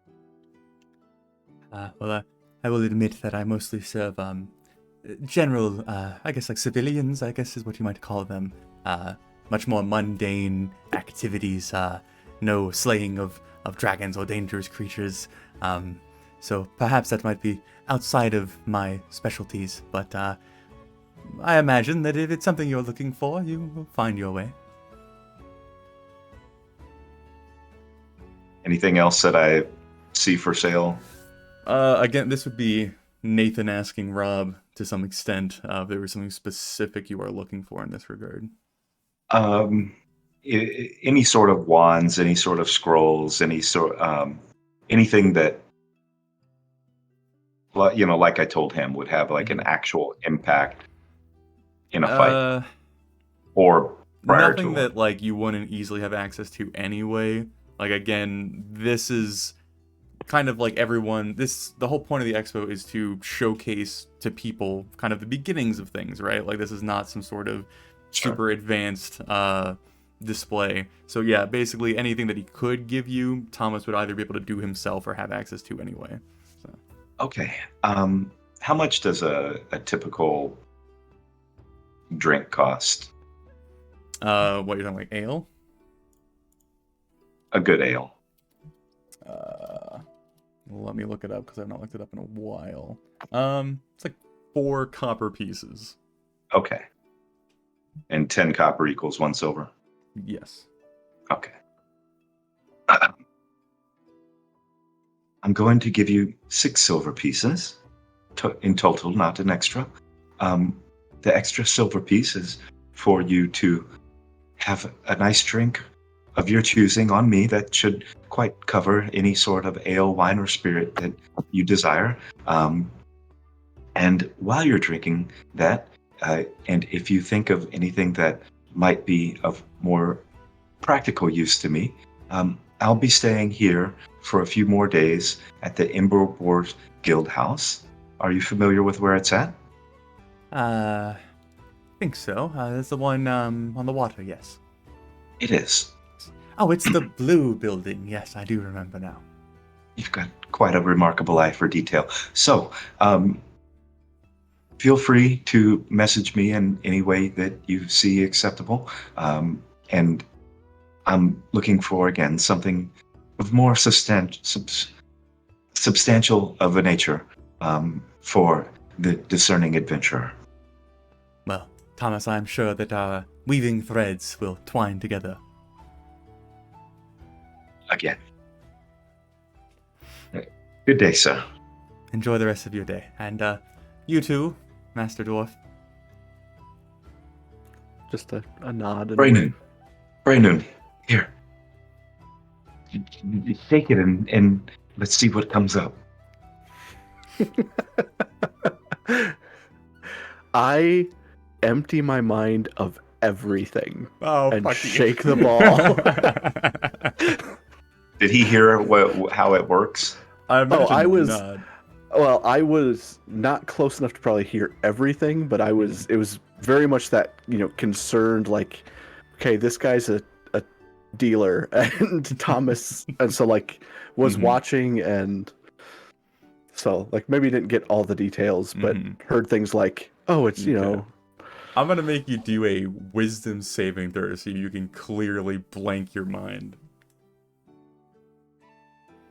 A: Well, I will admit that I mostly serve general, I guess like civilians, I guess is what you might call them. Much more mundane activities, no slaying of dragons or dangerous creatures. So perhaps that might be outside of my specialties, but I imagine that if it's something you're looking for, you will find your way.
C: Anything else that I see for sale?
A: Again, this would be Nathan asking Rob to some extent if there was something specific you are looking for in this regard.
C: Any sort of wands, any sort of scrolls, anything that, well, like I told him, would have like an actual impact in a fight or prior
A: Nothing
C: to
A: that
C: it.
A: like you wouldn't easily have access to anyway. Like again, this is kind of like the whole point of the expo is to showcase to people kind of the beginnings of things, right? Like this is not some sort of super advanced display. So yeah, basically anything that he could give you, Thomas would either be able to do himself or have access to anyway. So.
C: Okay. How much does a typical drink cost?
A: What you're talking like ale?
C: A good ale.
A: Let me look it up because I've not looked it up in a while. It's like 4 copper pieces.
C: Okay. And 10 copper equals 1 silver.
A: Yes.
C: Okay. I'm going to give you 6 silver pieces in total, not an extra. The extra silver piece is for you to have a nice drink of your choosing on me that should quite cover any sort of ale, wine, or spirit that you desire. And while you're drinking that, and if you think of anything that might be of more practical use to me, I'll be staying here for a few more days at the Boars Guild House. Are you familiar with where it's at?
A: I think so. That's the one on the water, yes.
C: It is.
A: Oh, it's the blue building. Yes, I do remember now.
C: You've got quite a remarkable eye for detail. So, feel free to message me in any way that you see acceptable. And I'm looking for, again, something of more substantial of a nature for the discerning adventurer.
A: Well, Thomas, I'm sure that our weaving threads will twine together.
C: Again. Good day, sir.
A: Enjoy the rest of your day. And you too, Master Dwarf.
D: Just a nod. And
C: Braynoon. Braynoon, here. You take it and let's see what comes up.
D: I empty my mind of everything and
A: fuck
D: shake the ball.
C: Did he hear how it works?
A: I
D: was
A: not.
D: Well, I was not close enough to probably hear everything, but it was very much that, concerned, like, okay, this guy's a dealer, and Thomas, and so, like, was watching, and so, like, maybe didn't get all the details, but heard things like, oh, it's,
A: I'm gonna make you do a wisdom saving throw so you can clearly blank your mind.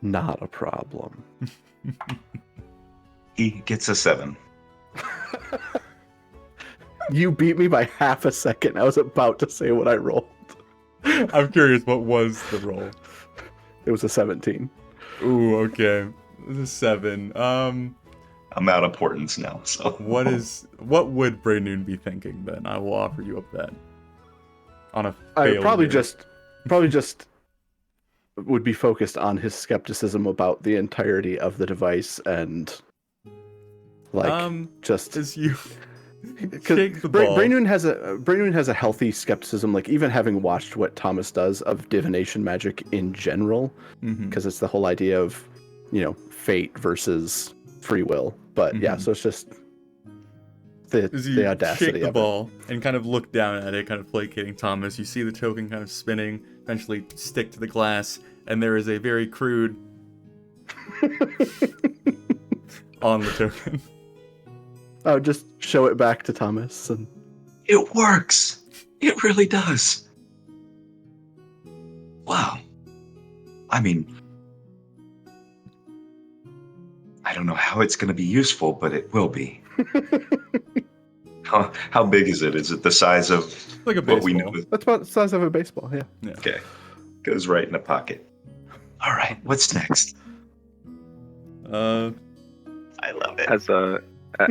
D: Not a problem.
C: He gets a 7.
D: You beat me by half a second. I was about to say what I rolled.
A: I'm curious, what was the roll?
D: It was a 17.
A: Ooh, okay. This is 7.
C: I'm out of portents now, so.
A: What would Braynoon be thinking then? I will offer you up that. On a
D: I
A: failure.
D: probably just would be focused on his skepticism about the entirety of the device and just
A: as you
D: because
A: shake the ball.
D: Braynoon has a healthy skepticism, like even having watched what Thomas does of divination magic in general, because it's the whole idea of, fate versus free will. But yeah, so it's just the audacity
A: shake the
D: of
A: ball and kind of look down at it, kind of placating Thomas. You see the token kind of spinning, eventually stick to the glass, and there is a very crude on the token.
D: I would just show it back to Thomas, and
C: It works! It really does. Wow. I mean, I don't know how it's going to be useful, but it will be. How big is it? Is it the size of
A: Like a
C: what we
A: baseball.
C: know?
D: that's about the size of a baseball. Yeah.
C: Okay. Goes right in the pocket. All right, what's next? I love it.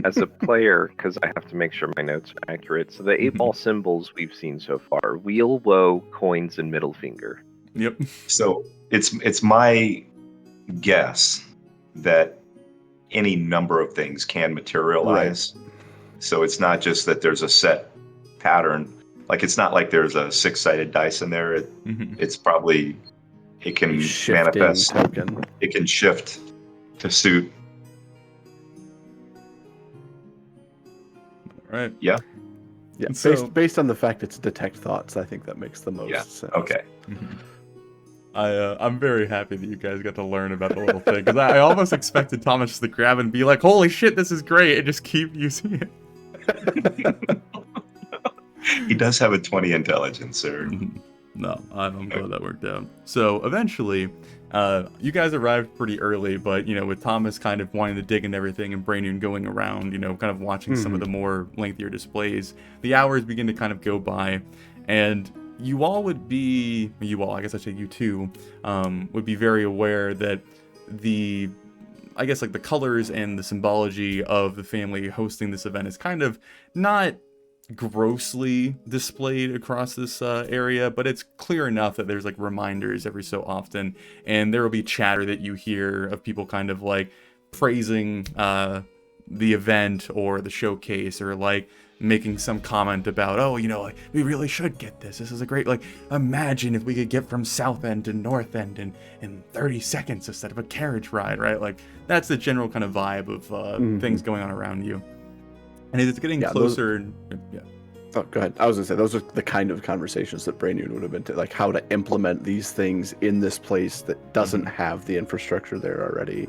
B: As a player, because I have to make sure my notes are accurate. So the 8-ball symbols we've seen so far: wheel, woe, coins, and middle finger.
A: Yep.
C: So it's my guess that any number of things can materialize. Right. So it's not just that there's a set pattern. Like, it's not like there's a 6-sided dice in there. It's probably, it can manifest.
D: Token.
C: It can shift to suit.
A: Right.
C: Yeah.
D: Yeah.
A: So,
D: based on the fact it's detect thoughts, I think that makes the most sense.
C: Okay.
A: I'm very happy that you guys got to learn about the little thing, because I almost expected Thomas to grab and be like, "Holy shit, this is great," and just keep using it.
C: He does have a 20 intelligence, sir.
A: No, I'm glad that worked out. So eventually, you guys arrived pretty early, but with Thomas kind of wanting to dig into everything and Braynoon going around, kind of watching some of the more lengthier displays, the hours begin to kind of go by, and you all would be, I guess I say you two, would be very aware that the colors and the symbology of the family hosting this event is kind of not grossly displayed across this area, but it's clear enough that there's reminders every so often, and there will be chatter that you hear of people kind of praising the event or the showcase, or making some comment about, we really should get this. This is a great, imagine if we could get from South End to North End in 30 seconds instead of a carriage ride, right? That's the general kind of vibe of things going on around you. And as it's getting closer...
D: Oh, go ahead. I was going to say, those are the kind of conversations that Braynoon would have been to, how to implement these things in this place that doesn't have the infrastructure there already.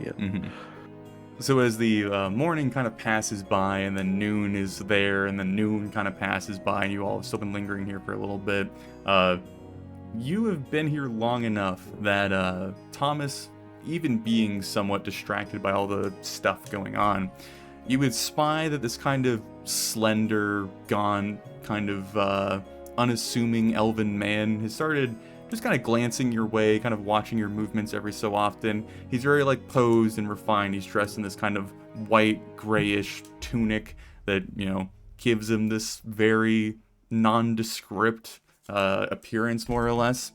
A: So as the morning kind of passes by, and then noon is there, and then noon kind of passes by, and you all have still been lingering here for a little bit, you have been here long enough that Thomas, even being somewhat distracted by all the stuff going on, you would spy that this kind of slender, gaunt, kind of unassuming elven man has started just kind of glancing your way, kind of watching your movements every so often. He's very posed and refined. He's dressed in this kind of white, grayish tunic that, gives him this very nondescript appearance, more or less.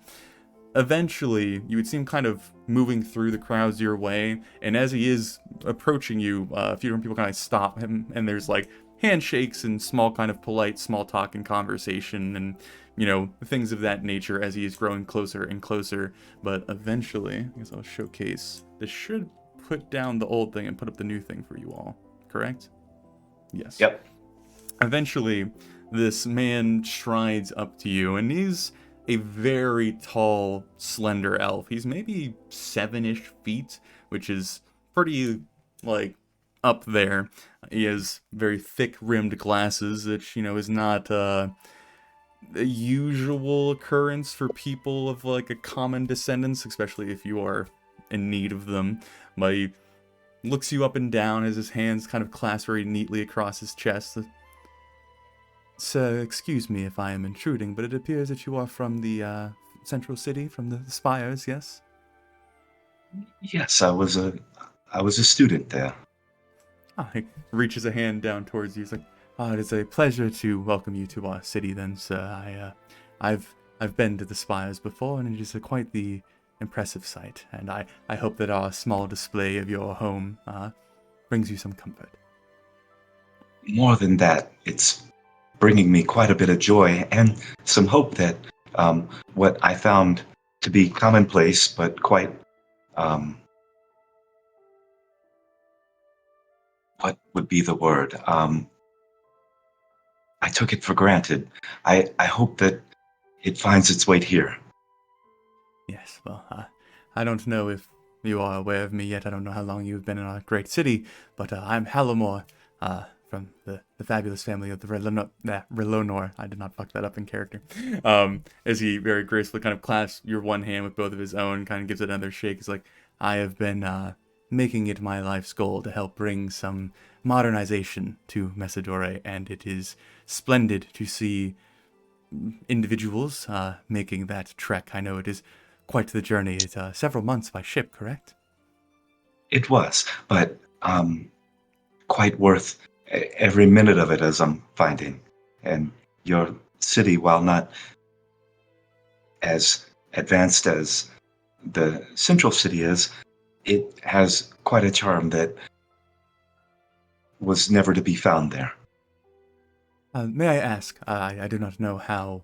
A: Eventually, you would see him kind of moving through the crowds your way, and as he is approaching you, a few different people kind of stop him, and there's handshakes and small kind of polite small talk and conversation, and things of that nature as he is growing closer and closer. But eventually, I guess I'll showcase. This should put down the old thing and put up the new thing for you all, correct? Yes.
C: Yep.
A: Eventually, this man strides up to you, and he's a very tall, slender elf. He's maybe 7-ish feet, which is pretty, up there. He has very thick-rimmed glasses, which, is not a usual occurrence for people of, like, a common descendants, especially if you are in need of them. But he looks you up and down as his hands kind of clasp very neatly across his chest. Sir, excuse me if I am intruding, but it appears that you are from the central city, from the spires, yes?
C: Yes, I was a student there.
A: He reaches a hand down towards you. He's like, it is a pleasure to welcome you to our city then, sir. I've been to the spires before, and it is quite the impressive sight, and I hope that our small display of your home brings you some comfort.
C: More than that, it's bringing me quite a bit of joy and some hope that what I found to be commonplace but quite what would be the word? I took it for granted. I hope that it finds its way here.
A: Yes, well, I don't know if you are aware of me yet. I don't know how long you've been in our great city, but I'm Hallamore, from the fabulous family of the Relonor. I did not fuck that up in character. As he very gracefully kind of clasps your one hand with both of his own, kind of gives it another shake. He's like, I have been making it my life's goal to help bring some modernization to Messidore, and it is splendid to see individuals making that trek. I know it is quite the journey. It's several months by ship, correct?
C: It was, but quite worth every minute of it, as I'm finding. And your city, while not as advanced as the central city is, it has quite a charm that was never to be found there.
A: May I ask, I do not know how,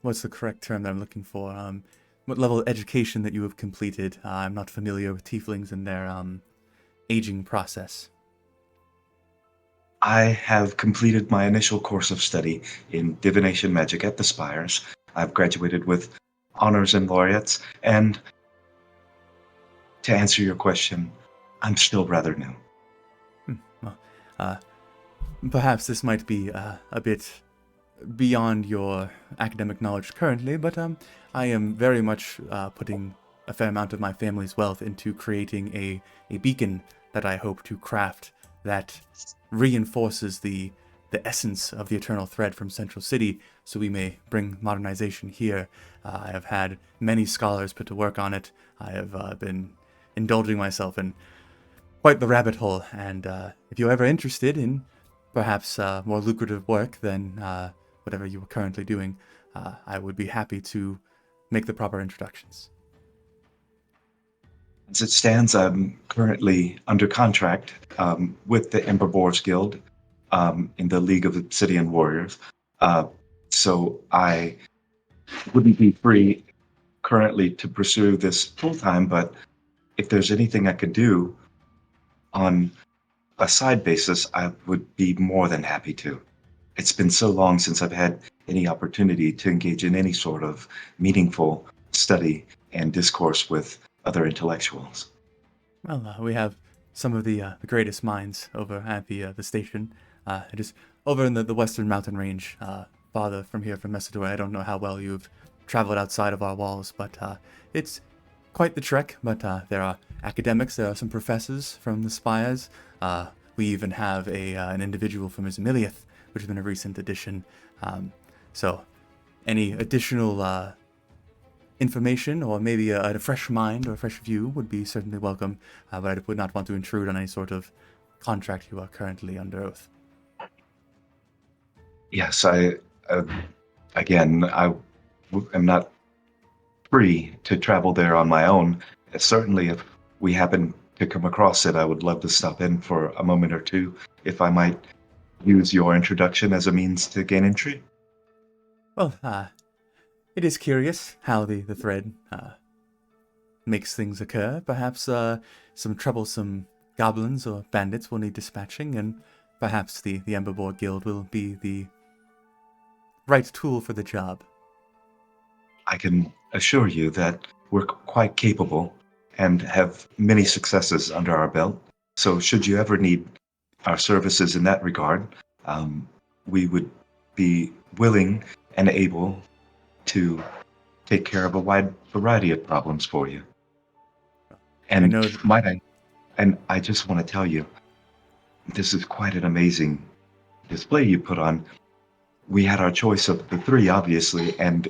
A: what's the correct term that I'm looking for? What level of education that you have completed? I'm not familiar with tieflings and their aging process.
C: I have completed my initial course of study in divination magic at the Spires. I've graduated with honors and laureates, and to answer your question, I'm still rather new.
A: Well, perhaps this might be a bit beyond your academic knowledge currently, but I am very much putting a fair amount of my family's wealth into creating a beacon that I hope to craft that reinforces the essence of the eternal thread from Central City, so we may bring modernization here. I have had many scholars put to work on it. I have been indulging myself in quite the rabbit hole, and if you're ever interested in perhaps more lucrative work than whatever you are currently doing, I would be happy to make the proper introductions.
C: As it stands, I'm currently under contract with the Ember Boars Guild in the League of Obsidian Warriors. So I wouldn't be free currently to pursue this full-time, but if there's anything I could do on a side basis, I would be more than happy to. It's been so long since I've had any opportunity to engage in any sort of meaningful study and discourse with other intellectuals.
A: Well, we have some of the greatest minds over at the station. It is over in the western mountain range, farther from here, from Messidore. I don't know how well you've traveled outside of our walls, but it's quite the trek. But there are academics, there are some professors from the spires. We even have an individual from Asmiliath, which has been a recent addition. So any additional information, or maybe a fresh mind or a fresh view, would be certainly welcome, but I would not want to intrude on any sort of contract you are currently under oath.
C: Yes, again, I am not free to travel there on my own. Certainly, if we happen to come across it, I would love to stop in for a moment or two, if I might use your introduction as a means to gain entry.
A: Well, it is curious how the thread makes things occur. Perhaps some troublesome goblins or bandits will need dispatching, and perhaps the Emberboard Guild will be the right tool for the job.
C: I can assure you that we're quite capable, and have many successes under our belt. So should you ever need our services in that regard, we would be willing and able to take care of a wide variety of problems for you. And
A: I know
C: and I just want to tell you, this is quite an amazing display you put on. We had our choice of the three, obviously, and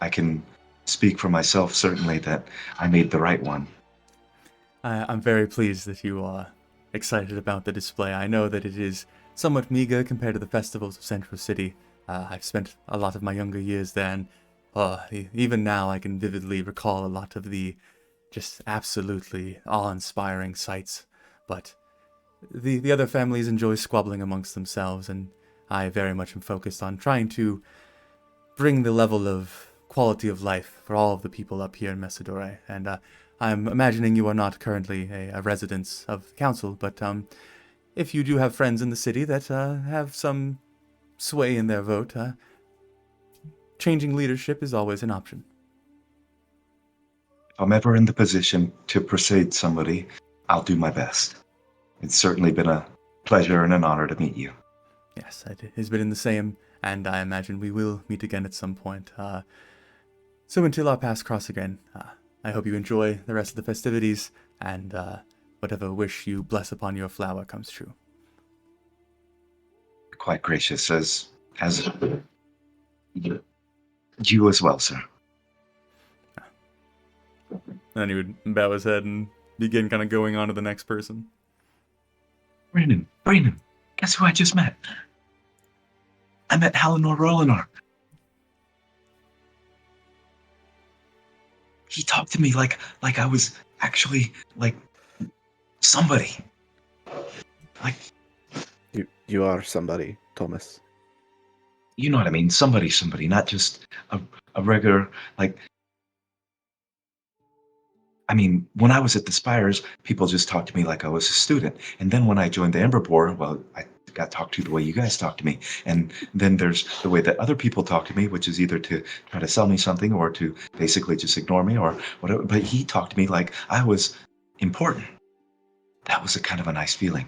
C: I can speak for myself, certainly, that I made the right one.
A: I'm very pleased that you are excited about the display. I know that it is somewhat meager compared to the festivals of Central City. I've spent a lot of my younger years there, and even now I can vividly recall a lot of the just absolutely awe-inspiring sights. But the other families enjoy squabbling amongst themselves, and I very much am focused on trying to bring the level of quality of life for all of the people up here in Messidore. And I'm imagining you are not currently a resident of the council, but if you do have friends in the city that have some sway in their vote, changing leadership is always an option.
C: If I'm ever in the position to persuade somebody, I'll do my best. It's certainly been a pleasure and an honor to meet you.
A: Yes, it has been the same, and I imagine we will meet again at some point. So until our paths cross again, I hope you enjoy the rest of the festivities, and whatever wish you bless upon your flower comes true.
C: Quite gracious, as you as well, sir.
A: And he would bow his head and begin kind of going on to the next person.
C: Brandon, guess who I just met? I met Halinor Rolinar. He talked to me like I was actually like somebody. Like
D: You are somebody, Thomas.
C: you know what I mean? Somebody, not just a regular like. I mean, when I was at the Spires, people just talked to me like I was a student. And then when I joined the Ember Boar, well, I got talked to the way you guys talk to me. And then there's the way that other people talk to me, which is either to try to sell me something or to basically just ignore me or whatever. But he talked to me like I was important. That was a kind of a nice feeling.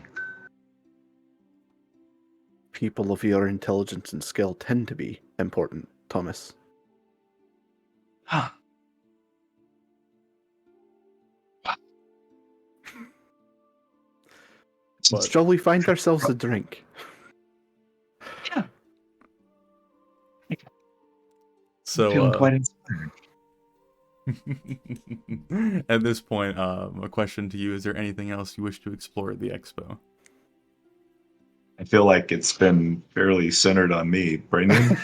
D: People of your intelligence and skill tend to be important, Thomas.
C: Huh.
A: But-
D: Shall we find ourselves a drink?
C: Yeah.
A: So,
C: Feeling quite inspired.
A: at this point, a question to you: is there anything else you wish to explore at the expo?
C: I feel like it's been fairly centered on me, Brandon.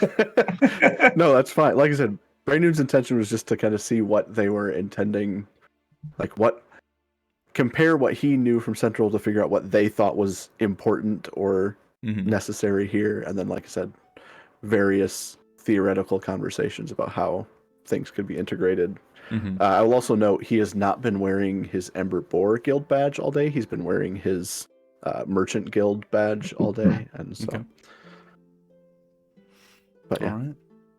D: No, that's fine. Like I said, Brainerd's intention was just to kind of see what they were intending, compare what he knew from Central to figure out what they thought was important or necessary here, and then, like I said, various theoretical conversations about how things could be integrated. I will also note he has not been wearing his Ember Boar Guild badge all day. He's been wearing his Merchant Guild badge all day, and so.
A: Okay.
D: But yeah.
A: All right.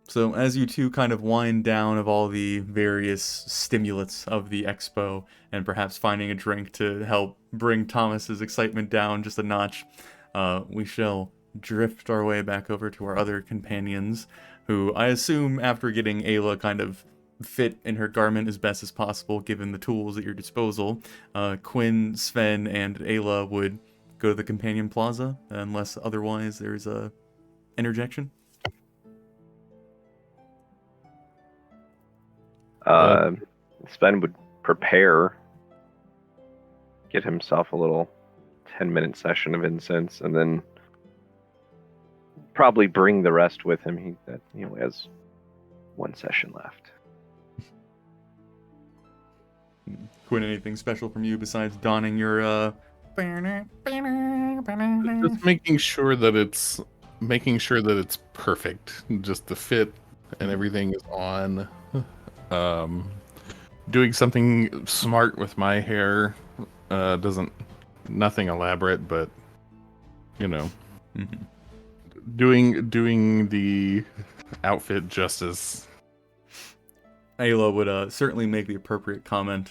A: So as you two kind of wind down of all the various stimulants of the expo and perhaps finding a drink to help bring Thomas's excitement down just a notch, we shall drift our way back over to our other companions, who I assume after getting Ayla kind of fit in her garment as best as possible given the tools at your disposal, Quinn, Sven, and Ayla would go to the companion plaza unless otherwise there's a interjection.
B: Sven would prepare, get himself a little 10-minute session of incense, and then probably bring the rest with him. He only has one session left.
A: Quinn, anything special from you besides donning your
E: Just making sure that it's perfect. Just the fit and everything is on. Doing something smart with my hair. Nothing elaborate, but you know, doing the outfit justice.
A: Ayla would certainly make the appropriate comment,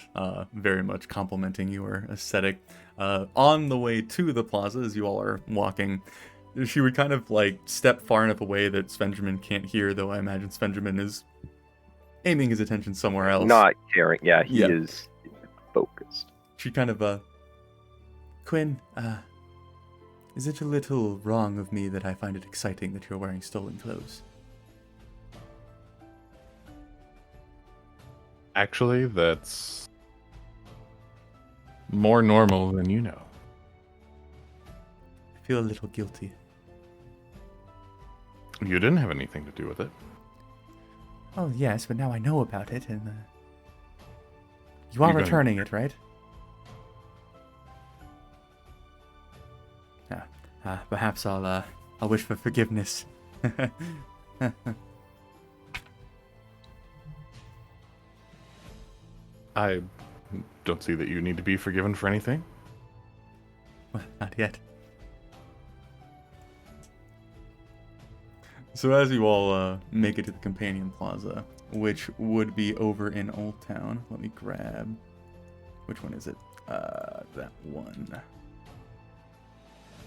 A: very much complimenting your aesthetic. On the way to the plaza, as you all are walking, she would kind of like step far enough away that Svenjamin can't hear, though I imagine Svenjamin is aiming his attention somewhere else.
B: Not caring. Yeah, he is focused.
A: She kind of, Quinn, is it a little wrong of me that I find it exciting that you're wearing stolen clothes?
E: Actually, that's more normal than you know.
A: I feel a little guilty.
E: You didn't have anything to do with it.
A: Oh, yes, but now I know about it, and you are returning it, right? Perhaps I'll wish for forgiveness.
E: I don't see that you need to be forgiven for anything.
A: Well, not yet. So as you all make it to the Companion Plaza, which would be over in Old Town, let me grab... Which one is it? That one.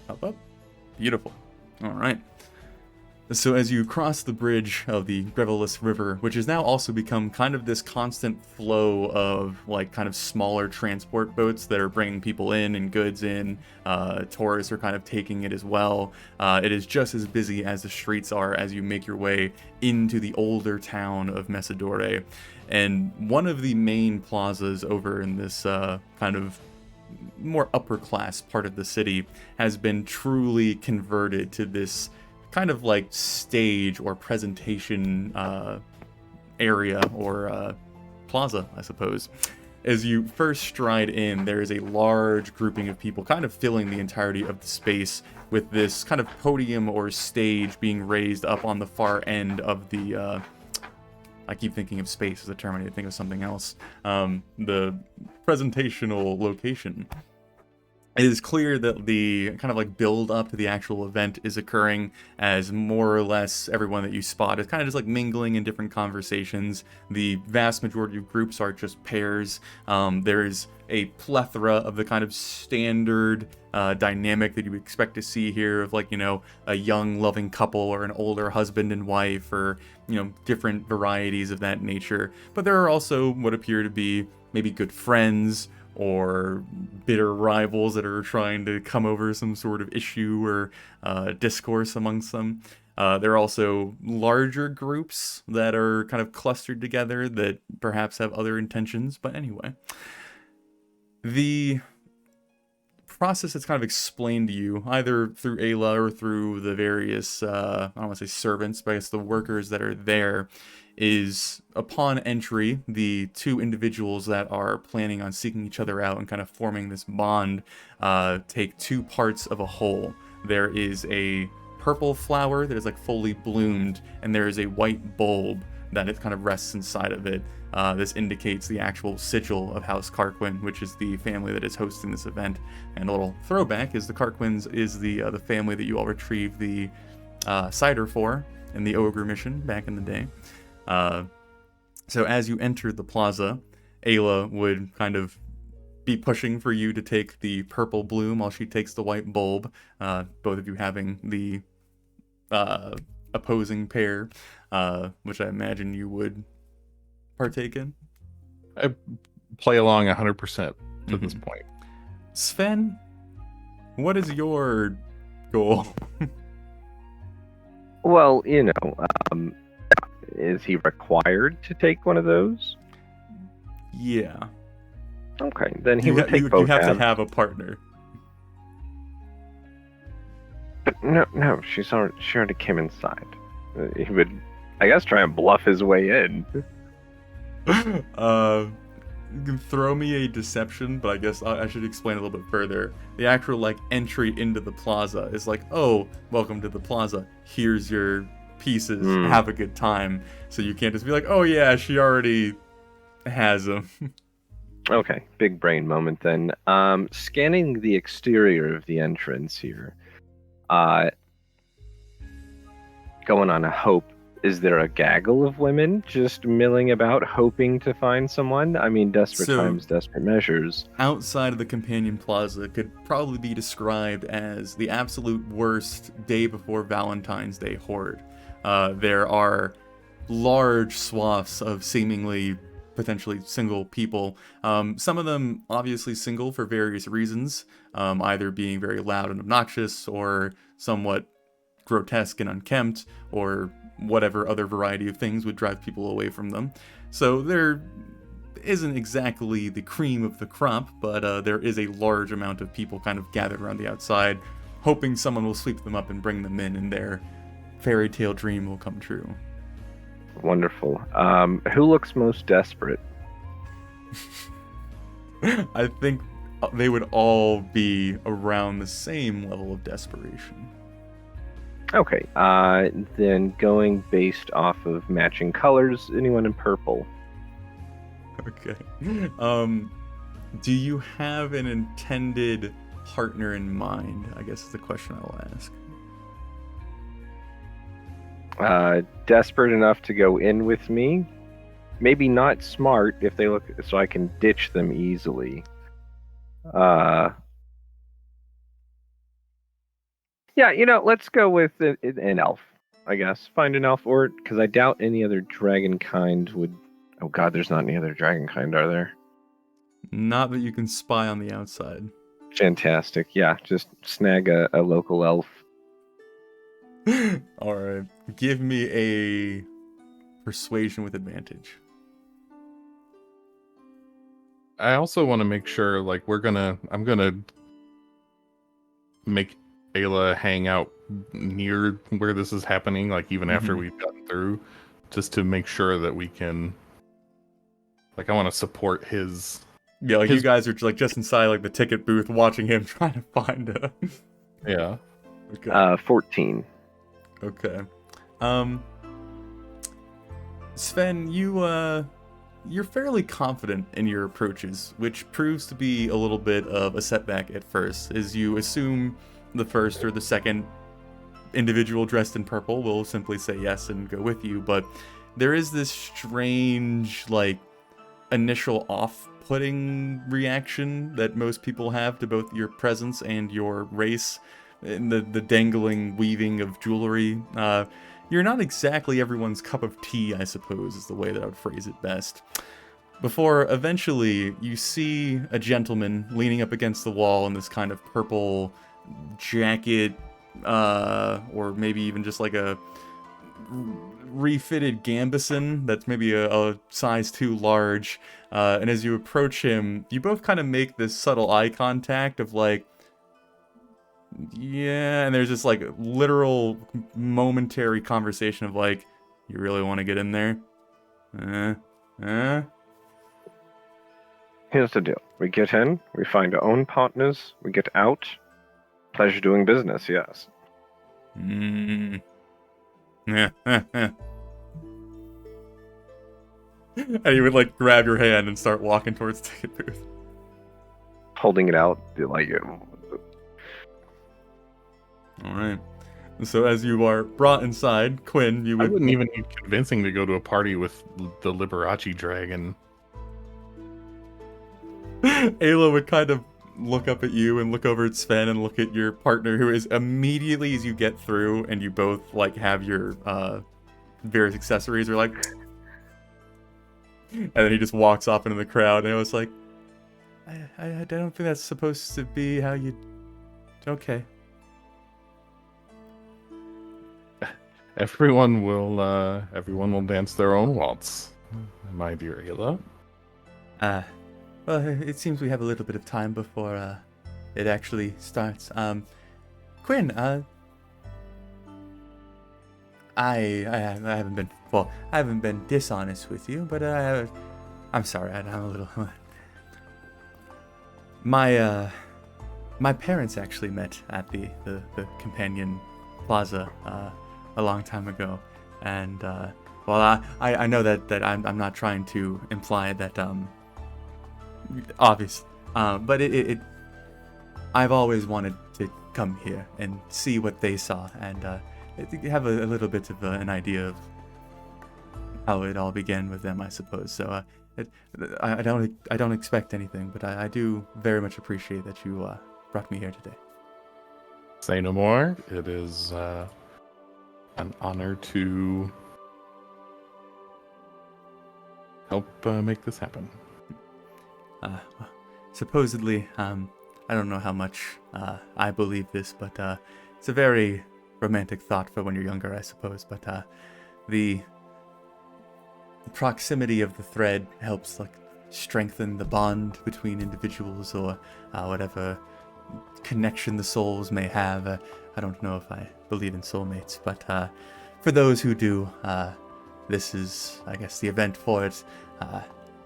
A: Up. Beautiful. All right. So as you cross the bridge of the Grevelis River, which has now also become kind of this constant flow of like kind of smaller transport boats that are bringing people in and goods in, tourists are kind of taking it as well. It is just as busy as the streets are as you make your way into the older town of Messidore. And one of the main plazas over in this kind of more upper class part of the city has been truly converted to this kind of like stage or presentation area or plaza, I suppose. As you first stride in, there is a large grouping of people kind of filling the entirety of the space, with this kind of podium or stage being raised up on the far end of the I keep thinking of space as a term, I need to think of something else. The presentational location. It is clear that the kind of like build up to the actual event is occurring, as more or less everyone that you spot is kind of just like mingling in different conversations. The vast majority of groups are just pairs. There's a plethora of the kind of standard dynamic that you would expect to see here of like, you know, a young loving couple or an older husband and wife, or, you know, different varieties of that nature. But there are also what appear to be maybe good friends or bitter rivals that are trying to come over some sort of issue or discourse amongst them. There are also larger groups that are kind of clustered together that perhaps have other intentions, but anyway. The process that's kind of explained to you, either through Ayla or through the various, I don't want to say servants, but I guess the workers that are there, is upon entry, the two individuals that are planning on seeking each other out and kind of forming this bond take two parts of a whole. There is a purple flower that is like fully bloomed, and there is a white bulb that it kind of rests inside of it. This indicates the actual sigil of House Carquin, which is the family that is hosting this event. And a little throwback is the Carquins is the family that you all retrieved the cider for in the Ogre mission back in the day. So as you enter the plaza, Ayla would kind of be pushing for you to take the purple bloom while she takes the white bulb, both of you having the opposing pair, which I imagine you would partake in.
E: I play along 100% to this point.
A: Sven, what is your goal?
B: Well, you know, is he required to take one of those?
A: Yeah.
B: Okay, then he would take both.
A: You have to have a partner.
B: But no, she already came inside. He would, I guess, try and bluff his way in.
A: You can throw me a deception, but I guess I should explain a little bit further. The actual like entry into the plaza is like, oh, welcome to the plaza. Here's your pieces. Have a good time. So you can't just be like, oh yeah, she already has them.
B: Okay, big brain moment then. Scanning the exterior of the entrance here. Going on a hope Is there a gaggle of women just milling about, hoping to find someone? I mean, desperate
A: So-
B: times, desperate measures.
A: Outside of the Companion Plaza could probably be described as the absolute worst day before Valentine's Day horde. There are large swaths of seemingly potentially single people. Some of them obviously single for various reasons, either being very loud and obnoxious or somewhat grotesque and unkempt, or whatever other variety of things would drive people away from them. So there isn't exactly the cream of the crop, but there is a large amount of people kind of gathered around the outside, hoping someone will sweep them up and bring them in, and their fairy tale dream will come true.
B: Wonderful. Who looks most desperate?
A: I think they would all be around the same level of desperation.
B: Okay, then going based off of matching colors, anyone in purple?
A: Okay. Do you have an intended partner in mind? I guess is the question I'll ask.
B: Desperate enough to go in with me. Maybe not smart if they look, so I can ditch them easily. Yeah, let's go with an elf, I guess. Find an elf, or because I doubt any other dragon kind would. Oh God, there's not any other dragon kind, are there?
A: Not that you can spy on the outside.
B: Fantastic. Yeah, just snag a local elf.
A: Alright. Give me a persuasion with advantage.
E: I also want to make sure, like, I'm gonna make Ayla hang out near where this is happening, like, even after we've gotten through, just to make sure that we can, like, I want to support his...
A: Yeah, like, you guys are just inside, like, the ticket booth watching him trying to find a...
E: Yeah.
A: Okay.
B: 14.
A: Okay. Sven, you're fairly confident in your approaches, which proves to be a little bit of a setback at first, as you assume the first or the second individual dressed in purple will simply say yes and go with you, but there is this strange, like, initial off-putting reaction that most people have to both your presence and your race, and the dangling weaving of jewelry. You're not exactly everyone's cup of tea, I suppose, is the way that I would phrase it best. Before eventually you see a gentleman leaning up against the wall in this kind of purple jacket, or maybe even just like a refitted gambeson that's maybe a size too large. And as you approach him, you both kind of make this subtle eye contact of like, yeah, and there's this like literal momentary conversation of like, you really want to get in there?
B: Here's the deal. We get in, we find our own partners, we get out. Pleasure doing business, yes.
A: And he would like grab your hand and start walking towards the ticket booth.
B: Holding it out, like...
A: Alright. So as you are brought inside, Quinn, you
E: I
A: would...
E: wouldn't even need convincing to go to a party with the Liberace dragon.
A: Ayla would kind of look up at you and look over at Sven and look at your partner, who is immediately as you get through and you both like have your various accessories, are like... And then he just walks off into the crowd, and it was like, I don't think that's supposed to be how you... Okay.
E: Everyone will dance their own waltz, my dear Ayla.
A: Well, it seems we have a little bit of time before it actually starts. Quinn, I haven't been dishonest with you, but I'm sorry, I'm a little... My parents actually met at the Companion Plaza a long time ago, and well, I know that I'm not trying to imply that obvious, but I've always wanted to come here and see what they saw and have a little bit of an idea of how it all began with them, I suppose. So I don't expect anything, but I do very much appreciate that you brought me here today.
E: Say no more. It is an honor to help make this happen.
A: Well, supposedly, I don't know how much I believe this, but it's a very romantic thought for when you're younger, I suppose. But the proximity of the thread helps like strengthen the bond between individuals, or whatever connection the souls may have. I don't know if I believe in soulmates, but for those who do, this is, I guess, the event for it.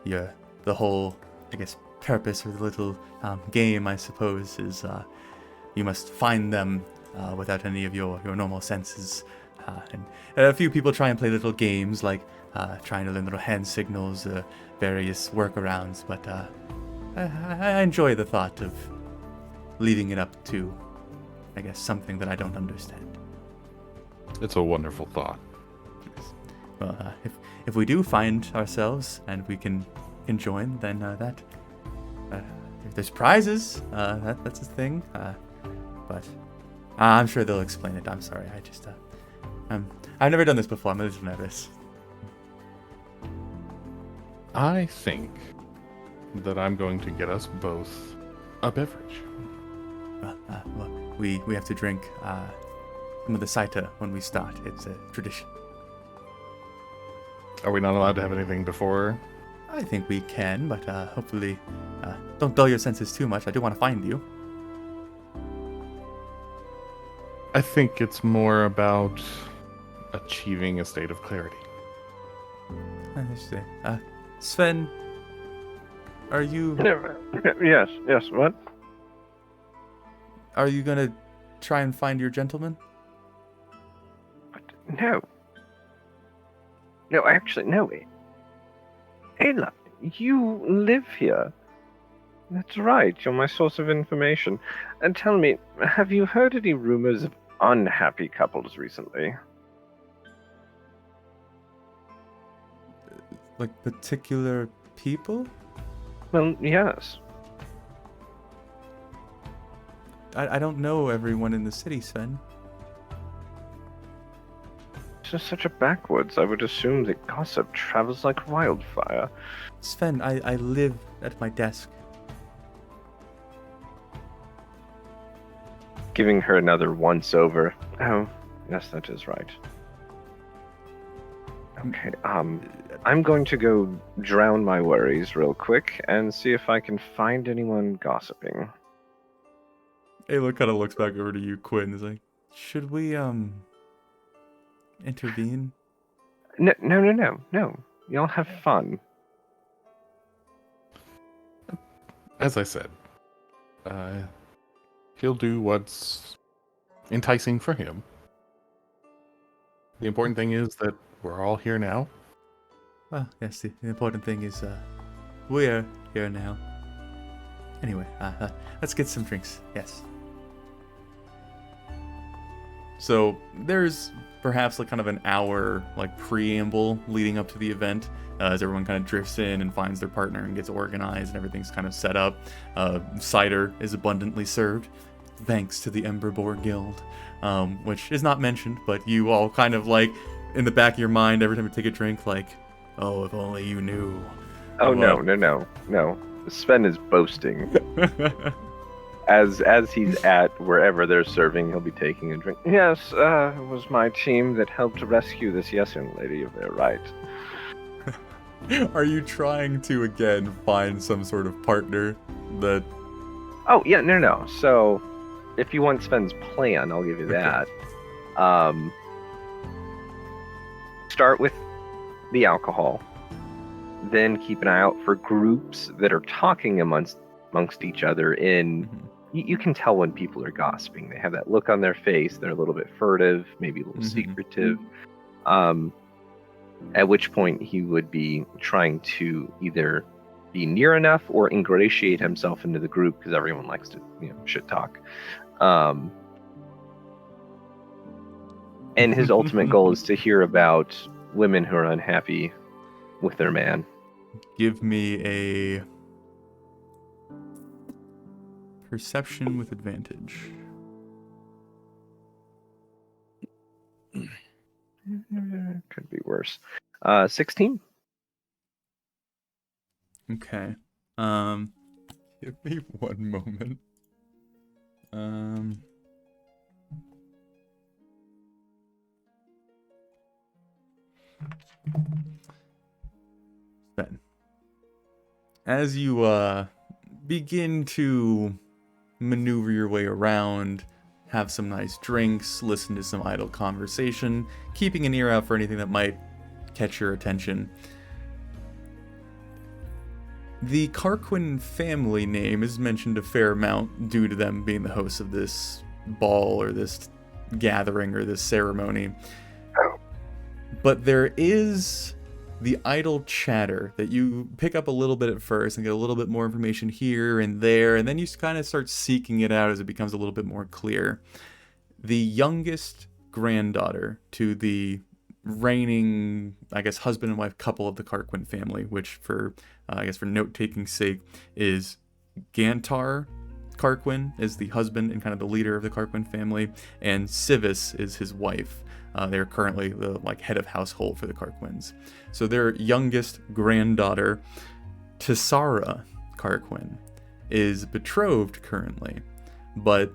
A: The whole, I guess, purpose or the little game, I suppose, is you must find them without any of your normal senses. And a few people try and play little games, like trying to learn little hand signals, various workarounds, but I enjoy the thought of leaving it up to, I guess, something that I don't understand.
E: It's a wonderful thought.
A: Well, if we do find ourselves and we can join, then if there's prizes, that's a thing. But I'm sure they'll explain it. I'm sorry. I've never done this before. I'm a little nervous.
E: I think that I'm going to get us both a beverage.
A: Well, we have to drink some of the cider when we start. It's a tradition.
E: Are we not allowed to have anything before?
A: I think we can, but hopefully don't dull your senses too much. I do want to find you.
E: I think it's more about achieving a state of clarity.
A: Sven, are you...
B: Yes, what?
A: Are you gonna try and find your gentleman?
B: No. No, actually, no. Ayla, you live here. That's right, you're my source of information. And tell me, have you heard any rumors of unhappy couples recently?
A: Like particular people?
B: Well, yes.
A: I don't know everyone in the city, Sven.
B: It's just such a backwoods. I would assume that gossip travels like wildfire.
A: Sven, I live at my desk.
B: Giving her another once-over. Oh, yes, that is right. Okay, I'm going to go drown my worries real quick and see if I can find anyone gossiping.
A: Ayla kind of looks back over to you, Quinn. Is like, should we intervene?
B: No. Y'all have fun.
E: As I said, he'll do what's enticing for him. The important thing is that we're all here now.
A: Well, yes, the important thing is we're here now. Anyway, let's get some drinks. Yes. So there's perhaps like kind of an hour like preamble leading up to the event, as everyone kind of drifts in and finds their partner and gets organized and everything's kind of set up. Cider is abundantly served, thanks to the Ember Boar Guild, which is not mentioned, but you all kind of like in the back of your mind every time you take a drink, like, oh, if only you knew.
B: Oh, no. Sven is boasting. As he's at wherever they're serving, he'll be taking a drink. Yes, it was my team that helped rescue this young lady of there, right?
A: Are you trying to, again, find some sort of partner that...
B: Oh, yeah, no. So, if you want Sven's plan, I'll give you that. Start with the alcohol. Then keep an eye out for groups that are talking amongst each other in... You can tell when people are gossiping. They have that look on their face. They're a little bit furtive, maybe a little secretive. At which point he would be trying to either be near enough or ingratiate himself into the group, because everyone likes to, shit talk. And his ultimate goal is to hear about women who are unhappy with their man.
A: Give me a perception with advantage.
B: Could be worse. 16.
A: Okay. Give me one moment. Ben, as you begin to maneuver your way around, have some nice drinks, listen to some idle conversation, keeping an ear out for anything that might catch your attention. The Carquin family name is mentioned a fair amount due to them being the hosts of this ball or this gathering or this ceremony. But there is the idle chatter that you pick up a little bit at first and get a little bit more information here and there, and then you kind of start seeking it out as it becomes a little bit more clear. The youngest granddaughter to the reigning, I guess, husband and wife couple of the Carquin family, which for note-taking sake is Gantar Carquin is the husband and kind of the leader of the Carquin family, and Civis is his wife. They're currently the head of household for the Carquins. So their youngest granddaughter, Talora Carquin, is betrothed currently, but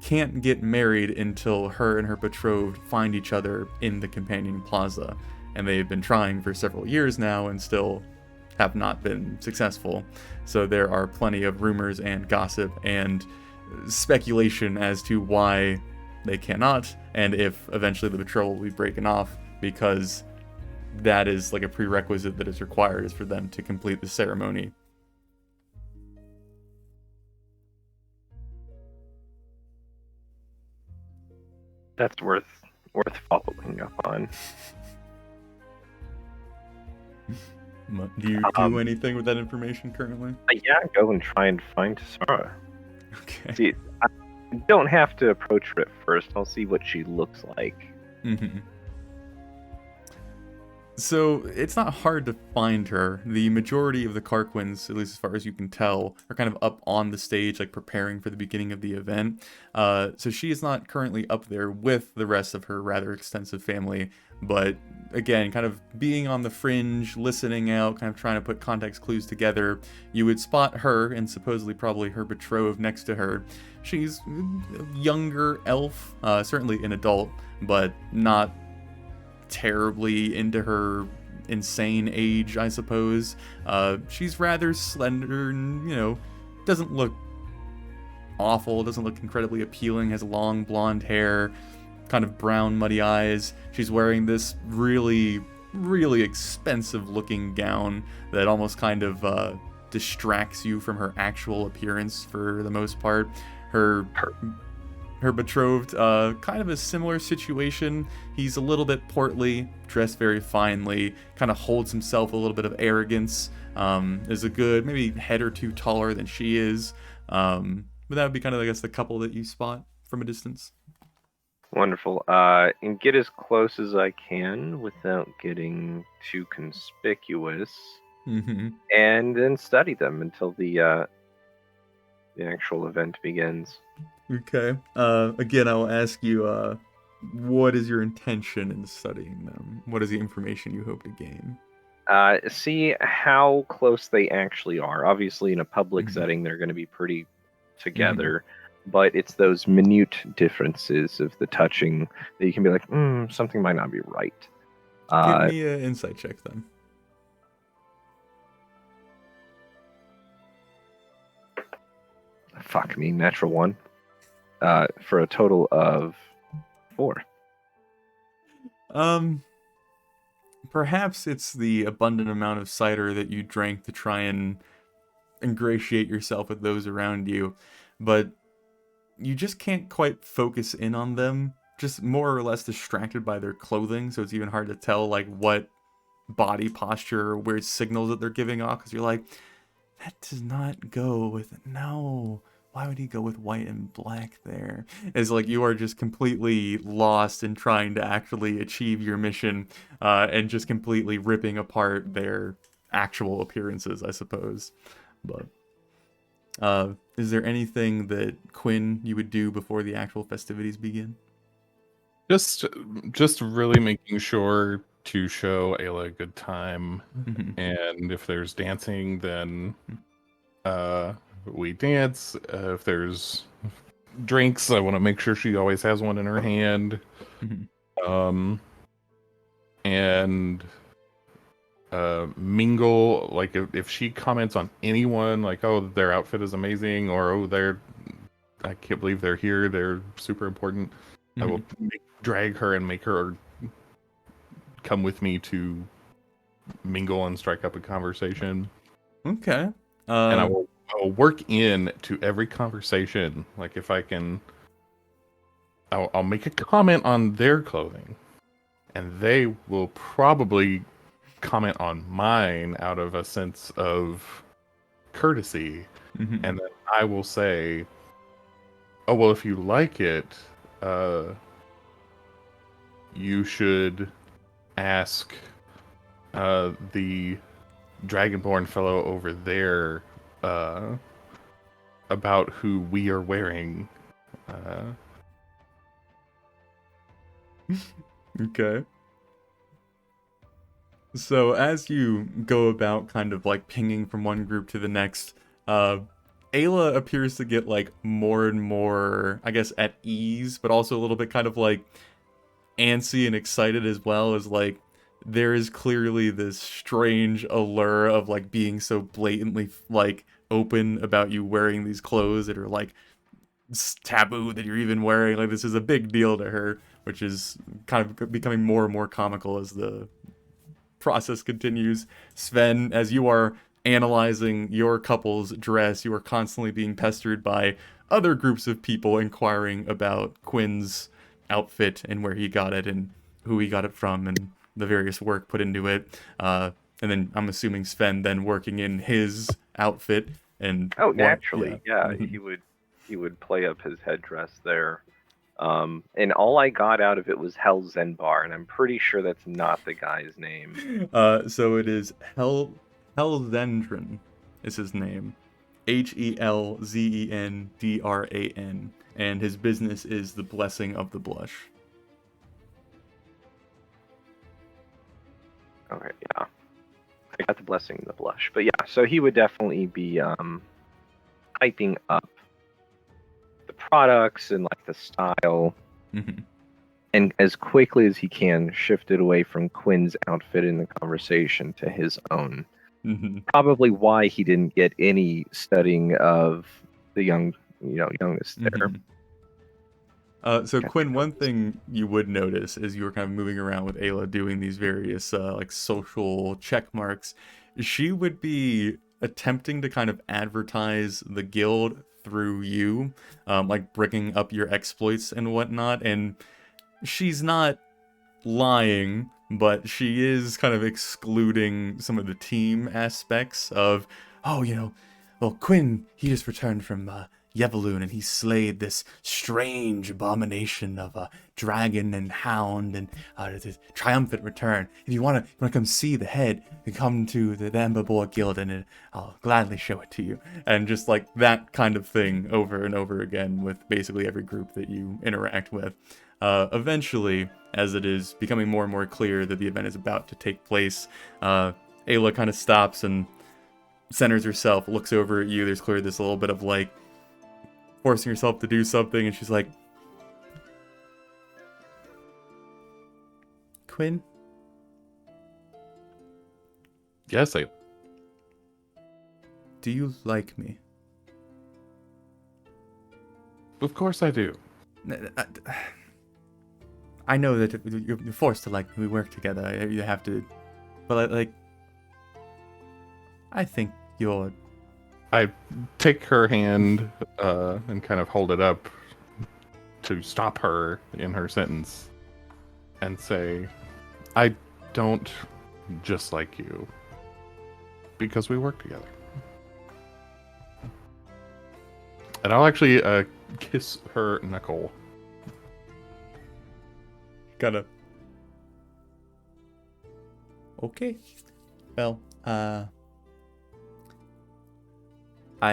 A: can't get married until her and her betrothed find each other in the Companion Plaza. And they've been trying for several years now and still have not been successful. So there are plenty of rumors and gossip and speculation as to why they cannot, and if eventually the betrothal will be breaking off, because that is a prerequisite that is required, is for them to complete the ceremony.
B: That's worth following up on.
A: Do you do anything with that information currently?
B: Yeah, go and try and find Tasara.
A: Okay.
B: See, I don't have to approach her at first. I'll see what she looks like.
A: Mm-hmm. So it's not hard to find her. The majority of the Carquins, at least as far as you can tell, are kind of up on the stage, preparing for the beginning of the event. So she is not currently up there with the rest of her rather extensive family, but again, kind of being on the fringe, listening out, kind of trying to put context clues together, you would spot her and supposedly probably her betrothed next to her. She's a younger elf, certainly an adult, but not terribly into her insane age, I suppose. She's rather slender and, doesn't look awful, doesn't look incredibly appealing, has long blonde hair, kind of brown muddy eyes. She's wearing this really, really expensive looking gown that almost kind of distracts you from her actual appearance for the most part. Her betrothed, kind of a similar situation. He's a little bit portly, dressed very finely, kind of holds himself a little bit of arrogance, is a good maybe head or two taller than she is. But that would be kind of, I guess, the couple that you spot from a distance.
B: Wonderful. And get as close as I can without getting too conspicuous.
A: Mm-hmm.
B: And then study them until the actual event begins.
A: Okay. Again, I will ask you, what is your intention in studying them? What is the information you hope to gain?
B: See how close they actually are. Obviously, in a public setting, they're going to be pretty together, but it's those minute differences of the touching that you can be like, something might not be right.
A: Give me an insight check, then.
B: Fuck me, natural 1. For a total of 4.
A: Perhaps it's the abundant amount of cider that you drank to try and ingratiate yourself with those around you, but you just can't quite focus in on them, just more or less distracted by their clothing, so it's even hard to tell what body posture or weird signals that they're giving off, because you're like, that does not go with, no, why would he go with white and black there? It's like you are just completely lost in trying to actually achieve your mission, and just completely ripping apart their actual appearances, I suppose. But is there anything that Quinn you would do before the actual festivities begin?
E: Just really making sure to show Ayla a good time,
A: Mhm.
E: and if there's dancing, then we dance. If there's drinks, I want to make sure she always has one in her hand.
A: Mhm.
E: And mingle, like if she comments on anyone, like, oh, their outfit is amazing, or oh, I can't believe they're here, they're super important. I will drag her and make her come with me to mingle and strike up a conversation.
A: Okay.
E: And I will work in to every conversation. Like if I can, I'll make a comment on their clothing, and they will probably comment on mine out of a sense of courtesy.
A: Mhm.
E: And then I will say, oh, well, if you like it, you should ask the Dragonborn fellow over there about who we are wearing.
A: Okay. So as you go about kind of like pinging from one group to the next, Ayla appears to get like more and more, I guess, at ease, but also a little bit kind of like antsy and excited as well, as like there is clearly this strange allure of like being so blatantly like open about you wearing these clothes that are like taboo that you're even wearing. Like this is a big deal to her, which is kind of becoming more and more comical as the process continues. Sven, as you are analyzing your couple's dress, you are constantly being pestered by other groups of people inquiring about Quinn's outfit and where he got it and who he got it from and the various work put into it. And then I'm assuming Sven then working in his outfit and
B: Naturally, yeah.
A: Mhm.
B: He would play up his headdress there. And all I got out of it was Helzenbar, and I'm pretty sure that's not the guy's name.
A: So it is Helzendran is his name. Helzendran. And his business is the Blessing of the Blush.
B: Okay, yeah. I got the blessing and the blush. But yeah, so he would definitely be hyping up the products and like the style.
A: Mhm.
B: And as quickly as he can, shift it away from Quinn's outfit in the conversation to his own.
A: Mhm.
B: Probably why he didn't get any studying of the youngest there.
A: Mhm. So Quinn, one thing you would notice as you were kind of moving around with Ayla doing these various like social check marks, she would be attempting to kind of advertise the guild through you, like bringing up your exploits and whatnot. And she's not lying, but she is kind of excluding some of the team aspects of, oh, well, Quinn, he just returned from Yevaloon, and he slayed this strange abomination of a dragon and hound, and this triumphant return. If you want to come see the head, you come to the Ember Boar Guild, and I'll gladly show it to you. And just like that kind of thing over and over again with basically every group that you interact with. Eventually, as it is becoming more and more clear that the event is about to take place, Ayla kind of stops and centers herself, looks over at you. There's clearly this little bit of like forcing herself to do something, and she's like, Quinn?
E: Yes, Ayla.
A: Do you like me?
E: Of course I do.
A: I know that you're forced to like me. We work together. You have to. But like, I think you're.
E: I take her hand and kind of hold it up to stop her in her sentence and say, I don't just like you because we work together. And I'll actually kiss her knuckle.
A: Gotta. Okay. Well, I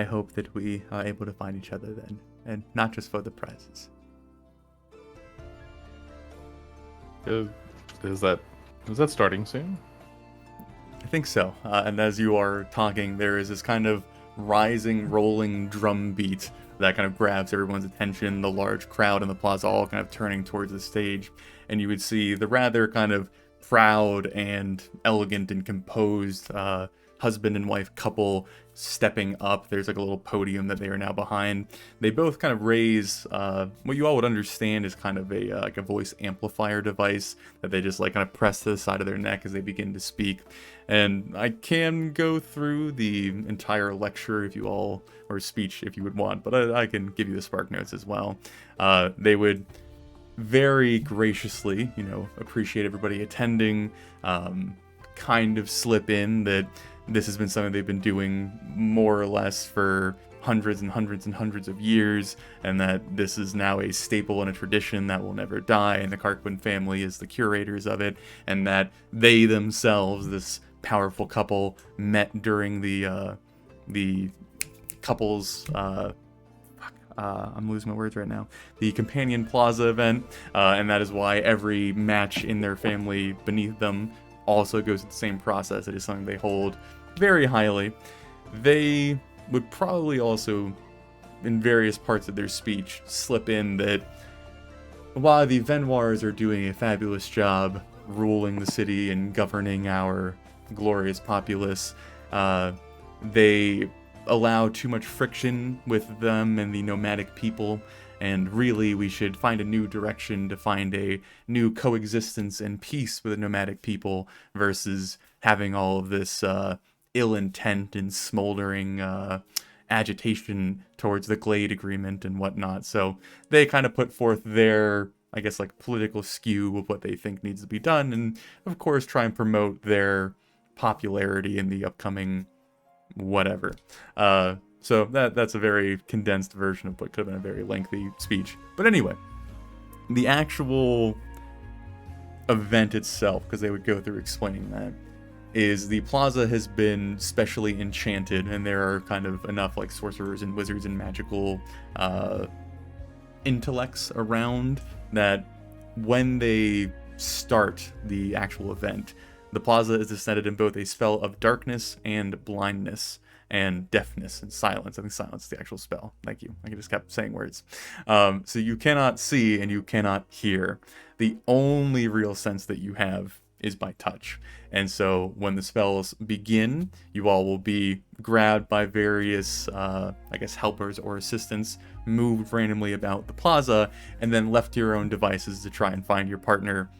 A: hope that we are able to find each other then, and not just for the prizes.
E: Is that starting soon?
A: I think so. And as you are talking, there is this kind of rising, rolling drum beat that kind of grabs everyone's attention. The large crowd in the plaza all kind of turning towards the stage, and you would see the rather kind of proud and elegant and composed husband and wife couple stepping up. There's like a little podium that they are now behind. They both kind of raise what you all would understand is kind of a like a voice amplifier device that they just like kind of press to the side of their neck as they begin to speak. And I can go through the entire lecture if you all, or speech if you would want, but I can give you the spark notes as well. They would very graciously, appreciate everybody attending, kind of slip in that this has been something they've been doing more or less for hundreds and hundreds and hundreds of years, and that this is now a staple and a tradition that will never die, and the Karkwin family is the curators of it, and that they themselves, this powerful couple, met during the couple's I'm losing my words right now. The Companion Plaza event, and that is why every match in their family beneath them also goes through the same process. It is something they hold very highly. They would probably also, in various parts of their speech, slip in that while the Venoirs are doing a fabulous job ruling the city and governing our glorious populace, they allow too much friction with them and the nomadic people, and really we should find a new direction to find a new coexistence and peace with the nomadic people versus having all of this ill intent and smoldering agitation towards the Glade Agreement and whatnot. So they kind of put forth their, I guess, like political skew of what they think needs to be done, and of course try and promote their popularity in the upcoming whatever. So that's a very condensed version of what could have been a very lengthy speech. But anyway, the actual event itself, because they would go through explaining that, is the plaza has been specially enchanted, and there are kind of enough like sorcerers and wizards and magical intellects around that when they start the actual event, the plaza is descended in both a spell of darkness and blindness and deafness and silence. I think silence is the actual spell. Thank you. I just kept saying words. So you cannot see and you cannot hear. The only real sense that you have is by touch. And so when the spells begin, you all will be grabbed by various, helpers or assistants, moved randomly about the plaza, and then left to your own devices to try and find your partner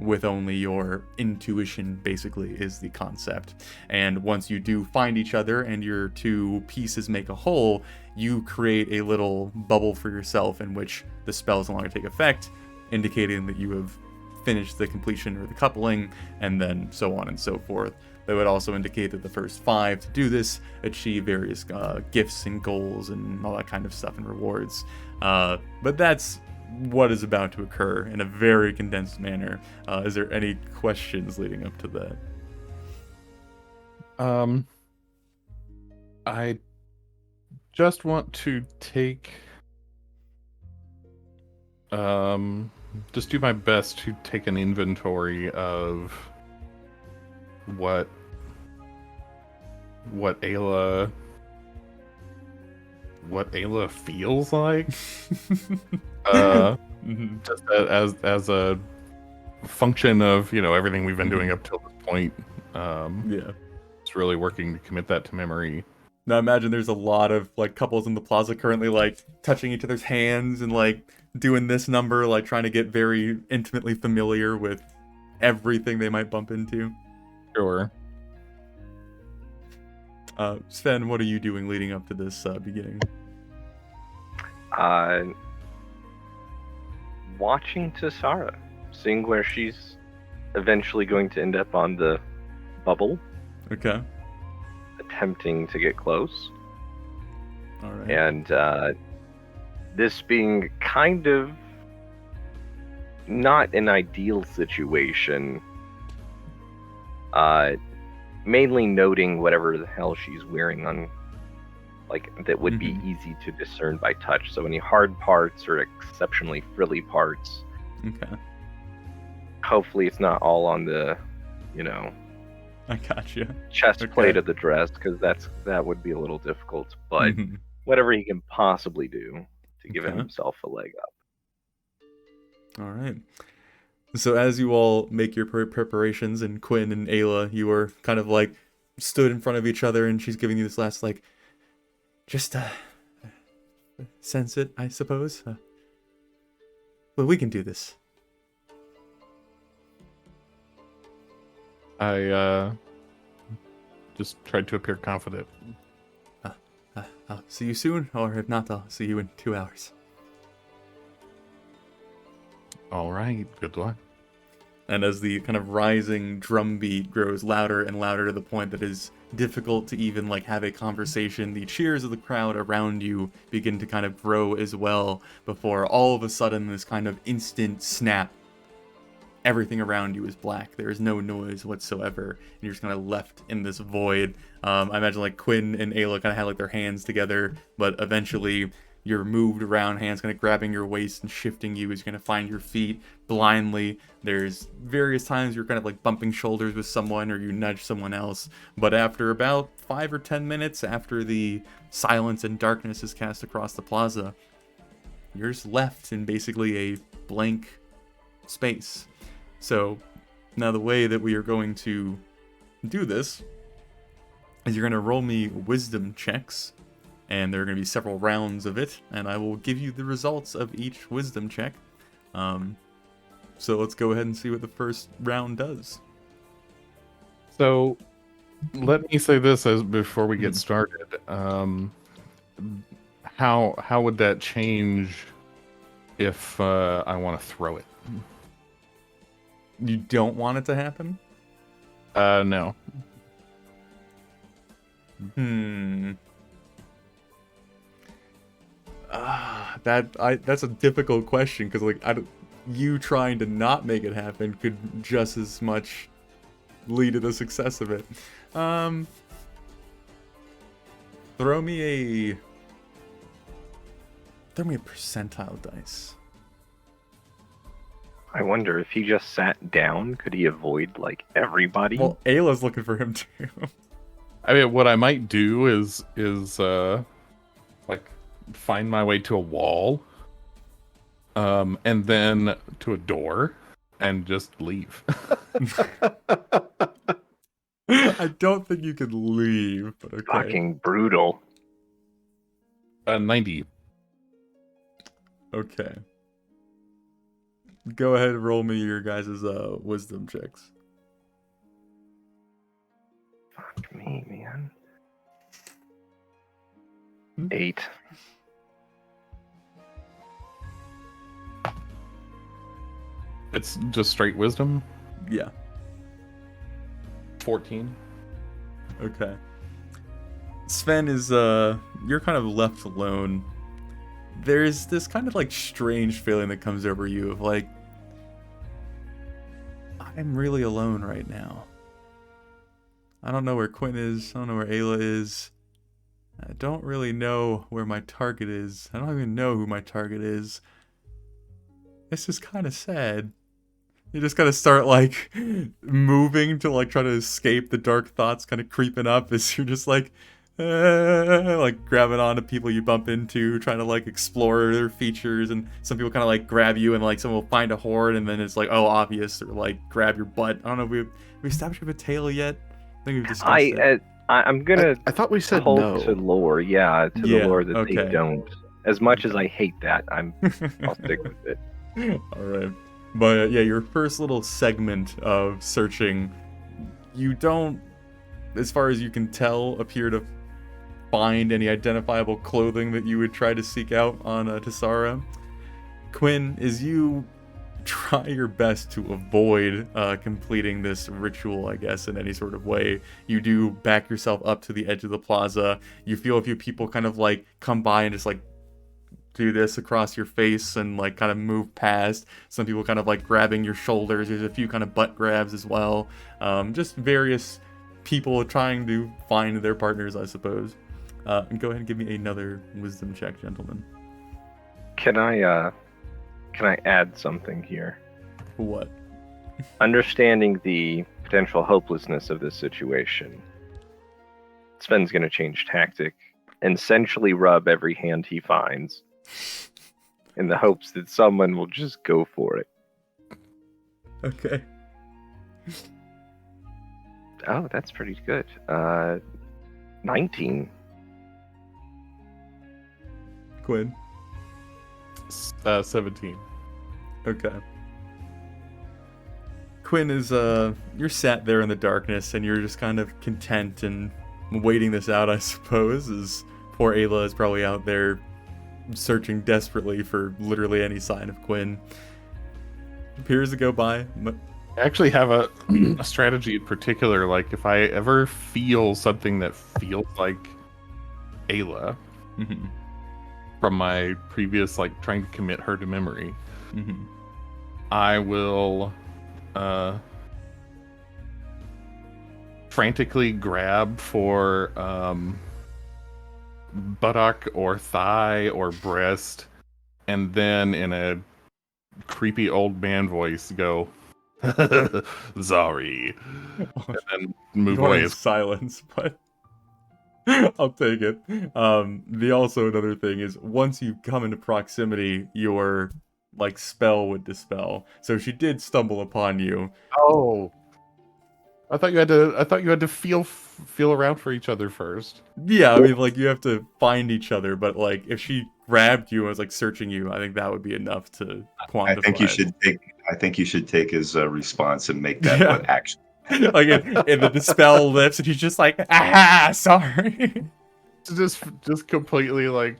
A: with only your intuition, basically, is the concept. And once you do find each other and your two pieces make a whole, you create a little bubble for yourself in which the spells no longer take effect, indicating that you have finished the completion or the coupling, and then so on and so forth. They would also indicate that the first 5 to do this achieve various gifts and goals and all that kind of stuff and rewards. But that's what is about to occur in a very condensed manner. Is there any questions leading up to that?
E: I just want to take just do my best to take an inventory of what Ayla feels like. Just as a function of everything we've been doing up till this point.
A: Yeah,
E: it's really working to commit that to memory.
A: Now imagine there's a lot of like couples in the plaza currently like touching each other's hands and like doing this number, like trying to get very intimately familiar with everything they might bump into.
E: Sure.
A: Sven, what are you doing leading up to this beginning?
B: Watching Tasara, seeing where she's eventually going to end up on the bubble.
A: Okay.
B: Attempting to get close.
A: All right.
B: And this being kind of not an ideal situation, mainly noting whatever the hell she's wearing on, like, that would be easy to discern by touch. So any hard parts or exceptionally frilly parts.
A: Okay.
B: Hopefully it's not all on the,
A: I got you.
B: chest plate of the dress, because that would be a little difficult. But whatever he can possibly do to give himself a leg up.
A: All right. So as you all make your preparations, and Quinn and Ayla, you are kind of like stood in front of each other, and she's giving you this last like, just sense it, I suppose. Well, we can do this.
E: I just tried to appear confident.
A: I'll see you soon, or if not, I'll see you in 2 hours.
E: All right, good luck.
A: And as the kind of rising drum beat grows louder and louder to the point that it is difficult to even like have a conversation, the cheers of the crowd around you begin to kind of grow as well, before all of a sudden this kind of instant snap. Everything around you is black. There is no noise whatsoever, and you're just kind of left in this void. I imagine like Quinn and Ayla kind of had like their hands together, but eventually you're moved around, hands kind of grabbing your waist and shifting you as you're going to find your feet blindly. There's various times you're kind of like bumping shoulders with someone, or you nudge someone else. But after about 5 or 10 minutes, after the silence and darkness is cast across the plaza, you're just left in basically a blank space. So now the way that we are going to do this is you're going to roll me wisdom checks, and there are going to be several rounds of it, and I will give you the results of each wisdom check. So let's go ahead and see what the first round does.
E: So let me say this as before we get started. How would that change if I want to throw it?
A: You don't want it to happen?
E: No.
A: That's a difficult question, because like you trying to not make it happen could just as much lead to the success of it. Throw me a percentile dice.
B: I wonder if he just sat down, could he avoid like everybody?
A: Well, Ayla's looking for him too.
E: I mean, what I might do is like find my way to a wall, and then to a door, and just leave.
A: I don't think you could leave, but okay.
B: Fucking brutal.
E: 90.
A: Okay. Go ahead and roll me your guys' wisdom checks.
B: Fuck me, man. 8.
E: It's just straight wisdom.
A: Yeah.
E: 14.
A: Okay. Sven is you're kind of left alone. There's this kind of like strange feeling that comes over you of like, I'm really alone right now. I don't know where Quinn is. I don't know where Ayla is. I don't really know where my target is. I don't even know who my target is. This is kind of sad. You just gotta start like moving to like try to escape the dark thoughts kind of creeping up as you're just like grabbing onto people you bump into, trying to like explore their features, and some people kind of like grab you, and like someone will find a horde, and then it's like, oh, obvious, or like grab your butt. I don't know if we established we have a tail yet. I think we've discussed it.
B: I'm gonna.
D: I thought we said
B: hold
D: no.
B: to lore, the lore that they don't. As much as I hate that, I'll stick with it.
A: All right, but yeah, your first little segment of searching, you don't, as far as you can tell, appear to find any identifiable clothing that you would try to seek out on Talora. Quinn, as you try your best to avoid completing this ritual, I guess, in any sort of way, you do back yourself up to the edge of the plaza. You feel a few people kind of like come by and just like do this across your face and like kind of move past. Some people kind of like grabbing your shoulders. There's a few kind of butt grabs as well. Just various people trying to find their partners, I suppose. And go ahead and give me another wisdom check, gentlemen.
B: Can I add something here?
A: What?
B: Understanding the potential hopelessness of this situation, Sven's going to change tactic and essentially rub every hand he finds in the hopes that someone will just go for it.
A: Okay.
B: Oh, that's pretty good. 19.
A: Quinn.
E: 17.
A: Okay. Quinn is, you're sat there in the darkness and you're just kind of content and waiting this out, I suppose, as poor Ayla is probably out there searching desperately for literally any sign of Quinn. Appears to go by.
E: I actually have a strategy in particular. Like, if I ever feel something that feels like Ayla
A: Mm-hmm.
E: from my previous, like, trying to commit her to memory,
A: Mm-hmm.
E: I will frantically grab for buttock or thigh or breast, and then in a creepy old man voice go, sorry, and then move
A: You are
E: away.
A: in silence, but I'll take it. The also another thing is once you come into proximity, your like spell would dispel. So she did stumble upon you.
E: Oh, I thought you had to feel around for each other first.
A: Yeah, I mean like you have to find each other, but like if she grabbed you and was like searching you, I think that would be enough to quantify.
F: I think you should take his response and make that
A: Yeah.
F: what action.
A: Like in the dispel lifts and he's just like, ah, sorry.
E: Just completely like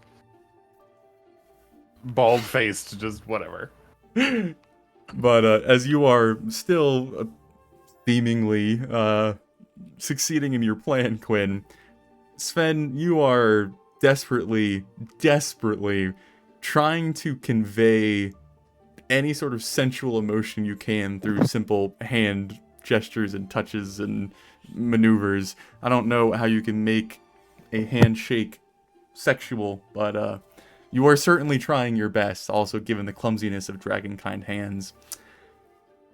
E: bald faced, just whatever.
A: But as you are still seemingly succeeding in your plan, Quinn, Sven, you are desperately trying to convey any sort of sensual emotion you can through simple hand gestures and touches and maneuvers. I don't know how you can make a handshake sexual, but you are certainly trying your best, also given the clumsiness of dragonkind hands.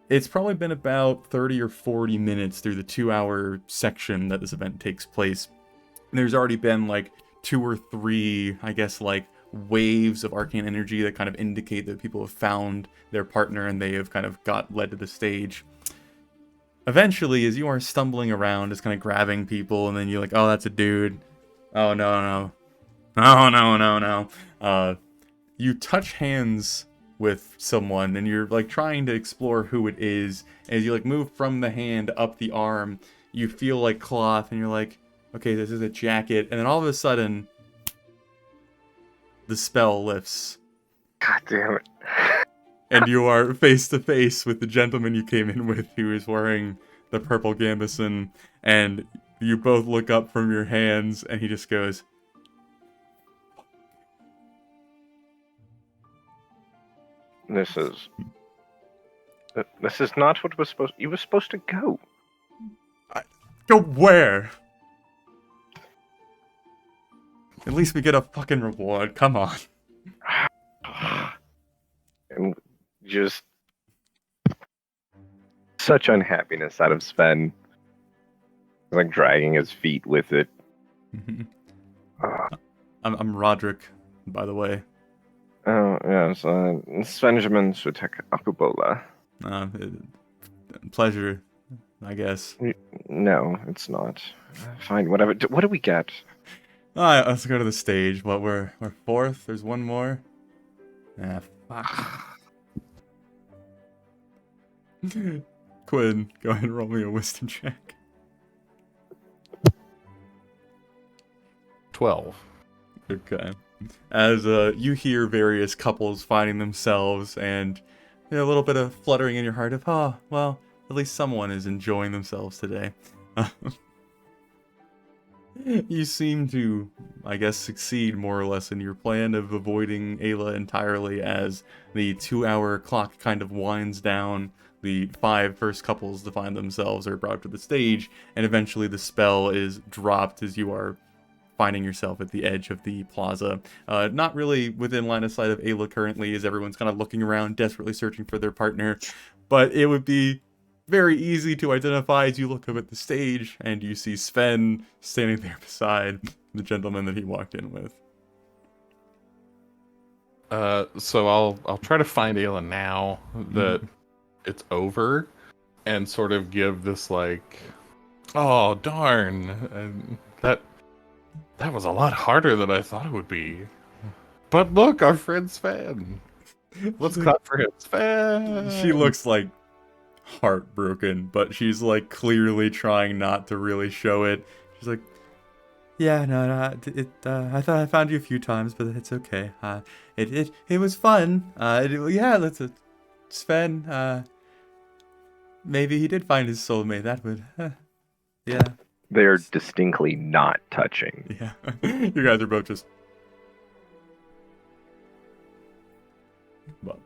A: It's probably been about 30 or 40 minutes through the 2-hour section that this event takes place. There's already been like 2 or 3, I guess, like waves of arcane energy that kind of indicate that people have found their partner and they have kind of got led to the stage. Eventually, as you are stumbling around, just kind of grabbing people, and then you're like, oh, that's a dude. Oh, no. You touch hands with someone, and you're like trying to explore who it is. As you like move from the hand up the arm, you feel like cloth, and you're like, okay, this is a jacket. And then all of a sudden, the spell lifts.
B: God damn it.
A: And you are face to face with the gentleman you came in with, who is wearing the purple gambeson. And you both look up from your hands, and he just goes,
B: This is not what was supposed. You were supposed to go.
A: go where? At least we get a fucking reward. Come on.
B: And just such unhappiness out of Sven. Like dragging his feet with it.
A: I'm Roderick, by the way.
B: Oh, yes. Svenjamin Sutek Akubola.
A: Pleasure, I guess.
B: No, it's not. Fine, whatever. What do we get?
A: Alright, let's go to the stage. What, we're fourth? There's one more? Ah, fuck. Quinn, go ahead and roll me a wisdom check.
E: 12.
A: Okay. As you hear various couples finding themselves and a little bit of fluttering in your heart of, oh, well, at least someone is enjoying themselves today. You seem to, I guess, succeed more or less in your plan of avoiding Ayla entirely as the 2-hour clock kind of winds down. The 5 first couples to find themselves are brought to the stage, and eventually the spell is dropped as you are finding yourself at the edge of the plaza. Not really within line of sight of Ayla currently, as everyone's kind of looking around, desperately searching for their partner. But it would be very easy to identify as you look up at the stage and you see Sven standing there beside the gentleman that he walked in with.
E: So I'll try to find Ayla now that it's over, and sort of give this like, oh darn, and that was a lot harder than I thought it would be. But look, our friend Sven. Let's clap for him, Sven.
A: She looks like heartbroken, but she's like clearly trying not to really show it. She's like, yeah, no, I thought I found you a few times, but it's okay. It was fun. Let's Sven. Maybe he did find his soulmate. That would, yeah.
B: They're distinctly not touching.
A: Yeah, you guys are both just. Well,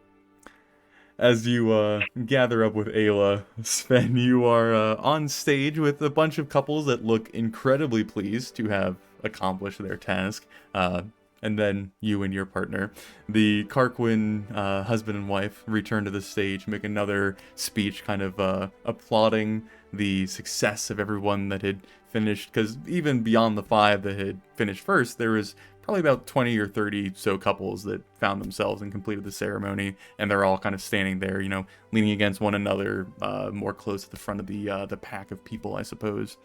A: as you gather up with Ayla, Sven, you are on stage with a bunch of couples that look incredibly pleased to have accomplished their task. And then you and your partner, the Karkwin husband and wife, return to the stage, make another speech, kind of applauding the success of everyone that had finished. Because even beyond the 5 that had finished first, there was probably about 20 or 30 so couples that found themselves and completed the ceremony, and they're all kind of standing there, you know, leaning against one another, more close to the front of the pack of people, I suppose.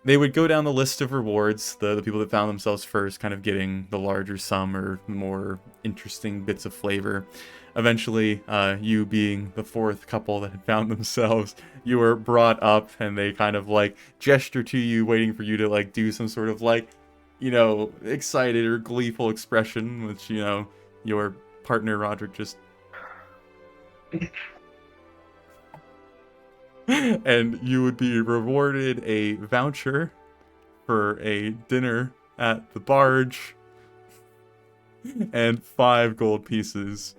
A: They would go down the list of rewards, the people that found themselves first kind of getting the larger sum or more interesting bits of flavor. Eventually, you being the 4th couple that had found themselves, you were brought up and they kind of like gesture to you, waiting for you to like do some sort of like, you know, excited or gleeful expression, which, you know, your partner Roderick just and you would be rewarded a voucher for a dinner at the Barge and 5 gold pieces.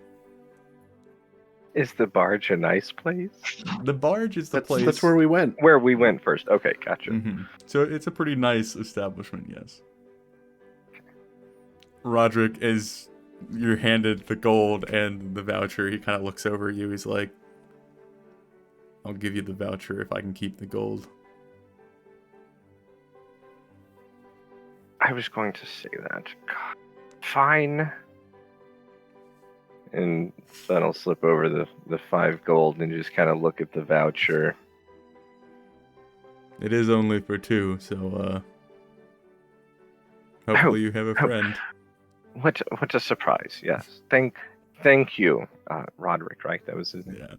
B: Is the Barge a nice place?
A: The Barge is the place.
D: That's where we went.
B: Where we went first. Okay, gotcha.
A: Mm-hmm. So it's a pretty nice establishment, yes. Roderick, as you're handed the gold and the voucher, he kind of looks over at you. He's like, I'll give you the voucher if I can keep the gold.
B: I was going to say that. God. Fine. And then I'll slip over the 5 gold and just kind of look at the voucher.
A: It is only for 2, so hopefully you have a friend.
B: What a surprise! Yes, thank you, Roderick. Right, that was his name.
A: Yeah.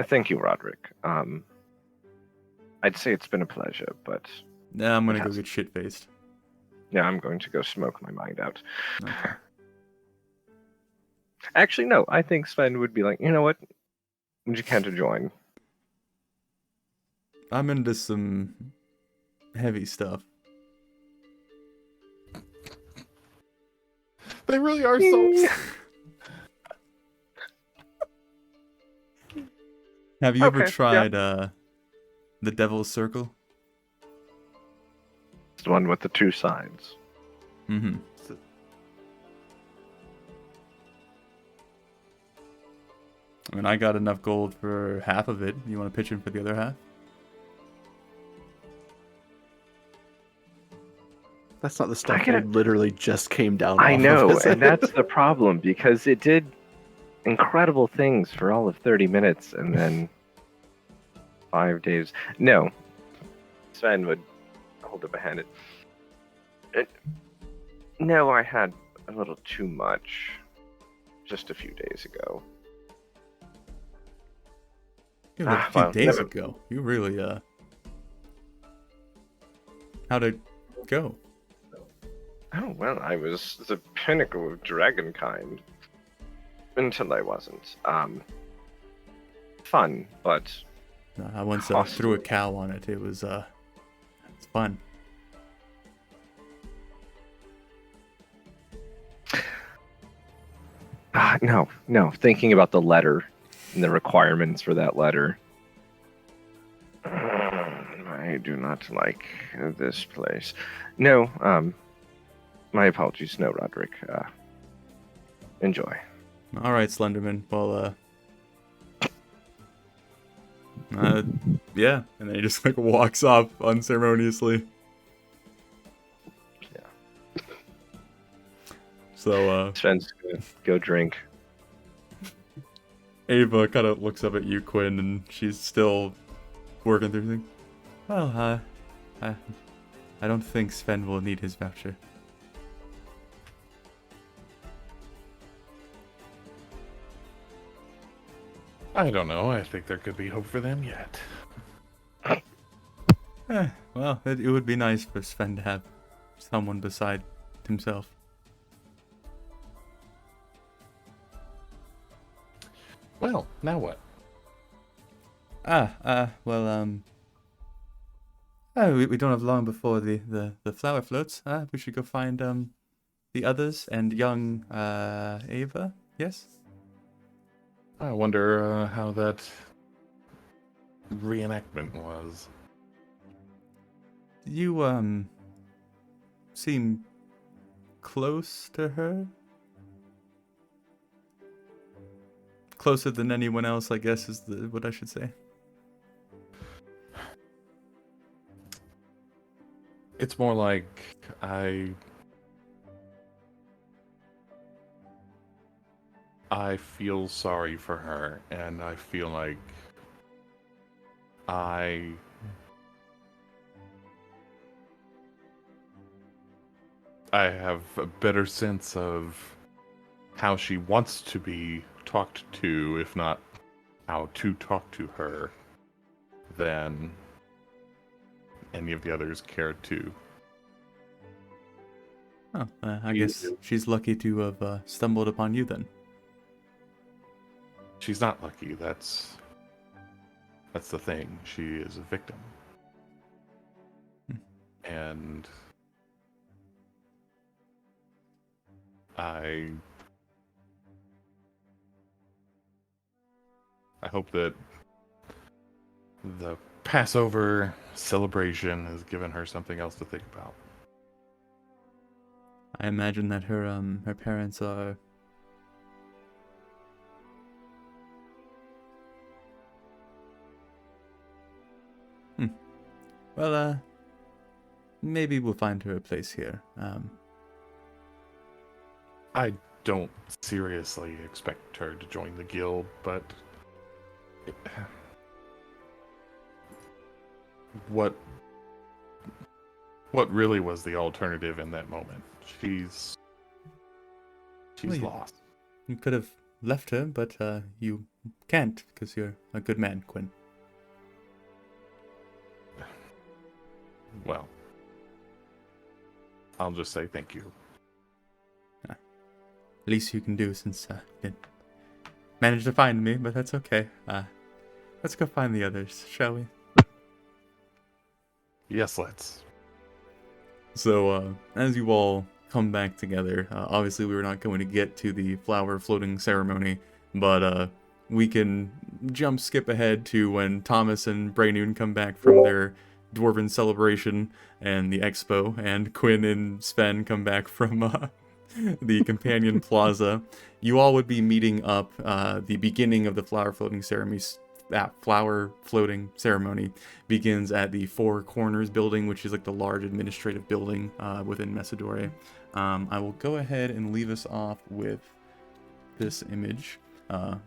B: Thank you, Roderick. I'd say it's been a pleasure, but
A: Nah, I'm gonna go get shit-faced.
B: yeah, I'm going to go smoke my mind out.
A: Okay.
B: Actually, no. I think Sven would be like, you know what? Would you care to join?
A: I'm into some heavy stuff.
E: They really are so.
A: Have you ever
B: Okay,
A: tried the Devil's Circle?
B: It's the one with the 2 sides.
A: Mm-hmm. I mean, I got enough gold for half of it. You want to pitch in for the other half?
D: That's not the stuff that literally just came down.
B: I
D: off
B: know,
D: of, is
B: and
D: it?
B: that's the problem, because it did incredible things for all of 30 minutes, and then 5 days. No. Sven would hold up a hand. No, I had a little too much just a few days ago.
A: Yeah, like a few days ago. You really, how'd it go?
B: Oh, well, I was the pinnacle of dragonkind. Until I wasn't. Fun, but...
A: No, I once threw a cow on it. It was, it's fun.
B: No. Thinking about the letter and the requirements for that letter. I do not like this place. No, my apologies. No, Roderick. Enjoy.
A: All right, Slenderman. Well, yeah. And then he just like walks off unceremoniously.
B: Yeah.
A: So,
B: Sven's gonna go drink.
A: Ava kind of looks up at you, Quinn, and she's still working through things. Well, I don't think Sven will need his voucher.
E: I don't know. I think there could be hope for them yet.
A: Well, it would be nice for Sven to have someone beside himself.
E: Well, now what?
A: We don't have long before the flower floats. We should go find the others and young Ava. Yes.
E: I wonder how that reenactment was.
A: You seem close to her. Closer than anyone else, I guess, is what I should say.
E: It's more like I feel sorry for her, and I feel like I have a better sense of how she wants to be talked to, if not how to talk to her, than any of the others cared to.
A: Oh, I guess she's lucky to have stumbled upon you then.
E: She's not lucky. That's the thing. She is a victim. And I hope that the Passover celebration has given her something else to think about.
A: I imagine that her parents are. Well, maybe we'll find her a place here.
E: I don't seriously expect her to join the guild, but what really was the alternative in that moment? She's lost.
A: You could have left her, but you can't because you're a good man, Quinn.
E: Well, I'll just say thank you.
A: Least you can do since you didn't manage to find me, but that's okay. Let's go find the others, shall we?
E: Yes, let's.
A: So, as you all come back together, obviously we were not going to get to the flower floating ceremony, but we can skip ahead to when Thomas and Braynoon come back from their Dwarven celebration and the expo, and Quinn and Sven come back from the Companion Plaza. You all would be meeting up. The beginning of the flower floating ceremony. That flower floating ceremony begins at the Four Corners building, which is like the large administrative building within Messidore. I will go ahead and leave us off with this image.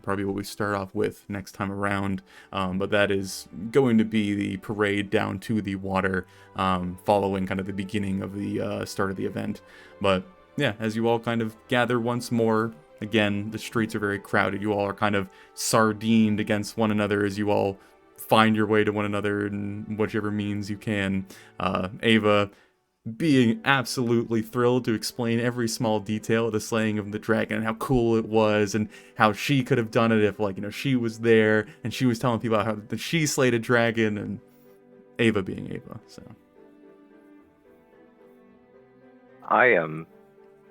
A: Probably what we start off with next time around, but that is going to be the parade down to the water, following kind of the beginning of the start of the event. But yeah, as you all kind of gather once more, again, the streets are very crowded. You all are kind of sardined against one another as you all find your way to one another in whichever means you can. Ava being absolutely thrilled to explain every small detail of the slaying of the dragon and how cool it was and how she could have done it if, like, you know, she was there and she was telling people how she slayed a dragon, and Ava being Ava. So
B: I am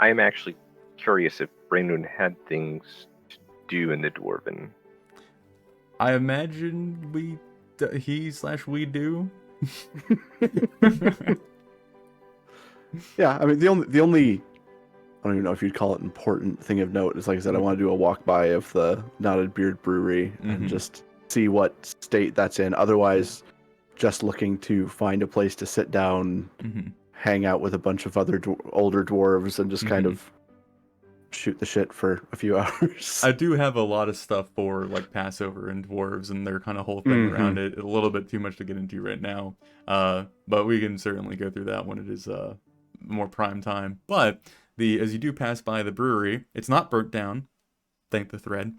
B: actually curious if Braynoon had things do in the Dwarven?
A: I imagine we do.
D: Yeah, I mean the only I don't even know if you'd call it important thing of note is, like I said, I want to do a walk by of the Knotted Beard Brewery and just see what state that's in. Otherwise, just looking to find a place to sit down, hang out with a bunch of other older dwarves, and just kind of shoot the shit for a few hours.
A: I do have a lot of stuff for like Passover and dwarves and their kind of whole thing around it. A little bit too much to get into right now, but we can certainly go through that when it is more prime time. But as you do pass by the brewery, it's not burnt down. Thank the thread.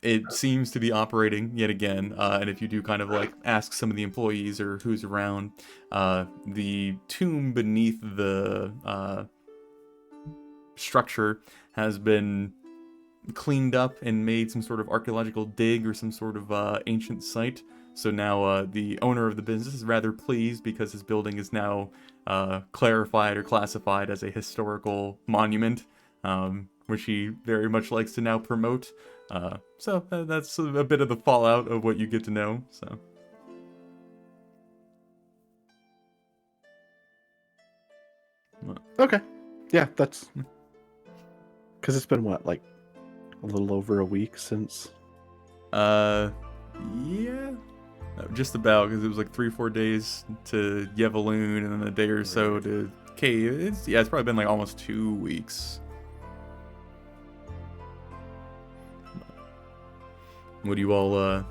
A: It seems to be operating yet again, and if you do kind of like ask some of the employees or who's around, the tomb beneath the structure has been cleaned up and made some sort of archaeological dig or some sort of ancient site. So now the owner of the business is rather pleased because his building is now clarified or classified as a historical monument, which he very much likes to now promote. So that's a bit of the fallout of what you get to know. So.
D: Okay. Yeah, that's... Because it's been, what, like, a little over a week since?
A: Yeah. Just about, because it was like 3-4 days to Yevaloon and then a day or so to Cave. It's probably been like almost 2 weeks. Would you all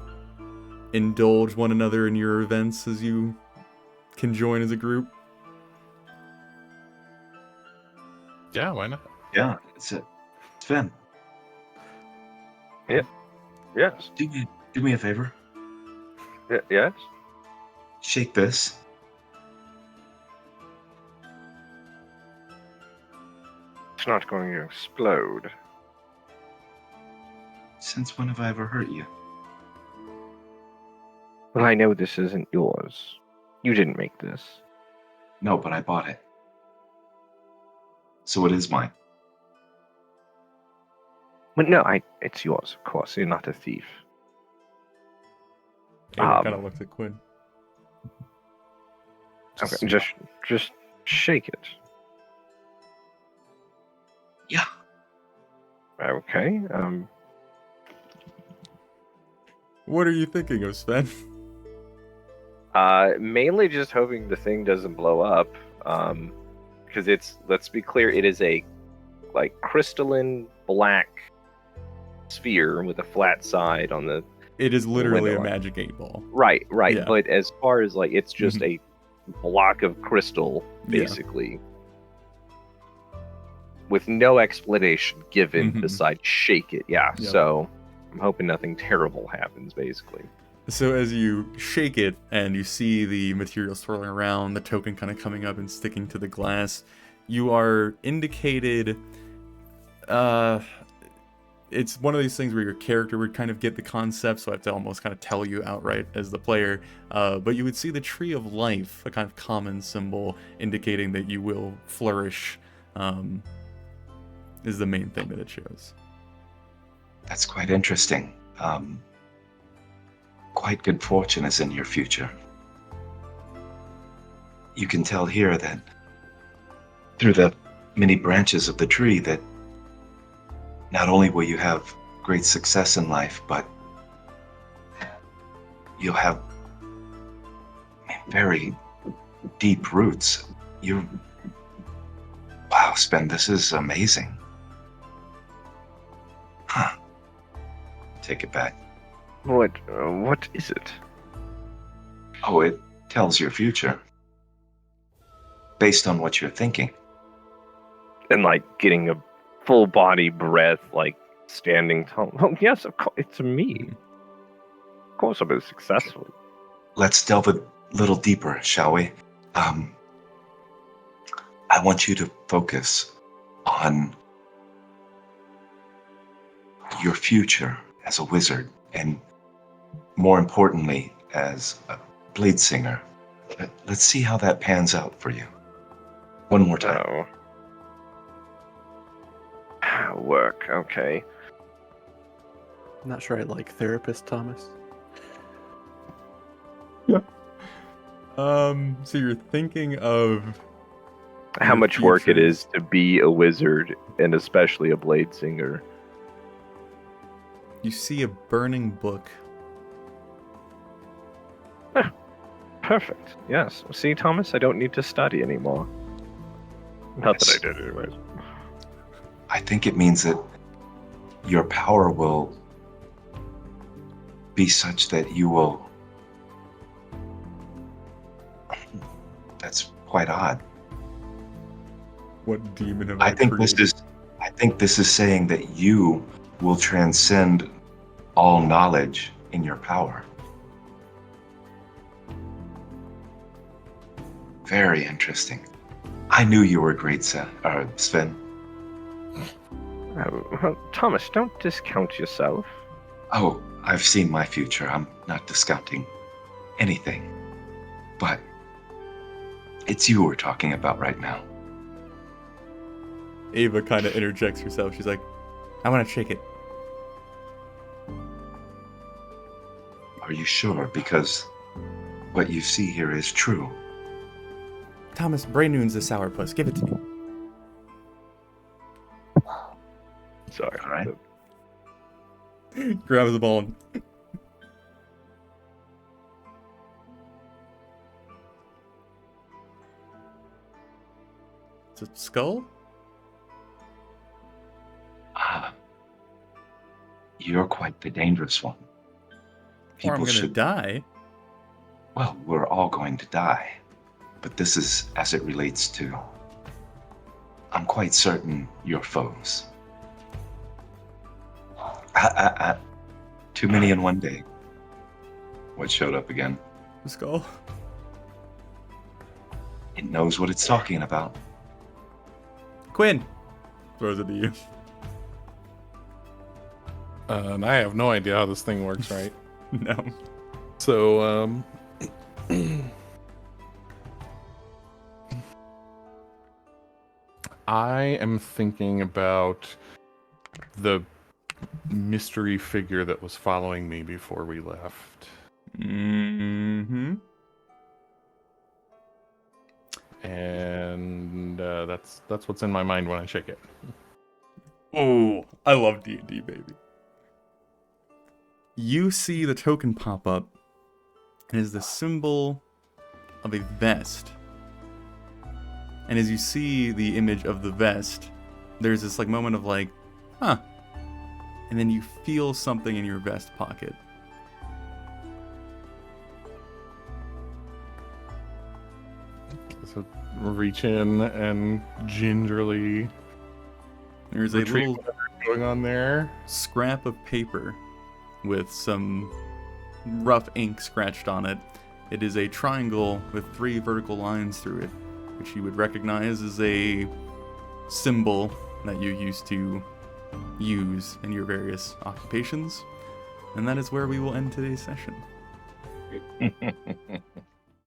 A: indulge one another in your events as you can join as a group?
E: Yeah, why not?
F: Yeah, it's Sven.
B: Yes.
F: Do me a favor.
B: Yes.
F: Shake this.
B: It's not going to explode.
F: Since when have I ever hurt you?
B: Well, I know this isn't yours. You didn't make this.
F: No, but I bought it. So it is mine.
B: But no, it's yours, of course. You're not a thief.
A: Kind of looks at Quinn.
B: Okay, just shake it.
F: Yeah.
B: Okay.
A: What are you thinking of, Sven?
B: Mainly just hoping the thing doesn't blow up. Because let's be clear, it is a like crystalline black sphere with a flat side on the.
A: It is literally a
B: window.
A: magic 8-ball.
B: Right.
A: Yeah.
B: But as far as like, it's just a block of crystal, basically, with no explanation given besides shake it. Yeah.
A: Yep.
B: So I'm hoping nothing terrible happens, basically.
A: So as you shake it and you see the material swirling around, the token kind of coming up and sticking to the glass, you are indicated. It's one of these things where your character would kind of get the concept, so I have to almost kind of tell you outright as the player. But you would see the Tree of Life, a kind of common symbol indicating that you will flourish, is the main thing that it shows.
F: That's quite interesting. Quite good fortune is in your future. You can tell here that through the many branches of the tree that not only will you have great success in life, but you'll have very deep roots. Wow, Sven, this is amazing. Huh. Take it back.
B: What is it?
F: Oh, it tells your future. Based on what you're thinking.
B: And like getting a full body breath, like standing tall. Oh yes, of course, it's me. Of course, I'll be successful.
F: Let's delve a little deeper, shall we? I want you to focus on your future as a wizard, and more importantly, as a blade singer. Let's see how that pans out for you. One more time.
B: Oh. Work, okay.
D: I'm not sure I like therapist, Thomas.
A: So you're thinking of
B: How
A: your
B: much work it
A: future.
B: is to be a wizard, and especially a blade singer.
A: You see a burning book.
B: Perfect. Yes. See, Thomas, I don't need to study anymore. Not that I
F: Yes.
B: did, anyways.
F: I think it means that your power will be such that you will. That's quite odd.
A: What demon have
F: I
A: I
F: think
A: created?
F: this is saying that you will transcend all knowledge in your power. Very interesting. I knew you were great, Sven.
B: Thomas, don't discount yourself.
F: Oh, I've seen my future. I'm not discounting anything. But it's you we're talking about right now.
A: Ava kind of interjects herself. She's like, I want to shake it.
F: Are you sure? Because what you see here is true.
A: Thomas, Braynoon's a sourpuss. Give it to me.
B: Sorry.
F: All right.
A: Grabs the ball and... It's a skull?
F: Ah, you're quite the dangerous one.
A: Or I'm
F: People
A: gonna
F: should.
A: die.
F: Well, we're all going to die. But this is as it relates to. I'm quite certain you're foes. Too many in one day. What showed up again?
A: The skull?
F: It knows what it's talking about.
A: Quinn! Throws it to you.
E: And I have no idea how this thing works, right?
A: No.
E: So, I am thinking about the mystery figure that was following me before we left.
A: Mm-hmm.
E: And that's what's in my mind when I shake it.
A: Oh, I love D&D, baby. You see the token pop up, and is the symbol of a vest. And as you see the image of the vest, there's this like moment of like, huh. And then you feel something in your vest pocket.
E: So reach in and gingerly
A: There's a
E: retrieve
A: little
E: whatever's going on there.
A: scrap of paper with some rough ink scratched on it. It is a triangle with 3 vertical lines through it, which you would recognize as a symbol that you used to use in your various occupations. And that is where we will end today's session.